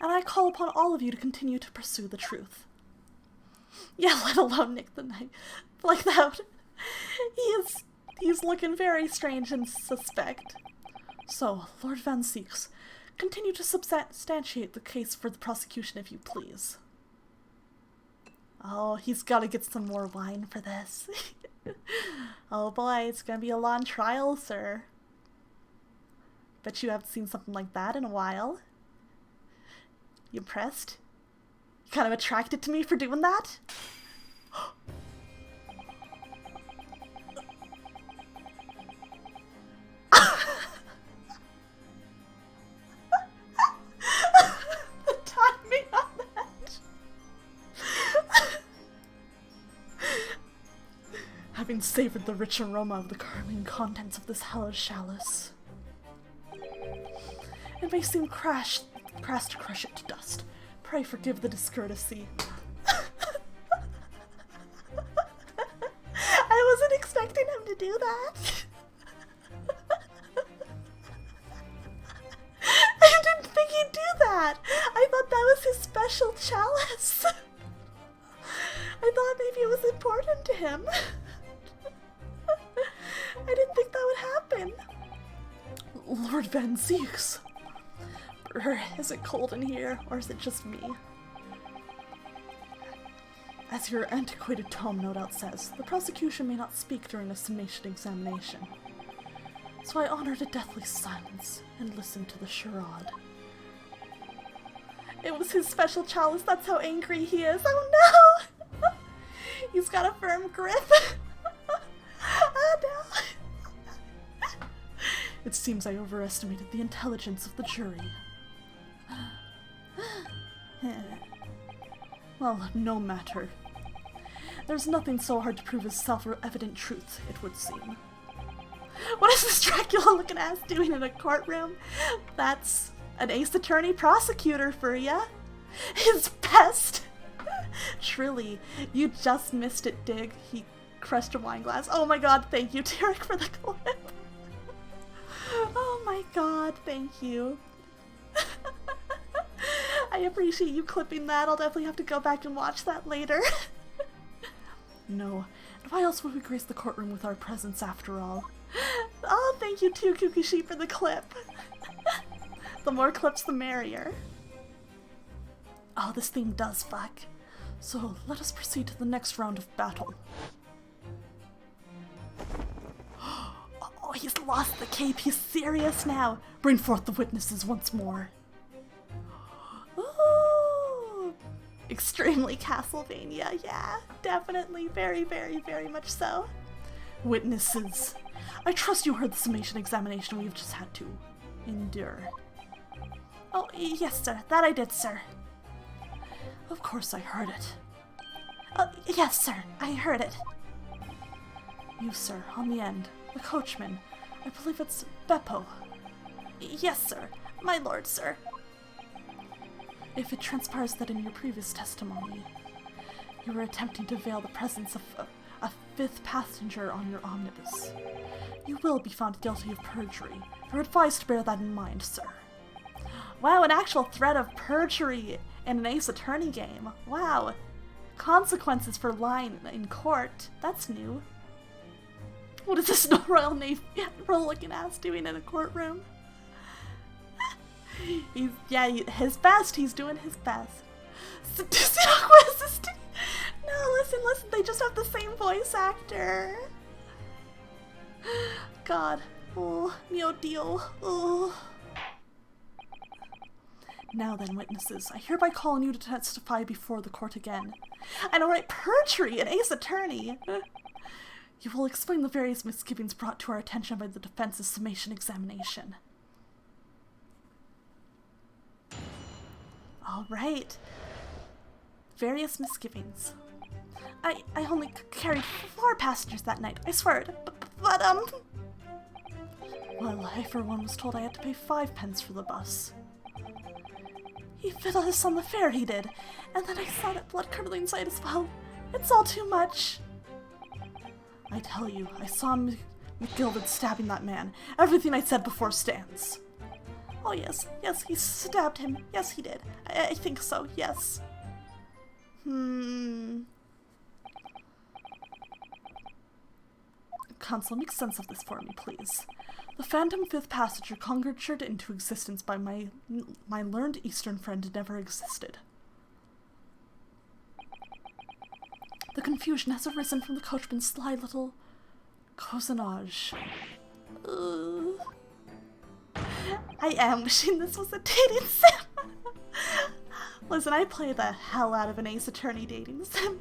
And I call upon all of you to continue to pursue the truth. Yeah, let alone Nick the Knight. Like that. He's looking very strange and suspect. So, Lord Van Seeks, Continue to substantiate the case for the prosecution, if you please. Oh, he's gotta get some more wine for this. Oh boy, it's gonna be a long trial, sir. Bet you haven't seen something like that in a while. You impressed? You kind of attracted to me for doing that? The timing on that. Having savored the rich aroma of the curdling contents of this hallowed chalice, it may seem crass to crush it to dust. Pray forgive the discourtesy. I wasn't expecting him to do that. I didn't think he'd do that. I thought that was his special chalice. I thought maybe it was important to him. I didn't think that would happen. Lord Van Zeeks. Is it cold in here, or is it just me? As your antiquated tome no doubt says, the prosecution may not speak during a summation examination. So I honor the deathly silence and listen to the charade. It was his special chalice, that's how angry he is. Oh no! He's got a firm grip. Oh no! It seems I overestimated the intelligence of the jury. Well, no matter. There's nothing so hard to prove as self-evident truth, it would seem. What is this Dracula-looking ass doing in a courtroom? That's an ace attorney prosecutor for ya. His best! Truly, you just missed it, Dig. He crushed a wine glass. Oh my god, thank you, Tarek, for the clip. Oh my god, thank you. I appreciate you clipping that. I'll definitely have to go back and watch that later. No. And why else would we grace the courtroom with our presence after all? Oh, thank you too, Kukushi, for the clip. The more clips, the merrier. Oh, this thing does fuck. So, let us proceed to the next round of battle. Oh, he's lost the cape. He's serious now. Bring forth the witnesses once more. Ooh, extremely Castlevania, yeah, definitely, very, very, very much so. Witnesses, I trust you heard the summation examination we've just had to endure. Oh, yes, sir, that I did, sir. Of course I heard it. Yes, sir, I heard it. You, sir, on the end, the coachman, I believe it's Beppo. Yes, sir, my lord, sir. If it transpires that in your previous testimony, you were attempting to veil the presence of a fifth passenger on your omnibus, you will be found guilty of perjury. You're advised to bear that in mind, sir. Wow, an actual threat of perjury in an Ace Attorney game. Wow. Consequences for lying in court. That's new. What is this Royal Navy looking ass doing in a courtroom? His best. He's doing his best. No, listen. They just have the same voice actor. God. Oh, mio Dio. Oh. Now then, witnesses, I hereby call on you to testify before the court again. I know, right? Perjury, an Ace Attorney. You will explain the various misgivings brought to our attention by the defense's summation examination. All right. Various misgivings. I only carried 4 passengers that night, I swear. But well, I for one was told I had to pay 5 pence for the bus. He fiddled us on the fare, he did. And then I saw that blood-curdling sight as well. It's all too much. I tell you, I saw McGilvard stabbing that man. Everything I said before stands. Oh yes, he stabbed him. Yes, he did. I think so, yes. Counsel, make sense of this for me, please. The phantom fifth passenger conjured into existence by my learned Eastern friend never existed. The confusion has arisen from the coachman's sly little cousinage. I am wishing this was a dating sim. Listen, I play the hell out of an Ace Attorney dating sim.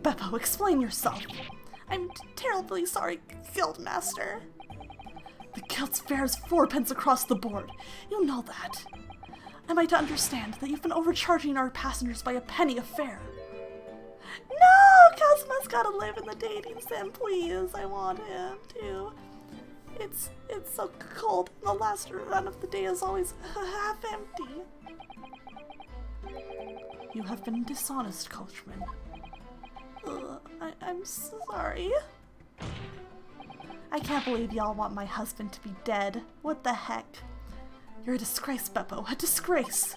Beppo, explain yourself. I'm terribly sorry, Guildmaster. The guild's fare is 4 pence across the board. You know that. Am I to understand that you've been overcharging our passengers by a penny a fare? No! Cosmo's gotta live in the dating sim, please. I want him to. It's so cold, and the last run of the day is always half empty. You have been dishonest, coachman. I'm sorry. I can't believe y'all want my husband to be dead. What the heck? You're a disgrace, Beppo. A disgrace.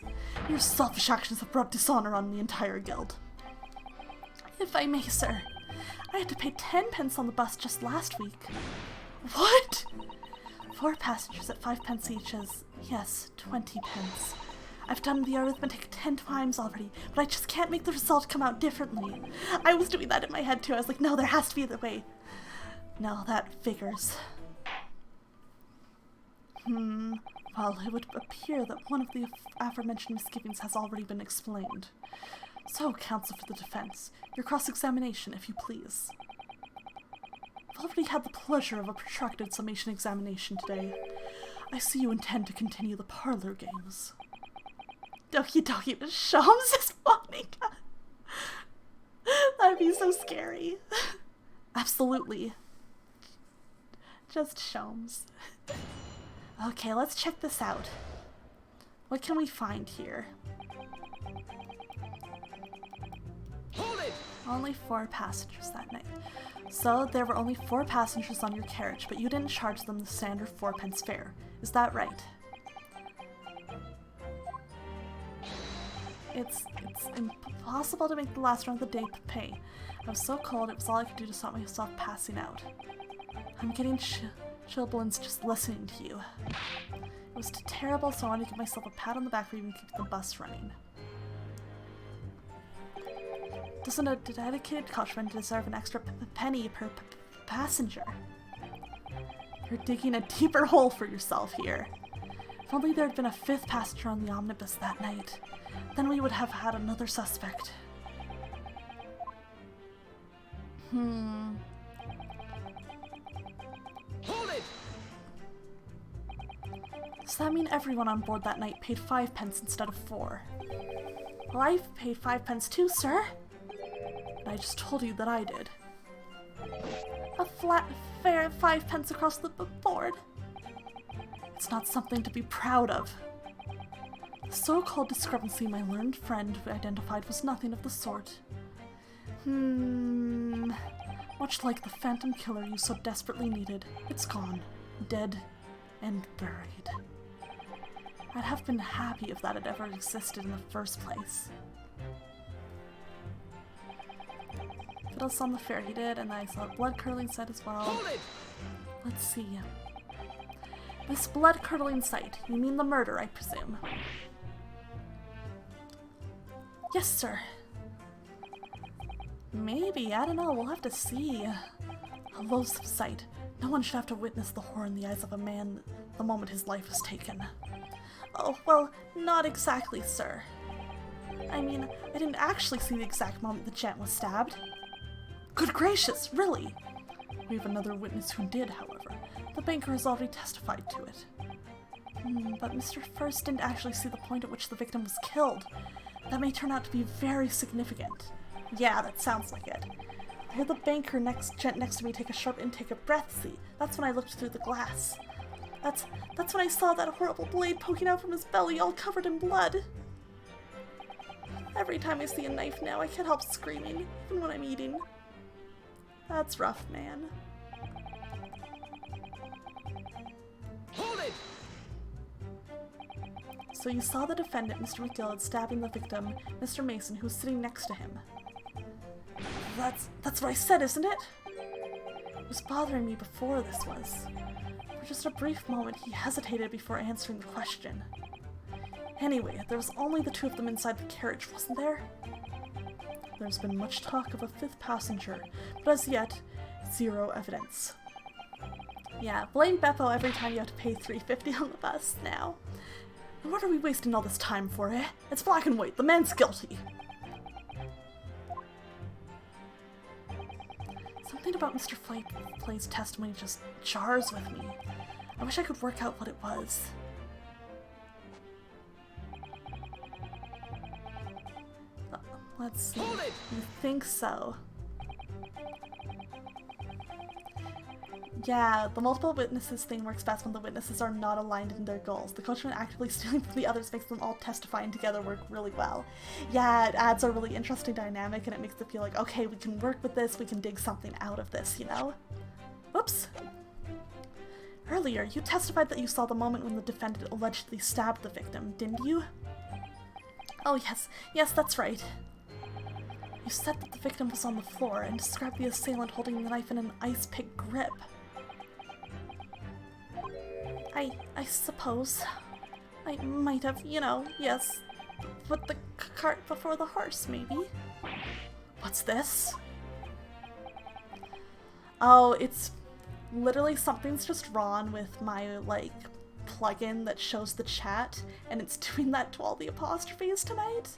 Your selfish actions have brought dishonor on the entire guild. If I may, sir, I had to pay 10 pence on the bus just last week. What? 4 passengers at 5 pence each is, yes, 20 pence. I've done the arithmetic 10 times already, but I just can't make the result come out differently. I was doing that in my head too. I was like, no, there has to be the way. No, that figures. Well, it would appear that one of the aforementioned misgivings has already been explained. So, counsel for the defense, your cross-examination, if you please. I've already had the pleasure of a protracted summation examination today. I see you intend to continue the parlor games. Doki Doki with Shams is funny. That'd be so scary. Absolutely. Just Shams. Okay, let's check this out. What can we find here? Hold it! Only 4 passengers that night. So there were only 4 passengers on your carriage, but you didn't charge them the standard 4 pence fare. Is that right? It's impossible to make the last run of the day pay. I was so cold, it was all I could do to stop myself passing out. I'm getting chilblains just listening to you. It was terrible, so I wanted to give myself a pat on the back for even keeping the bus running. Doesn't a dedicated coachman deserve an extra penny per passenger? You're digging a deeper hole for yourself here. If only there had been a 5th passenger on the omnibus that night, then we would have had another suspect. Hold it! Does that mean everyone on board that night paid 5 pence instead of 4? Well, I paid 5 pence too, sir. And I just told you that I did. A flat fare of 5 pence across the board. It's not something to be proud of. The so-called discrepancy my learned friend identified was nothing of the sort. Much like the phantom killer you so desperately needed, it's gone, dead and buried. I'd have been happy if that had ever existed in the first place. Fiddles on the fare he did, and I saw a blood-curdling sight as well. Hold it! Let's see. This blood-curdling sight, you mean the murder, I presume? Yes, sir. Maybe, I don't know, we'll have to see. A loathsome sight. No one should have to witness the horror in the eyes of a man the moment his life was taken. Oh, well, not exactly, sir. I mean, I didn't actually see the exact moment the gent was stabbed. Good gracious, really? We have another witness who did, however. The banker has already testified to it. But Mr. First didn't actually see the point at which the victim was killed. That may turn out to be very significant. Yeah, that sounds like it. I heard the banker gent next to me take a sharp intake of breath, see? That's when I looked through the glass. That's when I saw that horrible blade poking out from his belly, all covered in blood. Every time I see a knife now, I can't help screaming, even when I'm eating. That's rough, man. Hold it! So you saw the defendant, Mr. McGill, stabbing the victim, Mr. Mason, who was sitting next to him. That's what I said, isn't it? It was bothering me before this was. For just a brief moment, he hesitated before answering the question. Anyway, there was only the two of them inside the carriage, wasn't there? There's been much talk of a fifth passenger, but as yet, zero evidence. Yeah, blame Beppo every time you have to pay $3.50 on the bus now. And what are we wasting all this time for, eh? It's black and white. The man's guilty. Something about Mr. Flay's testimony just jars with me. I wish I could work out what it was. Let's see. You think so? Yeah, the multiple witnesses thing works best when the witnesses are not aligned in their goals. The coachman actively stealing from the others makes them all testifying together work really well. Yeah, it adds a really interesting dynamic and it makes it feel like, okay, we can work with this, we can dig something out of this, you know? Whoops. Earlier, you testified that you saw the moment when the defendant allegedly stabbed the victim, didn't you? Oh yes, yes, that's right. You said that the victim was on the floor and described the assailant holding the knife in an ice pick grip. I suppose I might have, you know, yes, put the cart before the horse, maybe. What's this? Oh, it's literally something's just wrong with my, like, plugin that shows the chat, and it's doing that to all the apostrophes tonight.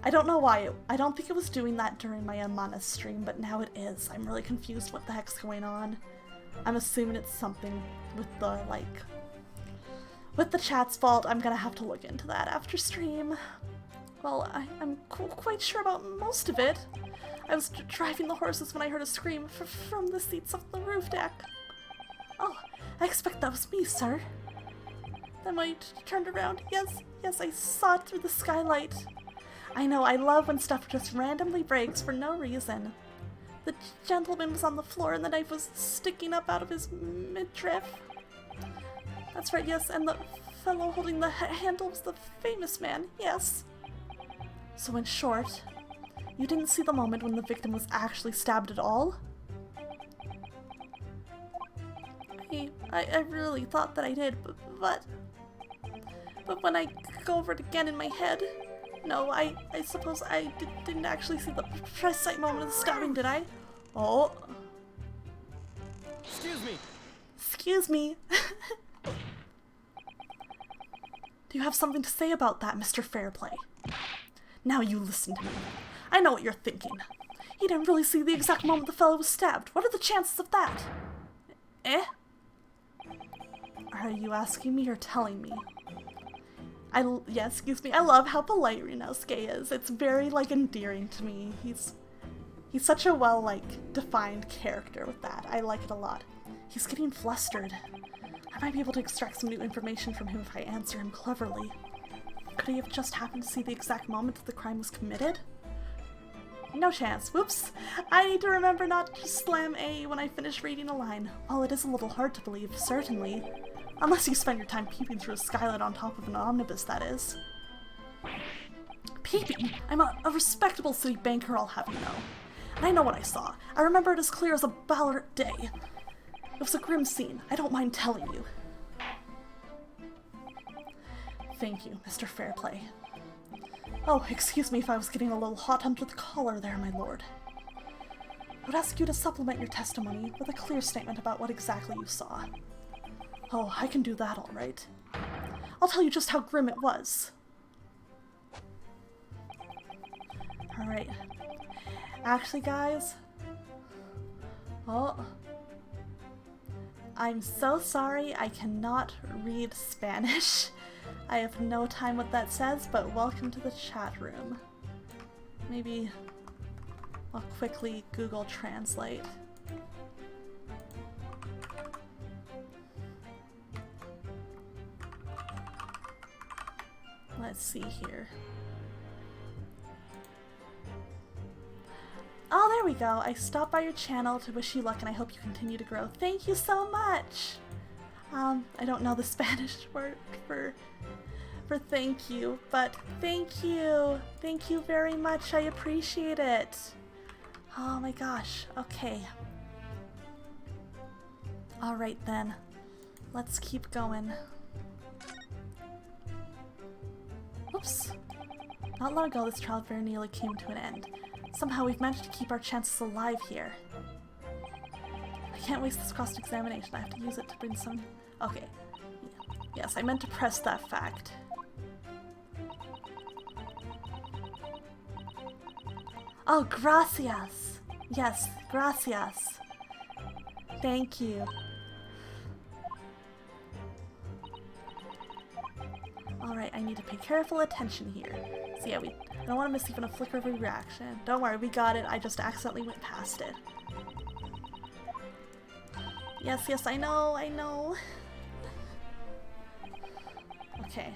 I don't know why. I don't think it was doing that during my Amana stream, but now it is. I'm really confused what the heck's going on. I'm assuming it's something with the, like, with the chat's fault. I'm gonna have to look into that after stream. Well, I'm quite sure about most of it. I was driving the horses when I heard a scream from the seats of the roof deck. Oh, I expect that was me, sir. Then when I turned around, yes, I saw it through the skylight. I know, I love when stuff just randomly breaks for no reason. The gentleman was on the floor and the knife was sticking up out of his midriff. That's right, yes, and the fellow holding the handle was the famous man, yes. So in short, you didn't see the moment when the victim was actually stabbed at all? I really thought that I did, but when I go over it again in my head, no, I suppose I didn't actually see the precise moment of the stabbing, did I? Oh. Excuse me. Excuse me. Do you have something to say about that, Mr. Fairplay? Now you listen to me. I know what you're thinking. He didn't really see the exact moment the fellow was stabbed. What are the chances of that? Eh? Are you asking me or telling me? Yeah, excuse me. I love how polite Rinosuke is. It's very, like, endearing to me. He's such a well, like, defined character with that. I like it a lot. He's getting flustered. I might be able to extract some new information from him if I answer him cleverly. Could he have just happened to see the exact moment that the crime was committed? No chance. Whoops. I need to remember not to slam A when I finish reading a line. Well, it is a little hard to believe, certainly. Unless you spend your time peeping through a skylight on top of an omnibus, that is. Peeping? I'm a respectable city banker, I'll have you know. And I know what I saw. I remember it as clear as a Ballard day. It was a grim scene. I don't mind telling you. Thank you, Mr. Fairplay. Oh, excuse me if I was getting a little hot under the collar there, my lord. I would ask you to supplement your testimony with a clear statement about what exactly you saw. Oh, I can do that all right. I'll tell you just how grim it was. Alright. Actually, guys... Oh... I'm so sorry I cannot read Spanish. I have no time what that says, but welcome to the chat room. Maybe I'll quickly Google Translate. Let's see here. Oh, there we go. I stopped by your channel to wish you luck and I hope you continue to grow. Thank you so much. I don't know the Spanish word for thank you, but thank you. Thank you very much. I appreciate it. Oh my gosh. Okay. Alright then. Let's keep going. Oops. Not long ago, this trial very nearly came to an end. Somehow we've managed to keep our chances alive here. I can't waste this cross-examination. I have to use it to bring some... Okay. Yes, I meant to press that fact. Oh, gracias! Yes, gracias. Thank you. Alright, I need to pay careful attention here. So yeah, I don't want to miss even a flicker of a reaction. Don't worry, we got it. I just accidentally went past it. Yes, yes, I know, I know. Okay.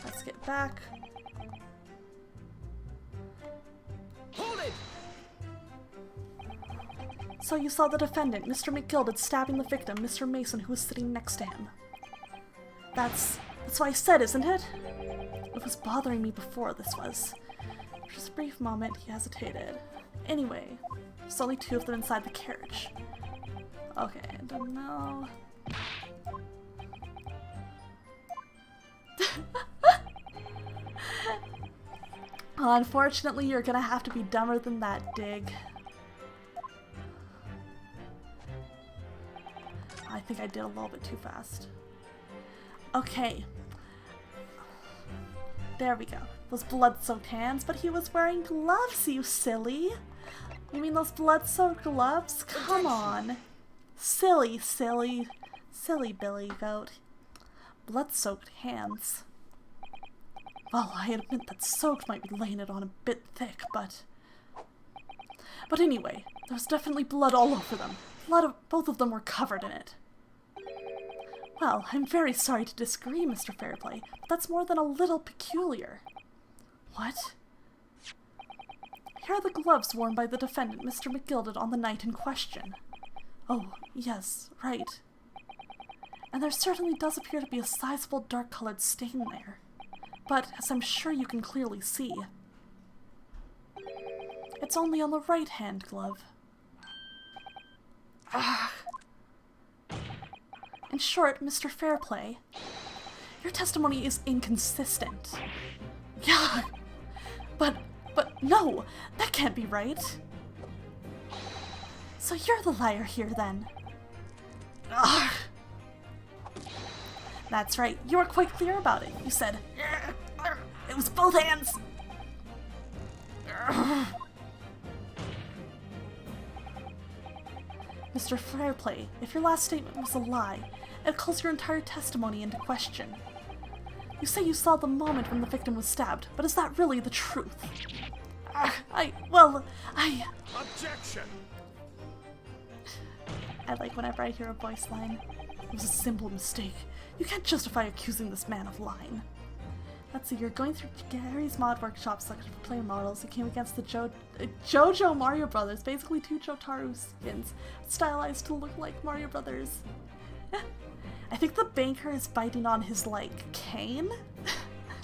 Let's get back. Hold it! So you saw the defendant, Mr. McGilded, stabbing the victim, Mr. Mason, who was sitting next to him. That's what I said, isn't it? It was bothering me before, this was. For just a brief moment, he hesitated. Anyway, there's only two of them inside the carriage. Okay, I don't know. Unfortunately, you're gonna have to be dumber than that, Dig. I think I did a little bit too fast. Okay. There we go. Those blood-soaked hands, but he was wearing gloves, you silly! You mean those blood-soaked gloves? Come on! Silly, silly, silly Billy Goat. Blood-soaked hands. Well, I admit that soaked might be laying it on a bit thick, but anyway, there was definitely blood all over them. Both of them were covered in it. Well, I'm very sorry to disagree, Mr. Fairplay, but that's more than a little peculiar. What? Here are the gloves worn by the defendant, Mr. McGilded, on the night in question. Oh, yes, right. And there certainly does appear to be a sizable dark-colored stain there. But, as I'm sure you can clearly see, it's only on the right-hand glove. Ah. In short, Mr. Fairplay, your testimony is inconsistent. Yeah, but no, that can't be right. So you're the liar here, then. Ugh. That's right, you were quite clear about it. You said, it was both hands. Mr. Fairplay, if your last statement was a lie, it calls your entire testimony into question. You say you saw the moment when the victim was stabbed, but is that really the truth? Objection! I like whenever I hear a voice line. It was a simple mistake. You can't justify accusing this man of lying. Let's see, you're going through Gary's mod workshop section for player models. You came against the JoJo Mario Brothers, basically two Jotaro skins, stylized to look like Mario Brothers. I think the banker is biting on his, like, cane?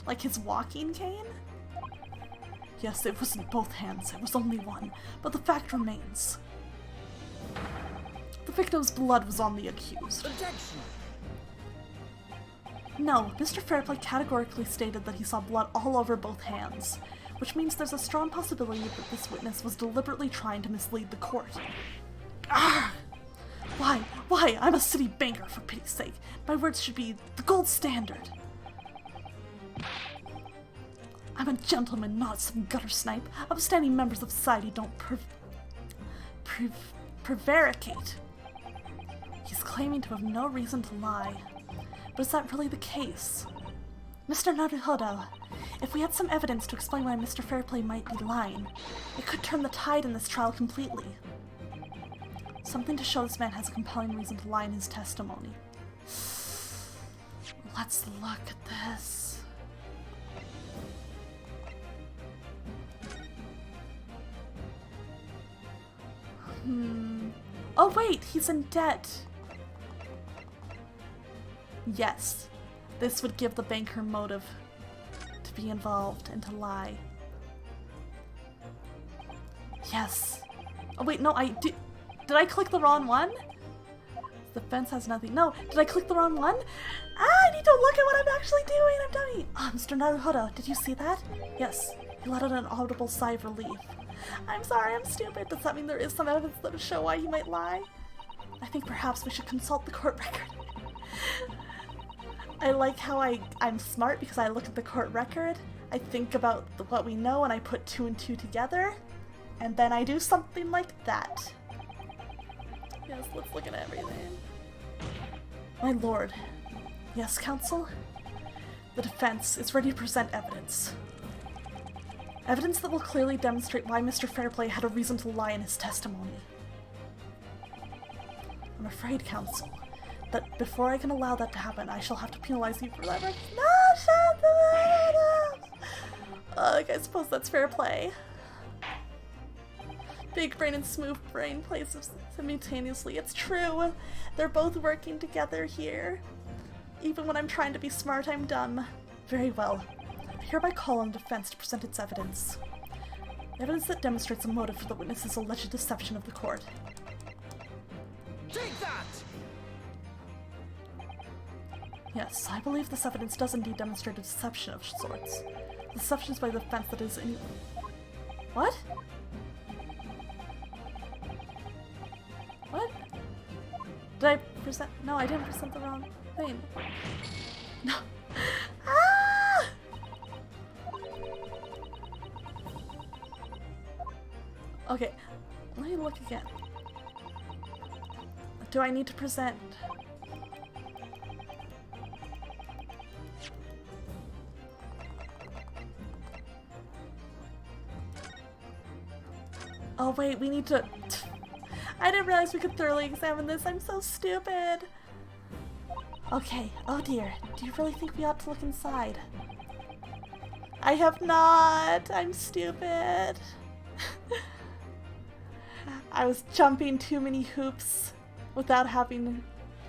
Like his walking cane? Yes, it wasn't both hands, it was only one, but the fact remains. The victim's blood was on the accused. Objection! No, Mr. Fairplay categorically stated that he saw blood all over both hands, which means there's a strong possibility that this witness was deliberately trying to mislead the court. Ah! Why? I'm a city banker, for pity's sake. My words should be the gold standard. I'm a gentleman, not some gutter snipe. Upstanding members of society don't prevaricate. He's claiming to have no reason to lie. But is that really the case? Mr. Naruhodo, if we had some evidence to explain why Mr. Fairplay might be lying, it could turn the tide in this trial completely. Something to show this man has a compelling reason to lie in his testimony. Let's look at this. Oh wait, he's in debt. Yes, this would give the banker motive to be involved and to lie. Yes. Oh wait, no, Did I click the wrong one? The fence has nothing. No, did I click the wrong one? Ah, I need to look at what I'm actually doing. I'm dummy. Mr. Naruhodo, did you see that? Yes. He let out an audible sigh of relief. I'm sorry, I'm stupid. Does that mean there is some evidence that would show why he might lie? I think perhaps we should consult the court record. I like how I'm smart because I look at the court record, I think about what we know, and I put 2 and 2 together, and then I do something like that. Yes, let's look at everything. My lord. Yes, counsel? The defense is ready to present evidence. Evidence that will clearly demonstrate why Mr. Fairplay had a reason to lie in his testimony. I'm afraid, counsel, that before I can allow that to happen, I shall have to penalize you forever. No, shut up! I suppose that's fair play. Big brain and smooth brain play simultaneously. It's true. They're both working together here. Even when I'm trying to be smart, I'm dumb. Very well. I hereby call on the defense to present its evidence. Evidence that demonstrates a motive for the witness's alleged deception of the court. Take that! Yes, I believe this evidence does indeed demonstrate a deception of sorts. Deceptions by the defense that is any— What? What? Did I present— No, I didn't present the wrong thing. No. Ah! Okay, let me look again. Do I need to present— Oh wait, we need to— I didn't realize we could thoroughly examine this. I'm so stupid. Okay, oh dear. Do you really think we ought to look inside? I have not. I'm stupid. I was jumping too many hoops without having—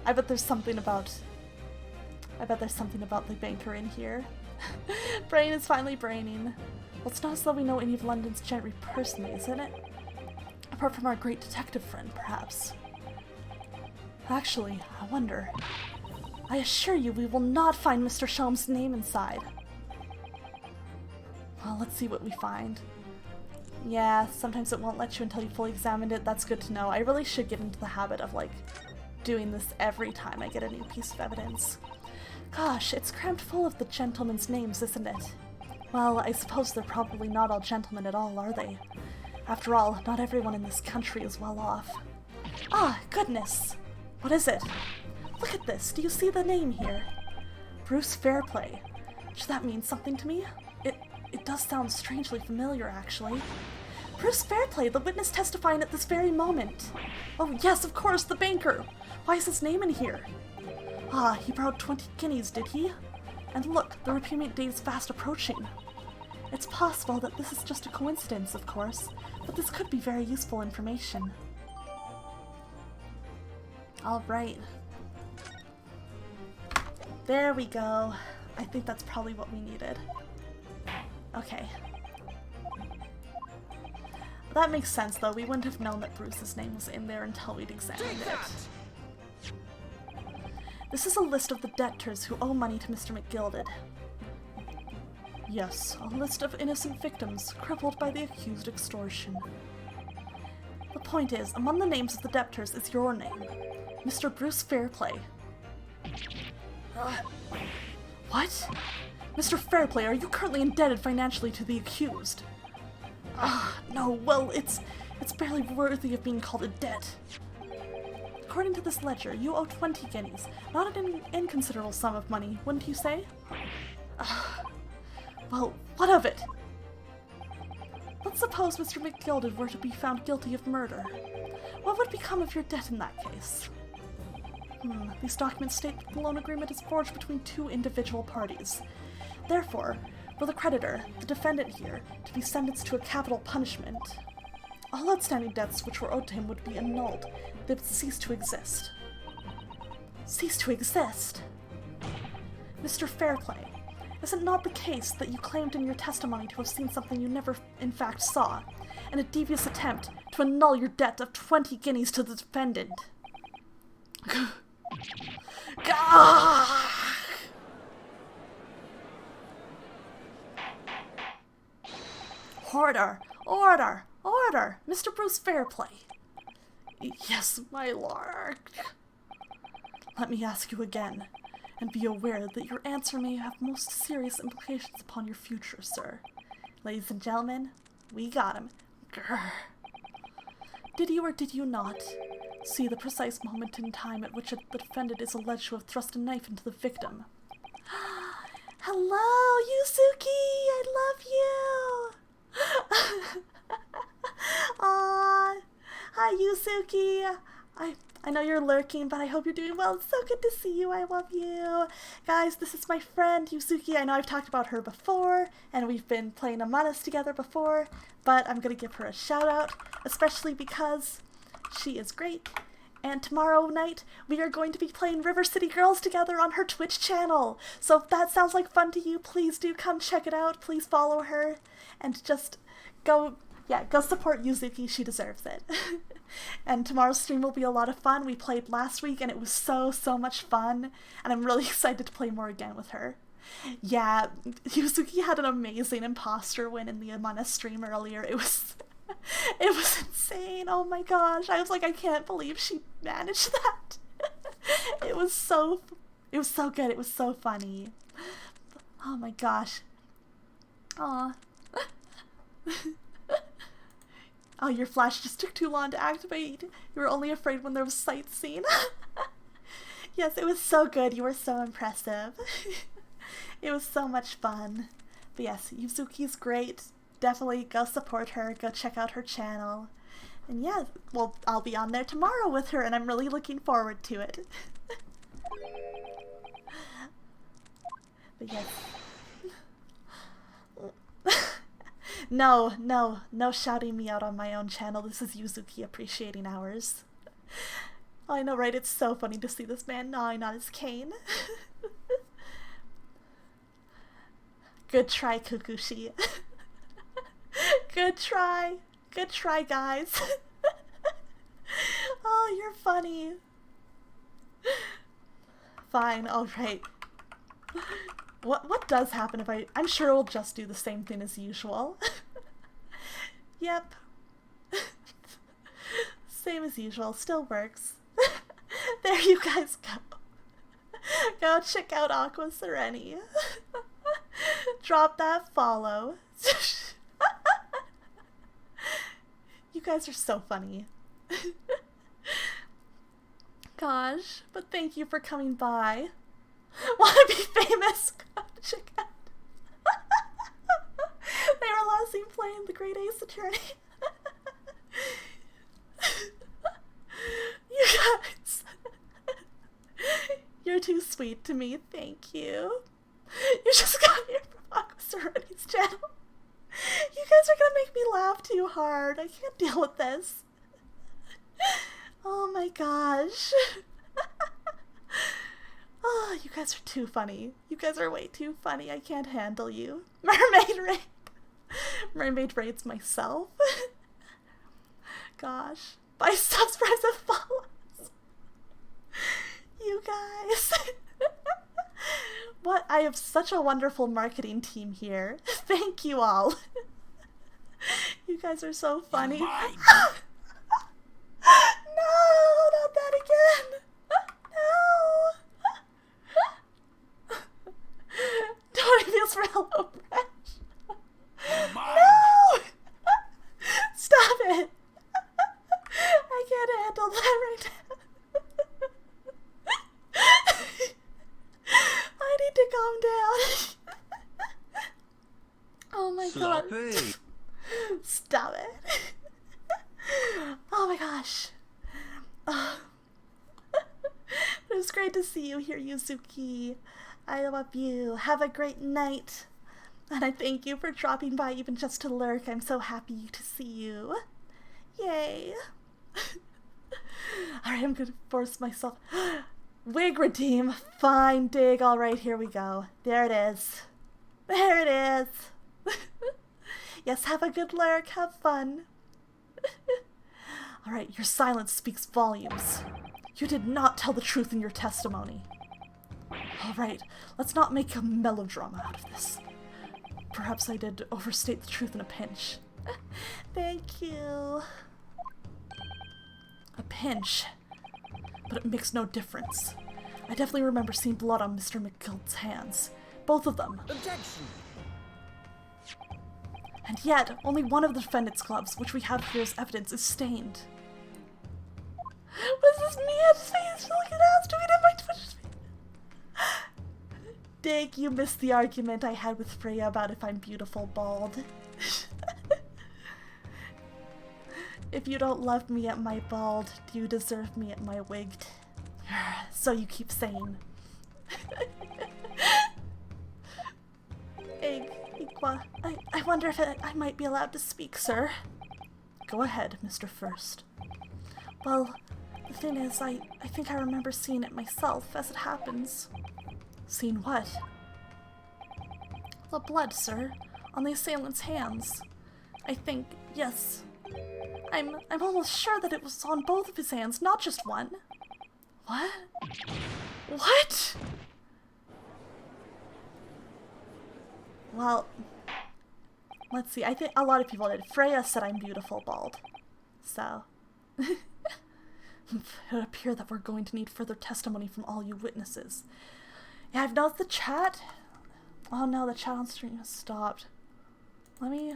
I bet there's something about the banker in here. Brain is finally braining. Well, it's not as though we know any of London's gentry personally, isn't it? Apart from our great detective friend, perhaps. Actually, I wonder. I assure you we will not find Mr. Sholmes' name inside. Well, let's see what we find. Yeah, sometimes it won't let you until you fully examined it. That's good to know. I really should get into the habit of, like, doing this every time I get a new piece of evidence. Gosh, it's crammed full of the gentlemen's names, isn't it? Well, I suppose they're probably not all gentlemen at all, are they? After all, not everyone in this country is well off. Ah, goodness! What is it? Look at this. Do you see the name here? Bruce Fairplay. Should that mean something to me? It does sound strangely familiar, actually. Bruce Fairplay, the witness testifying at this very moment. Oh, yes, of course, the banker. Why is his name in here? Ah, he borrowed 20 guineas, did he? And look, the repayment date is fast approaching. It's possible that this is just a coincidence, of course, but this could be very useful information. Alright. There we go. I think that's probably what we needed. Okay. That makes sense, though. We wouldn't have known that Bruce's name was in there until we'd examined it. This is a list of the debtors who owe money to Mr. McGilded. Yes, a list of innocent victims crippled by the accused extortion. The point is, among the names of the debtors is your name, Mr. Bruce Fairplay. What? Mr. Fairplay, are you currently indebted financially to the accused? No, well, it's barely worthy of being called a debt. According to this ledger, you owe 20 guineas, not an inconsiderable sum of money, wouldn't you say? Well, what of it? Let's suppose Mr. McGilded were to be found guilty of murder. What would become of your debt in that case? These documents state that the loan agreement is forged between 2 individual parties. Therefore, for the creditor, the defendant here, to be sentenced to a capital punishment, all outstanding debts which were owed to him would be annulled. They would cease to exist. Cease to exist? Mr. Fairplay, Is it not the case that you claimed in your testimony to have seen something you never in fact saw, in a devious attempt to annul your debt of 20 guineas to the defendant? Gah! Order! Order! Order! Mr. Bruce Fairplay. Yes, my lord. Let me ask you again, and be aware that your answer may have most serious implications upon your future, sir. Ladies and gentlemen, we got him. Grr. Did you or did you not see the precise moment in time at which the defendant is alleged to have thrust a knife into the victim? Hello, Yuzuki! I love you! Aww. Hi, Yuzuki! I know you're lurking, but I hope you're doing well. It's so good to see you. I love you. Guys, this is my friend, Yuzuki. I know I've talked about her before, and we've been playing Among Us together before, but I'm going to give her a shout out, especially because she is great. And tomorrow night, we are going to be playing River City Girls together on her Twitch channel. So if that sounds like fun to you, please do come check it out. Please follow her, and just go support Yuzuki. She deserves it. And tomorrow's stream will be a lot of fun. We played last week and it was so much fun, and I'm really excited to play more again with her. Yeah, Yuzuki had an amazing imposter win in the Among Us stream earlier. It was insane. Oh my gosh. I was like, I can't believe she managed that. It was so good. It was so funny. Oh my gosh. Aw. Oh, your flash just took too long to activate. You were only afraid when there was sightseeing. Yes, it was so good. You were so impressive. It was so much fun. But yes, Yuzuki's great. Definitely go support her. Go check out her channel. And yeah, well, I'll be on there tomorrow with her, and I'm really looking forward to it. But yes. No shouting me out on my own channel. This is Yuzuki appreciating ours. Oh, I know, right? It's so funny to see this man gnawing on his cane. Good try, Kukushi. Good try. Good try, guys. Oh, you're funny. Fine, alright. What does happen if I'm sure it'll just do the same thing as usual. Yep. Same as usual, still works. There you guys go. Go check out Aqua Sereni. Drop that follow. You guys are so funny. Gosh, but thank you for coming by. Wanna be famous? Go check out. They were last seen playing the Great Ace Attorney. You guys. You're too sweet to me, thank you. You just got here from Aqua Sereni's channel. You guys are gonna make me laugh too hard. I can't deal with this. Oh my gosh. Oh, you guys are too funny. You guys are way too funny. I can't handle you. Mermaid raid. Mermaid raids myself. Gosh. Buy subs, price and follows. You guys. What? I have such a wonderful marketing team here. Thank you all. You guys are so funny. No, not that again. No. Tony feels for Hello Fresh. No. Stop it. I can't handle that right now. I need to calm down. Oh my god. Stop it. Oh my gosh. Oh. It was great to see you here, Yuzuki. I love you. Have a great night. And I thank you for dropping by even just to lurk. I'm so happy to see you. Yay. Alright, I'm gonna force myself. Wig redeem. Fine dig. Alright, here we go. There it is. There it is. Yes, have a good lurk. Have fun. Alright, your silence speaks volumes. You did not tell the truth in your testimony. Alright, let's not make a melodrama out of this. Perhaps I did overstate the truth in a pinch. Thank you. A pinch. But it makes no difference. I definitely remember seeing blood on Mr. McGill's hands. Both of them. Objection! And yet, only one of the defendant's gloves, which we have here as evidence, is stained. Was this me? I just face looking at doing it my Twitch stream. Dig, you missed the argument I had with Freya about if I'm beautiful bald. If you don't love me at my bald, do you deserve me at my wigged? So you keep saying. I wonder if I might be allowed to speak, sir. Go ahead, Mr. First. Well, the thing is, I think I remember seeing it myself, as it happens. Seen what? The blood, sir, on the assailant's hands. I think, yes. I'm almost sure that it was on both of his hands, not just one. What? What? Well, let's see. I think a lot of people did. Freya said I'm beautiful bald. So. It would appear that we're going to need further testimony from all you witnesses. Yeah, I've noticed the chat. Oh no, the chat on stream has stopped. Let me...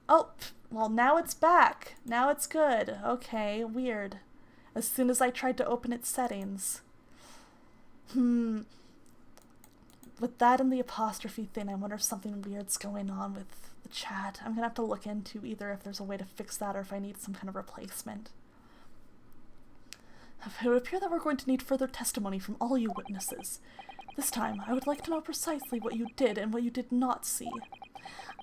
Oh, well now it's back. Now it's good. Okay, weird. As soon as I tried to open its settings. With that and the apostrophe thing, I wonder if something weird's going on with the chat. I'm gonna have to look into either if there's a way to fix that or if I need some kind of replacement. It would appear that we're going to need further testimony from all you witnesses. This time, I would like to know precisely what you did and what you did not see.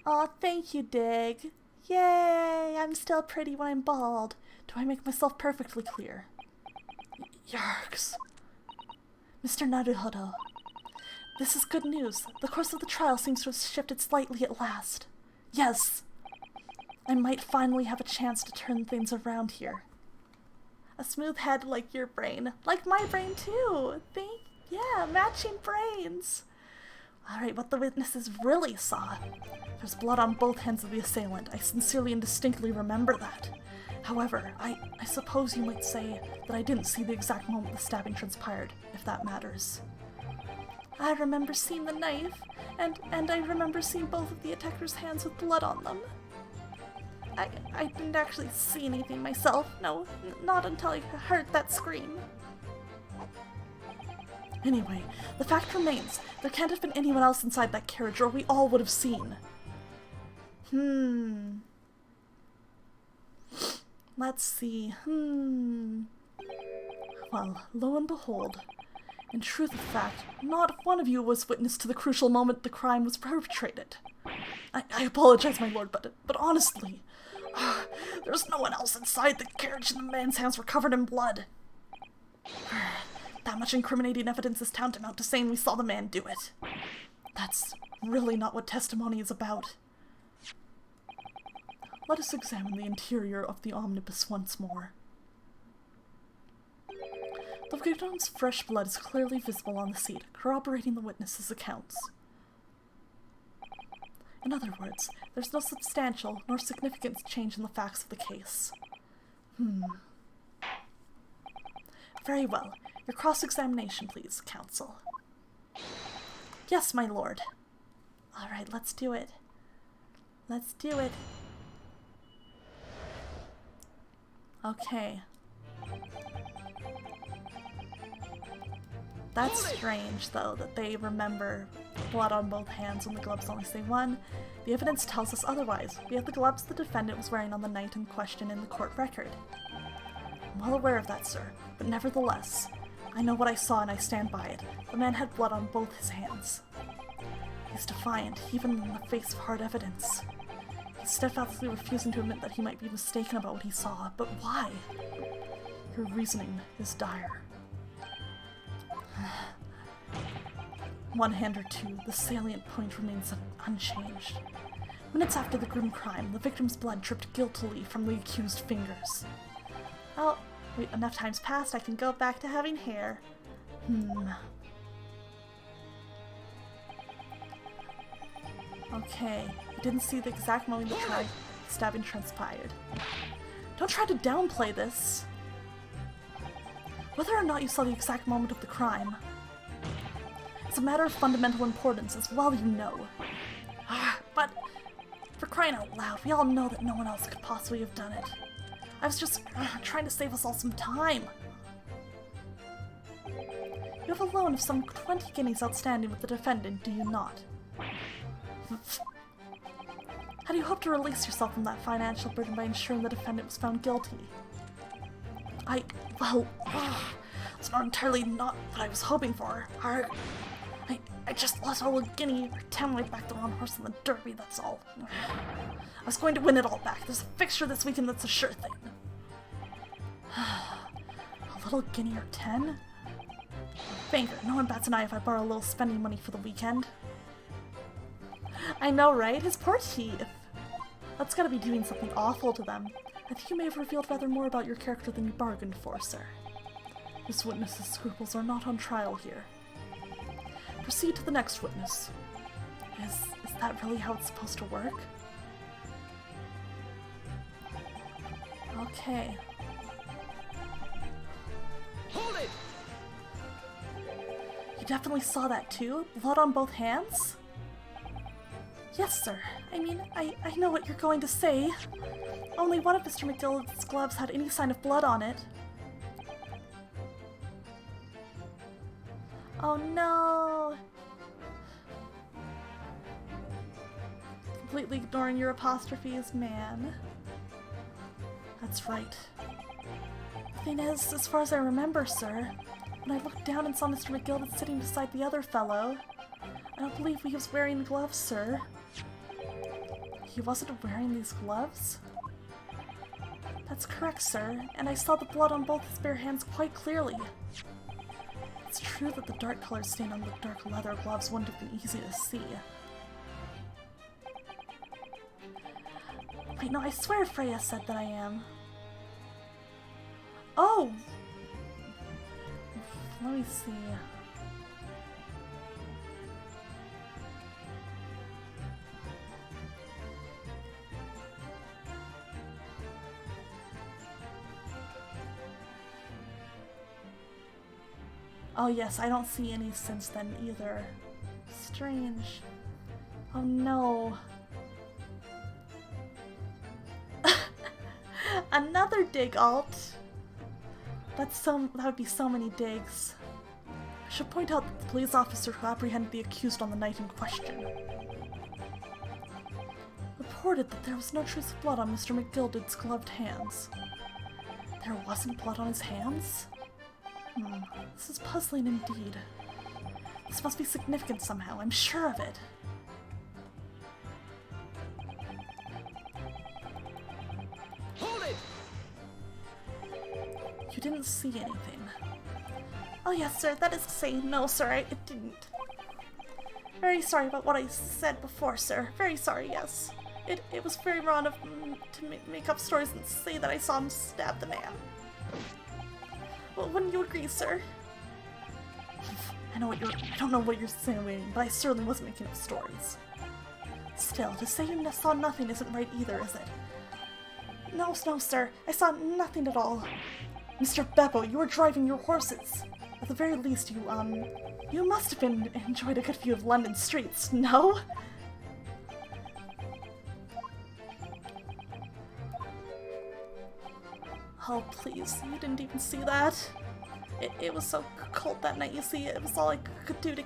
Aw, thank you, Dig. Yay, I'm still pretty when I'm bald. Do I make myself perfectly clear? Yarks. Mr. Naruhodo. This is good news. The course of the trial seems to have shifted slightly at last. Yes. I might finally have a chance to turn things around here. A smooth head like your brain. Like my brain too. Yeah, matching brains. Alright, what the witnesses really saw. There's blood on both hands of the assailant. I sincerely and distinctly remember that. However, I suppose you might say that I didn't see the exact moment the stabbing transpired, if that matters. I remember seeing the knife, and I remember seeing both of the attacker's hands with blood on them. I didn't actually see anything myself, no, not until I heard that scream. Anyway, the fact remains, there can't have been anyone else inside that carriage or we all would have seen. Let's see, Well, lo and behold, in truth of fact, not one of you was witness to the crucial moment the crime was perpetrated. I apologize, my lord, but honestly, there's no one else inside the carriage and the man's hands were covered in blood. That much incriminating evidence is tantamount to saying we saw the man do it. That's really not what testimony is about. Let us examine the interior of the omnibus once more. The victim's fresh blood is clearly visible on the seat, corroborating the witnesses' accounts. In other words, there's no substantial nor significant change in the facts of the case. Very well. Your cross-examination, please, counsel. Yes, my lord. Alright, let's do it. Let's do it. Okay. That's strange, though, that they remember blood on both hands when the gloves only say one. The evidence tells us otherwise. We have the gloves the defendant was wearing on the night in question in the court record. I'm well aware of that, sir, but nevertheless, I know what I saw and I stand by it. The man had blood on both his hands. He's defiant, even in the face of hard evidence. He's steadfastly refusing to admit that he might be mistaken about what he saw, but why? Your reasoning is dire. 1 hand or 2, the salient point remains unchanged. Minutes after the grim crime, the victim's blood dripped guiltily from the accused fingers. Oh, wait, enough time's passed, I can go back to having hair. Okay, you didn't see the exact moment the stabbing transpired. Don't try to downplay this. Whether or not you saw the exact moment of the crime, it's a matter of fundamental importance, as well you know. But, for crying out loud, we all know that no one else could possibly have done it. I was just trying to save us all some time. You have a loan of some 20 guineas outstanding with the defendant, do you not? How do you hope to release yourself from that financial burden by ensuring the defendant was found guilty? Well, it's not entirely not what I was hoping for. I just lost all a guinea or 10 when I backed the wrong horse in the derby, that's all. I was going to win it all back. There's a fixture this weekend that's a sure thing. A little guinea or 10? Banker, no one bats an eye if I borrow a little spending money for the weekend. I know, right? His poor teeth. That's gotta be doing something awful to them. I think you may have revealed rather more about your character than you bargained for, sir. This witness's scruples are not on trial here. Proceed to the next witness. Is that really how it's supposed to work? Okay. Hold it! You definitely saw that too? Blood on both hands? Yes, sir. I mean, I know what you're going to say. Only one of Mr. McGillicuddy's gloves had any sign of blood on it. Oh no! Completely ignoring your apostrophes, man. That's right. The thing is, as far as I remember, sir, when I looked down and saw Mr. McGillicuddy sitting beside the other fellow, I don't believe he was wearing gloves, sir. He wasn't wearing these gloves? That's correct, sir, and I saw the blood on both his bare hands quite clearly. It's true that the dark color stain on the dark leather gloves wouldn't have been easy to see. Wait, no, I swear Freya said that I am. Oh! Let me see. Oh yes, I don't see any since then either. Strange. Oh no. Another dig alt. That would be so many digs. I should point out that the police officer who apprehended the accused on the night in question reported that there was no trace of blood on Mr. McGillicuddy's gloved hands. There wasn't blood on his hands? This is puzzling indeed. This must be significant somehow, I'm sure of it. Hold it! You didn't see anything. Oh yes, sir, that is to say, no, sir, I didn't. Very sorry about what I said before, sir. Very sorry, yes. It was very wrong of to make up stories and say that I saw him stab the man. Well, wouldn't you agree, sir? I don't know what you're saying, but I certainly wasn't making up stories. Still, to say you saw nothing isn't right either, is it? No, sir. I saw nothing at all. Mr. Beppo, you were driving your horses. At the very least, you must have enjoyed a good view of London streets, no? Oh, please, you didn't even see that? It was so cold that night, you see, it was all I could do to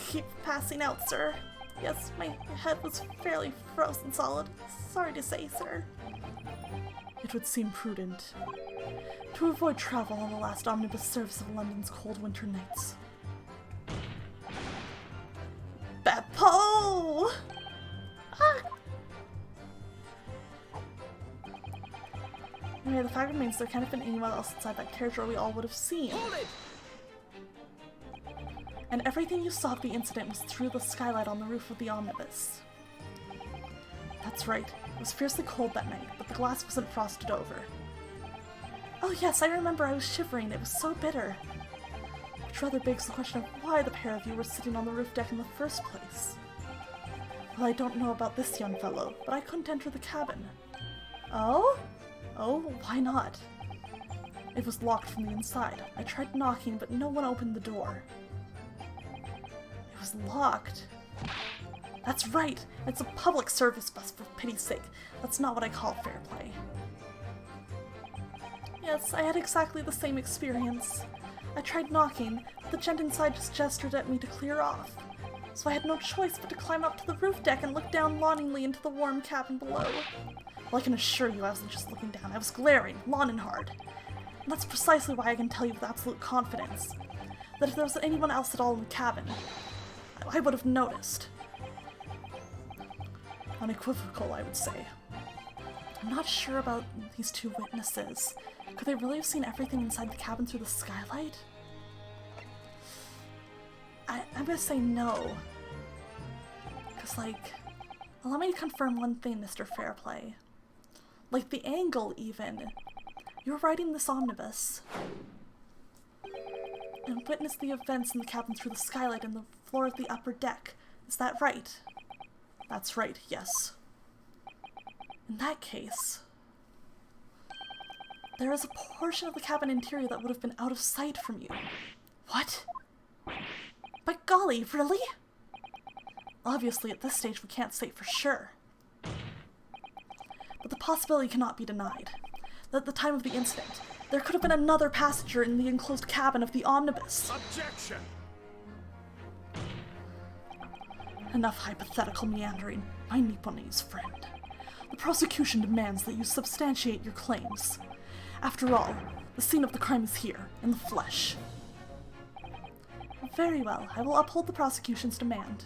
keep passing out, sir. Yes, my head was fairly frozen solid. Sorry to say, sir. It would seem prudent to avoid travel on the last omnibus service of London's cold winter nights. Beppo! Ah! Anyway, the fact remains there can't have been anyone else inside that carriage or we all would have seen. Hold it! And everything you saw of the incident was through the skylight on the roof of the omnibus. That's right. It was fiercely cold that night, but the glass wasn't frosted over. Oh yes, I remember I was shivering. It was so bitter. Which rather begs the question of why the pair of you were sitting on the roof deck in the first place. Well, I don't know about this young fellow, but I couldn't enter the cabin. Oh? Oh, why not? It was locked from the inside. I tried knocking, but no one opened the door. It was locked. That's right! It's a public service bus, for pity's sake. That's not what I call fair play. Yes, I had exactly the same experience. I tried knocking, but the gent inside just gestured at me to clear off. So I had no choice but to climb up to the roof deck and look down longingly into the warm cabin below. Well, I can assure you I wasn't just looking down, I was glaring, long and hard. And that's precisely why I can tell you with absolute confidence that if there was anyone else at all in the cabin, I would have noticed. Unequivocal, I would say. I'm not sure about these two witnesses. Could they really have seen everything inside the cabin through the skylight? I'm gonna say no. Because, like, allow me to confirm one thing, Mr. Fairplay. Like, the angle, even. You were riding this omnibus and witnessed the events in the cabin through the skylight and the floor of the upper deck. Is that right? That's right, yes. In that case, there is a portion of the cabin interior that would have been out of sight from you. What? By golly, really? Obviously, at this stage, we can't say for sure. But the possibility cannot be denied that at the time of the incident, there could have been another passenger in the enclosed cabin of the omnibus. Objection! Enough hypothetical meandering, my Nipponese friend. The prosecution demands that you substantiate your claims. After all, the scene of the crime is here, in the flesh. Very well, I will uphold the prosecution's demand.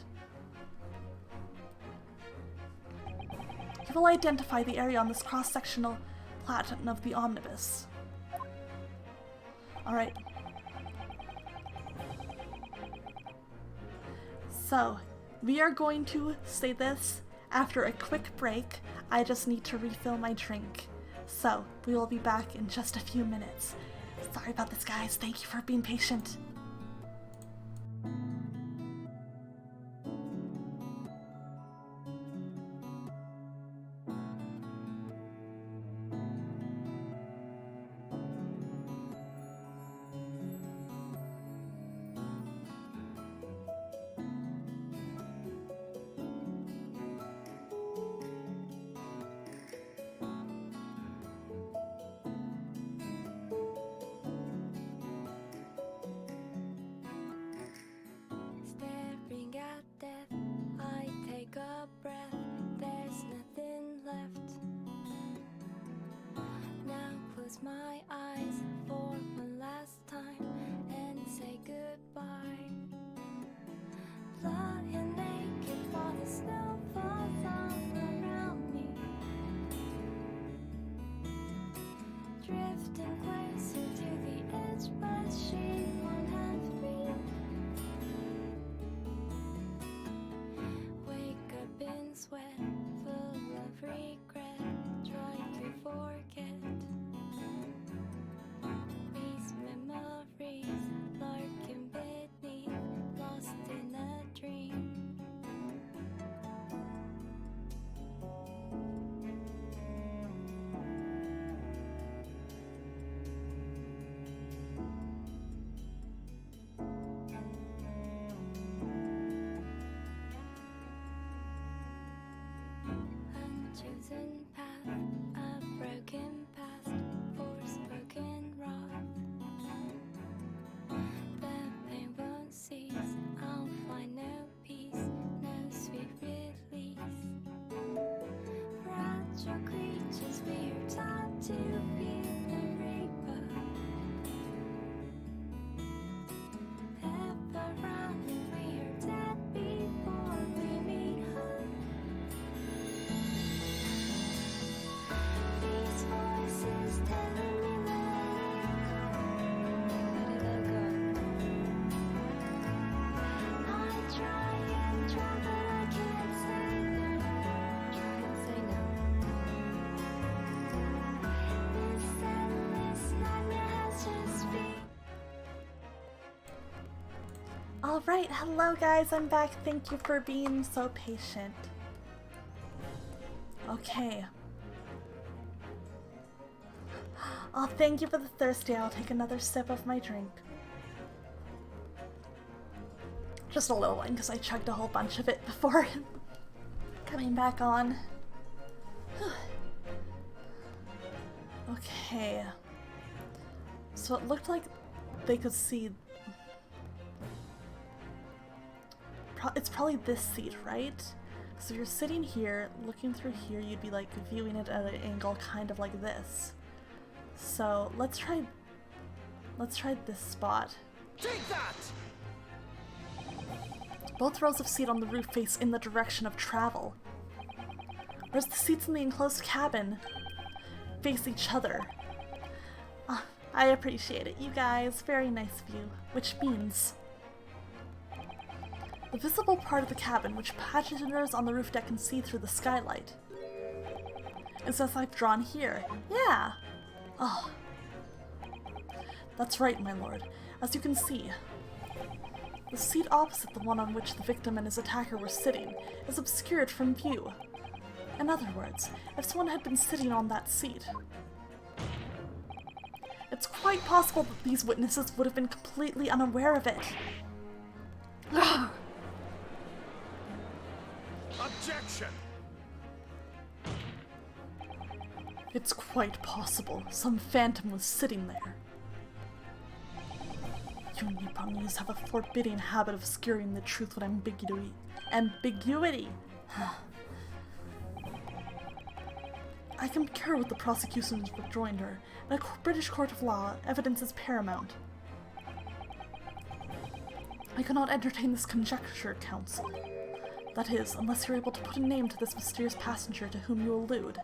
You will identify the area on this cross-sectional plan of the omnibus. Alright. So, we are going to say this after a quick break. I just need to refill my drink. So, we will be back in just a few minutes. Sorry about this, guys. Thank you for being patient. Staring at death, I take a breath. There's nothing left. Now close my eyes for one last time and say goodbye. Lying naked while the snow falls all around me. Drifting closer to the edge, but she won't have me. Wake up in sweat, full of regret, trying to forget these memories lurking beneath, lost in a dream. Unchosen path, a broken past, forspoken wrath. The pain won't cease, I'll find no peace, no sweet release. Fragile creatures, we are taught to be the reaper. Ever running, we are dead before we meet her. These voices telling me let it go. Alright, hello guys, I'm back. Thank you for being so patient. Okay. Oh, thank you for the thirsty. I'll take another sip of my drink. Just a little one, because I chugged a whole bunch of it before coming back on. Okay. So it looked like they could see... It's probably this seat, right? So you're sitting here, looking through here, you'd be like viewing it at an angle kind of like this. So let's try this spot. Take that! Both rows of seat on the roof face in the direction of travel. Whereas the seats in the enclosed cabin face each other. I appreciate it, you guys. Very nice view. Which means the visible part of the cabin, which passengers on the roof deck can see through the skylight, is as I've drawn here. Yeah! Oh. That's right, my lord. As you can see, the seat opposite the one on which the victim and his attacker were sitting is obscured from view. In other words, if someone had been sitting on that seat, it's quite possible that these witnesses would have been completely unaware of it. Objection! It's quite possible some phantom was sitting there. You Nipponese have a forbidding habit of obscuring the truth with ambiguity. I concur with the prosecution's rejoinder. In a British court of law, evidence is paramount. I cannot entertain this conjecture, counsel. That is, unless you're able to put a name to this mysterious passenger to whom you allude.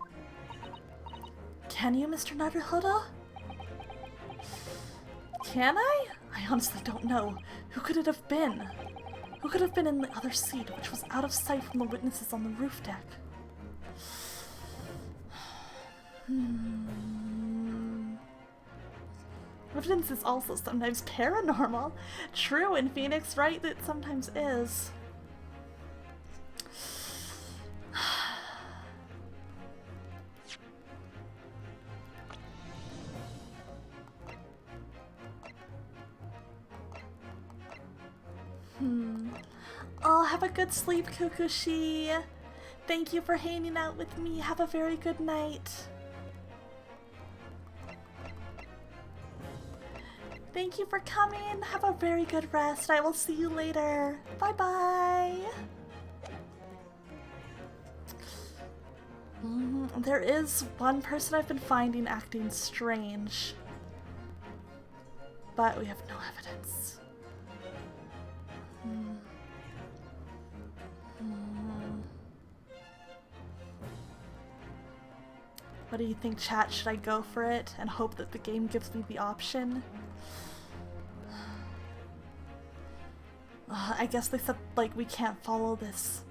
Can you, Mr. Naruhodo? Can I? I honestly don't know. Who could it have been? Who could have been in the other seat, which was out of sight from the witnesses on the roof deck? Evidence is also sometimes paranormal. True, in Phoenix, right? It sometimes is. Oh, have a good sleep, Kukushi. Thank you for hanging out with me. Have a very good night. Thank you for coming. Have a very good rest. I will see you later. Bye-bye. There is one person I've been finding acting strange, but we have no evidence. What do you think, chat? Should I go for it and hope that the game gives me the option? I guess they said, like, we can't follow this.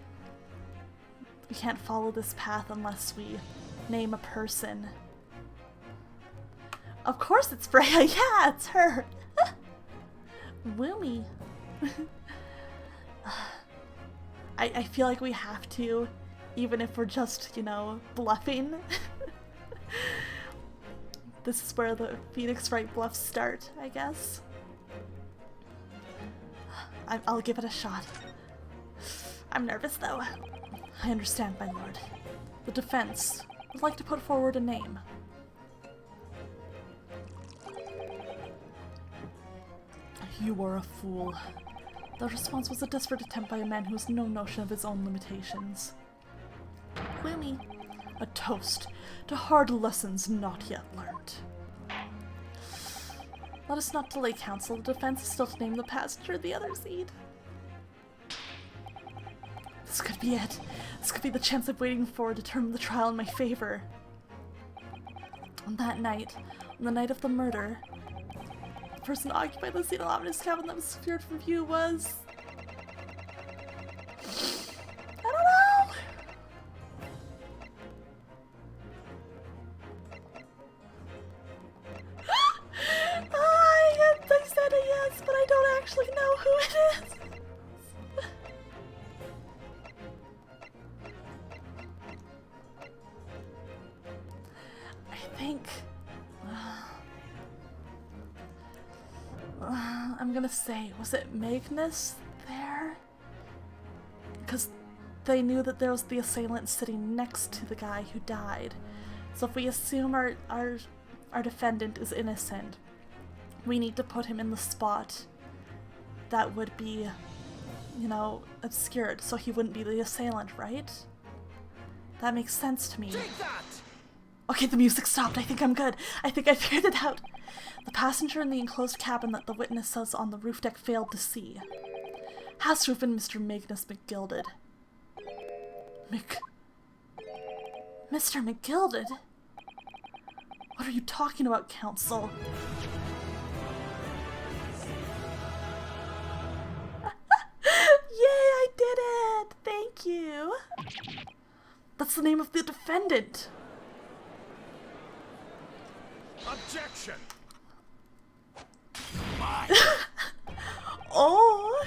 We can't follow this path unless we name a person. Of course it's Freya! Yeah, it's her! Woomy. I feel like we have to, even if we're just, you know, bluffing. This is where the Phoenix Wright bluffs start, I guess. I'll give it a shot. I'm nervous though. I understand, my lord. The defense would like to put forward a name. You are a fool. The response was a desperate attempt by a man who has no notion of his own limitations. Gloomy. A toast to hard lessons not yet learned. Let us not delay, counsel. The defense is still to name the passenger of the other seat. This could be it. This could be the chance I'm waiting for to turn the trial in my favor. On that night, on the night of the murder, the person occupying the seat in his cabin that was obscured from view was... I don't know! I said a yes, but I don't actually know who it is. I'm gonna say, was it Magnus there? Because they knew that there was the assailant sitting next to the guy who died. So if we assume our defendant is innocent, we need to put him in the spot that would be, you know, obscured, so he wouldn't be the assailant, right? That makes sense to me. Take that! Okay, the music stopped. I think I'm good. I think I figured it out. The passenger in the enclosed cabin that the witnesses on the roof deck failed to see has to have been Mr. Magnus McGilded. Mr. McGilded? What are you talking about, Counsel? Yay, I did it! Thank you! That's the name of the defendant! Objection! Oh!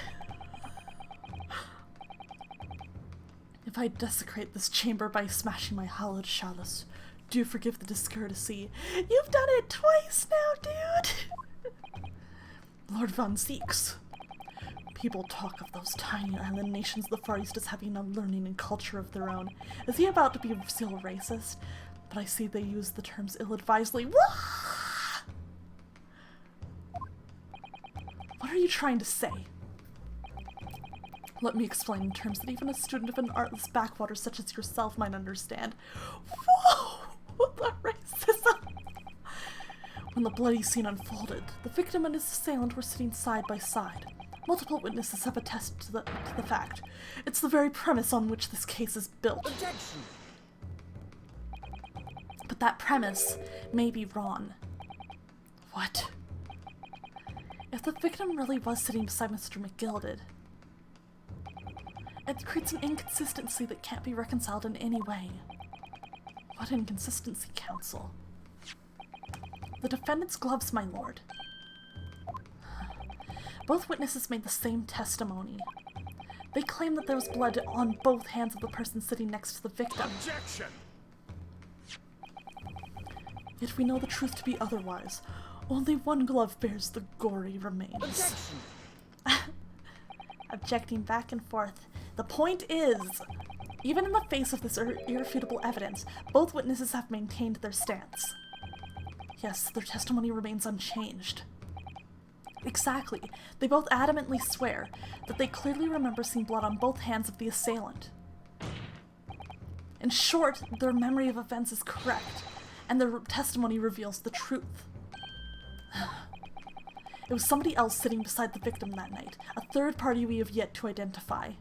If I desecrate this chamber by smashing my hallowed chalice, do forgive the discourtesy. You've done it twice now, dude! Lord Von Zeeks. People talk of those tiny island nations of the Far East as having a learning and culture of their own. Is he about to be still racist? But I see they use the terms ill-advisedly. What are you trying to say? Let me explain in terms that even a student of an artless backwater such as yourself might understand. Whoa! The racism! When the bloody scene unfolded, the victim and his assailant were sitting side by side. Multiple witnesses have attested to the fact. It's the very premise on which this case is built. Objection! But that premise may be wrong. What? If the victim really was sitting beside Mr. McGilded, it creates an inconsistency that can't be reconciled in any way. What inconsistency, Counsel? The defendant's gloves, my lord. Both witnesses made the same testimony. They claim that there was blood on both hands of the person sitting next to the victim. Objection! Yet we know the truth to be otherwise. Only one glove bears the gory remains. Objection! Objecting back and forth. The point is, even in the face of this irrefutable evidence, both witnesses have maintained their stance. Yes, their testimony remains unchanged. Exactly. They both adamantly swear that they clearly remember seeing blood on both hands of the assailant. In short, their memory of events is correct, and their testimony reveals the truth. It was somebody else sitting beside the victim that night, a third party we have yet to identify.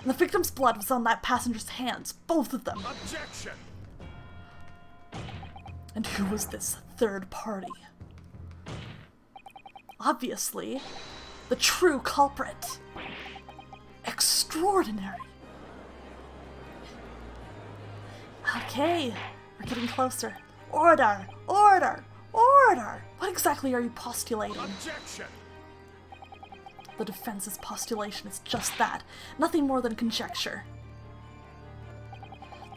And the victim's blood was on that passenger's hands, both of them. Objection! And who was this third party? Obviously, the true culprit. Extraordinary. Okay, we're getting closer. Order! Order! Order! What exactly are you postulating? Objection! The defense's postulation is just that, nothing more than conjecture.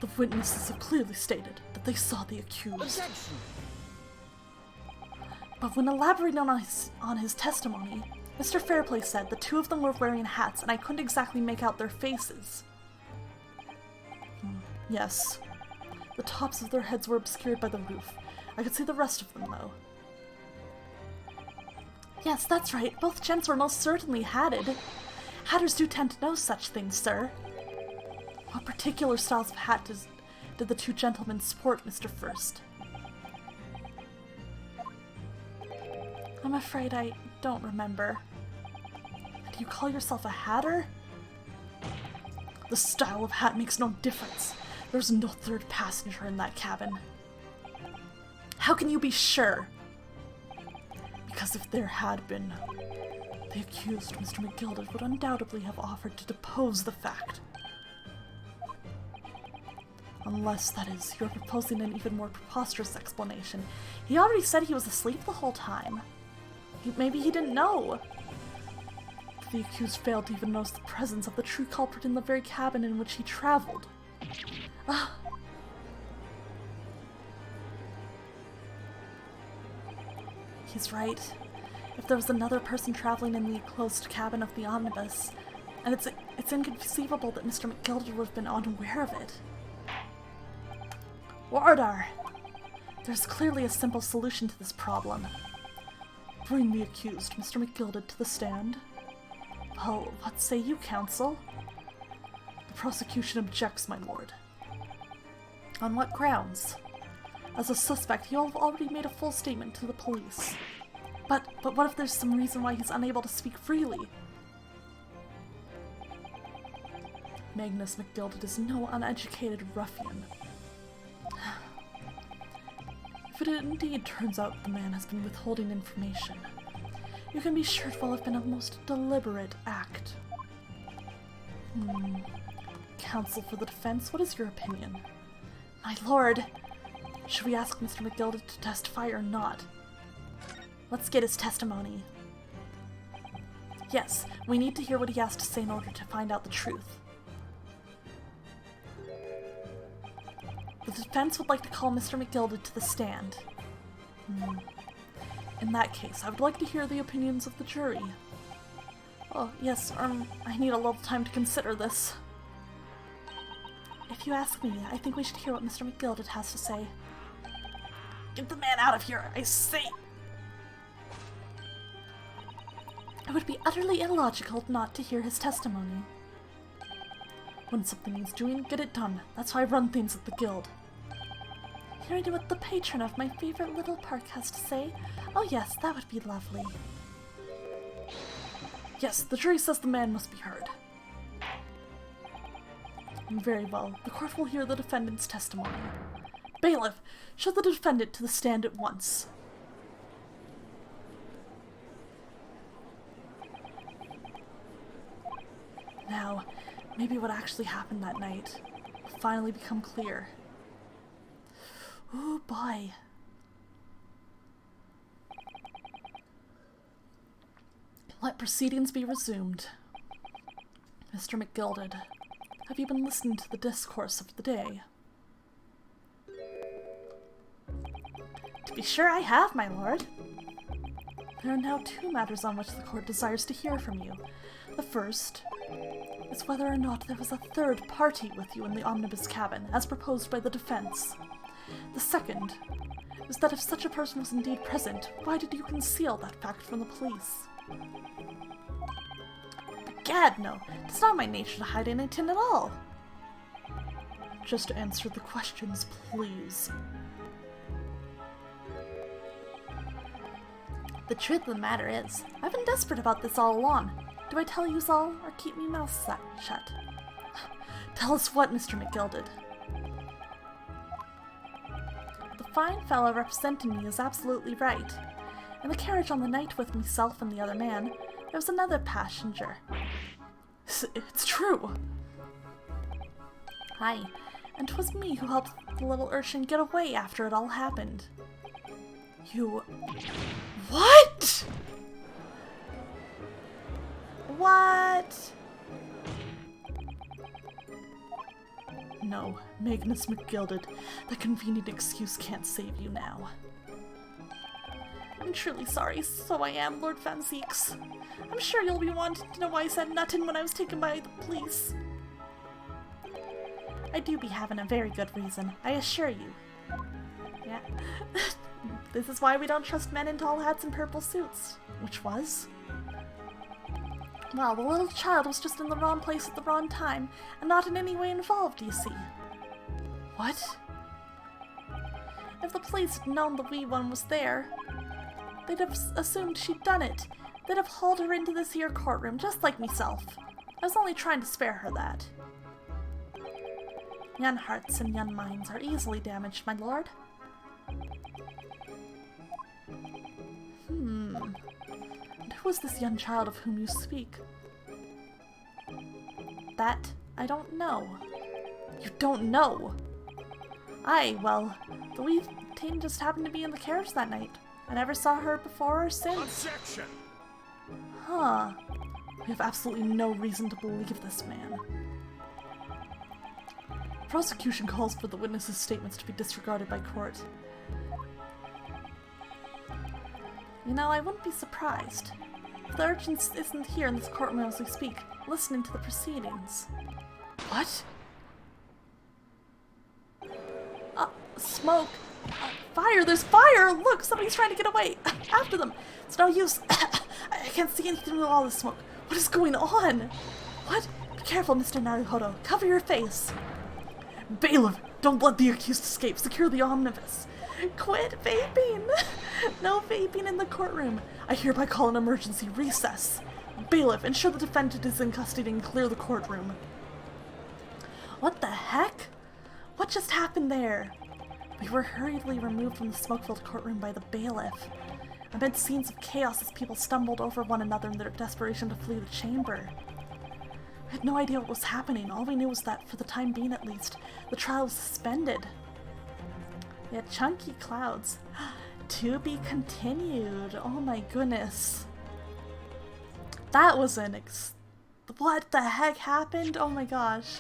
The witnesses have clearly stated that they saw the accused. Objection! But when elaborating on his testimony, Mr. Fairplay said the two of them were wearing hats and I couldn't exactly make out their faces. Yes. The tops of their heads were obscured by the roof. I could see the rest of them, though. Yes, that's right. Both gents were most certainly hatted. Hatters do tend to know such things, sir. What particular styles of hat did the two gentlemen sport, Mr. First? I'm afraid I don't remember. Do you call yourself a hatter? The style of hat makes no difference. There's no third passenger in that cabin. How can you be sure? Because if there had been, the accused, Mr. McGilded, would undoubtedly have offered to depose the fact. Unless, that is, you're proposing an even more preposterous explanation. He already said he was asleep the whole time. Maybe he didn't know. The accused failed to even notice the presence of the true culprit in the very cabin in which he traveled. He's right. if there was another person traveling in the enclosed cabin of the omnibus, and it's inconceivable that Mr. McGilder would have been unaware of it. Order! There's clearly a simple solution to this problem. Bring the accused, Mr. McGilded, to the stand. Well, what say you, counsel? The prosecution objects, my lord. On what grounds? As a suspect, you have already made a full statement to the police. But what if there's some reason why he's unable to speak freely? Magnus McGilded is no uneducated ruffian. If it indeed turns out the man has been withholding information, you can be sure it will have been a most deliberate act. Counsel for the defense, what is your opinion? My lord, should we ask Mr. McGilded to testify or not? Let's get his testimony. Yes, we need to hear what he has to say in order to find out the truth. The defense would like to call Mr. McGilded to the stand. In that case, I would like to hear the opinions of the jury. Oh, yes, I need a little time to consider this. If you ask me, I think we should hear what Mr. McGilded has to say. Get the man out of here, I say! It would be utterly illogical not to hear his testimony. When something needs doing, get it done. That's why I run things at the guild. Hearing what the patron of my favorite little park has to say? Oh yes, that would be lovely. Yes, the jury says the man must be heard. Very well. The court will hear the defendant's testimony. Bailiff, show the defendant to the stand at once. Now, maybe what actually happened that night will finally become clear. Oh boy. Let proceedings be resumed. Mr. McGilded, have you been listening to the discourse of the day? To be sure I have, my lord. There are now two matters on which the court desires to hear from you. The first is whether or not there was a third party with you in the omnibus cabin, as proposed by the defense. The second is that if such a person was indeed present, why did you conceal that fact from the police? Begad, no. It's not my nature to hide anything at all. Just answer the questions, please. The truth of the matter is, I've been desperate about this all along. Do I tell yous all, or keep me mouth shut? Tell us what, Mr. McGilded? The fine fellow representing me is absolutely right. In the carriage on the night with myself and the other man, there was another passenger. It's true! Aye, and 'twas me who helped the little urchin get away after it all happened. You... What?! What? No, Magnus McGilded, that convenient excuse can't save you now. I'm truly sorry, so I am, Lord Van Zeeks. I'm sure you'll be wanting to know why I said nothing when I was taken by the police. I do be having a very good reason, I assure you. Yeah. This is why we don't trust men in tall hats and purple suits. Which was? Well, the little child was just in the wrong place at the wrong time, and not in any way involved, you see. What? If the police had known the wee one was there, they'd have assumed she'd done it. They'd have hauled her into this here courtroom, just like myself. I was only trying to spare her that. Young hearts and young minds are easily damaged, my lord. And who is this young child of whom you speak? That I don't know. You don't know? Aye, well, the wee teen just happened to be in the carriage that night. I never saw her before or since. Objection! Huh. We have absolutely no reason to believe this man. The prosecution calls for the witnesses' statements to be disregarded by court. You know, I wouldn't be surprised. The urchin isn't here in this courtroom as we speak, listening to the proceedings. What? Smoke. Fire! There's fire! Look, somebody's trying to get away! After them! It's no use! I can't see anything with all this smoke. What is going on? What? Be careful, Mr. Naruhodo. Cover your face. Bailiff, don't let the accused escape. Secure the omnibus. Quit vaping! No vaping in the courtroom. I hereby call an emergency recess. Bailiff, ensure the defendant is in custody and clear the courtroom. What the heck? What just happened there? We were hurriedly removed from the smoke-filled courtroom by the bailiff. Amid scenes of chaos as people stumbled over one another in their desperation to flee the chamber. I had no idea what was happening. All we knew was that, for the time being at least, the trial was suspended. We had chunky clouds. To be continued. Oh my goodness. That was what the heck happened? Oh my gosh.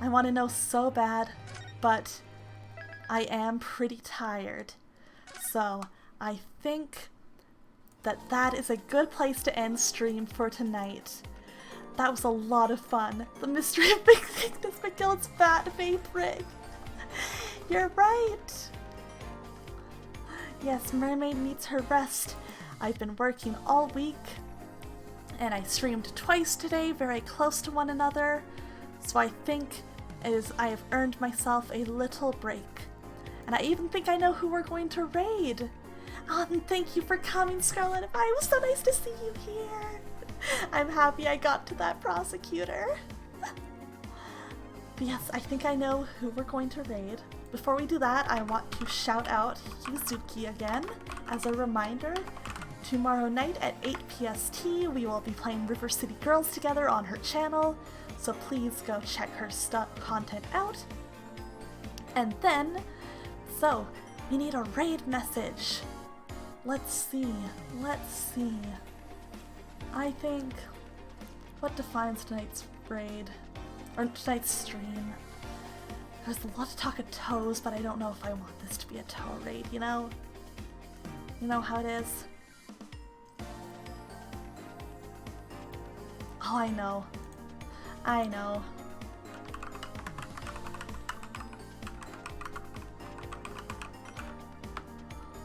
I want to know so bad, but I am pretty tired. So I think that is a good place to end stream for tonight. That was a lot of fun. The mystery of Big Thickness McGillet's fat vape rig. You're right. Yes, Mermaid needs her rest. I've been working all week, and I streamed twice today, very close to one another. So I think I have earned myself a little break. And I even think I know who we're going to raid. And thank you for coming, Scarlet. It was so nice to see you here. I'm happy I got to that prosecutor. But yes, I think I know who we're going to raid. Before we do that, I want to shout out Yuzuki again. As a reminder, tomorrow night at 8 PST, we will be playing River City Girls together on her channel. So please go check her content out. And then, so, we need a raid message. Let's see. I think, what defines tonight's raid? Or tonight's stream? There's a lot of talk of toes, but I don't know if I want this to be a toe raid, you know? You know how it is? Oh, I know. I know.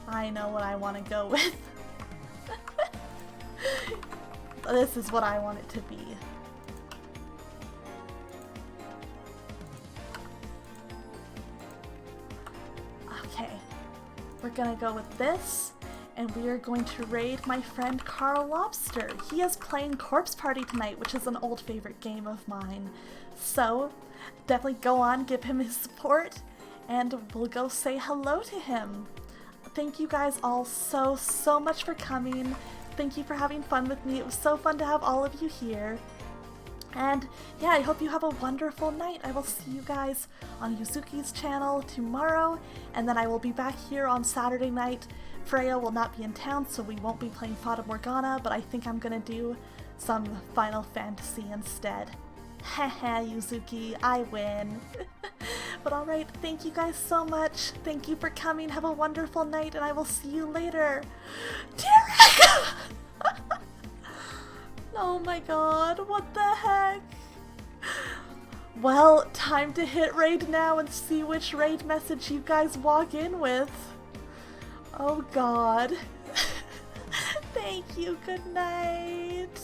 I know what I want to go with. This is what I want it to be. Okay, we're gonna go with this, and we are going to raid my friend Carl Lobster. He is playing Corpse Party tonight, which is an old favorite game of mine. So, definitely go on, give him his support, and we'll go say hello to him. Thank you guys all so much for coming. Thank you for having fun with me. It was so fun to have all of you here. And yeah, I hope you have a wonderful night. I will see you guys on Yuzuki's channel tomorrow, and then I will be back here on Saturday night. Freya will not be in town, so we won't be playing Fata Morgana, but I think I'm gonna do some Final Fantasy instead. Haha, Yuzuki, I win. But alright, thank you guys so much. Thank you for coming. Have a wonderful night, and I will see you later. Derek! Oh my god, what the heck? Well, time to hit raid now and see which raid message you guys walk in with. Oh god. Thank you, good night.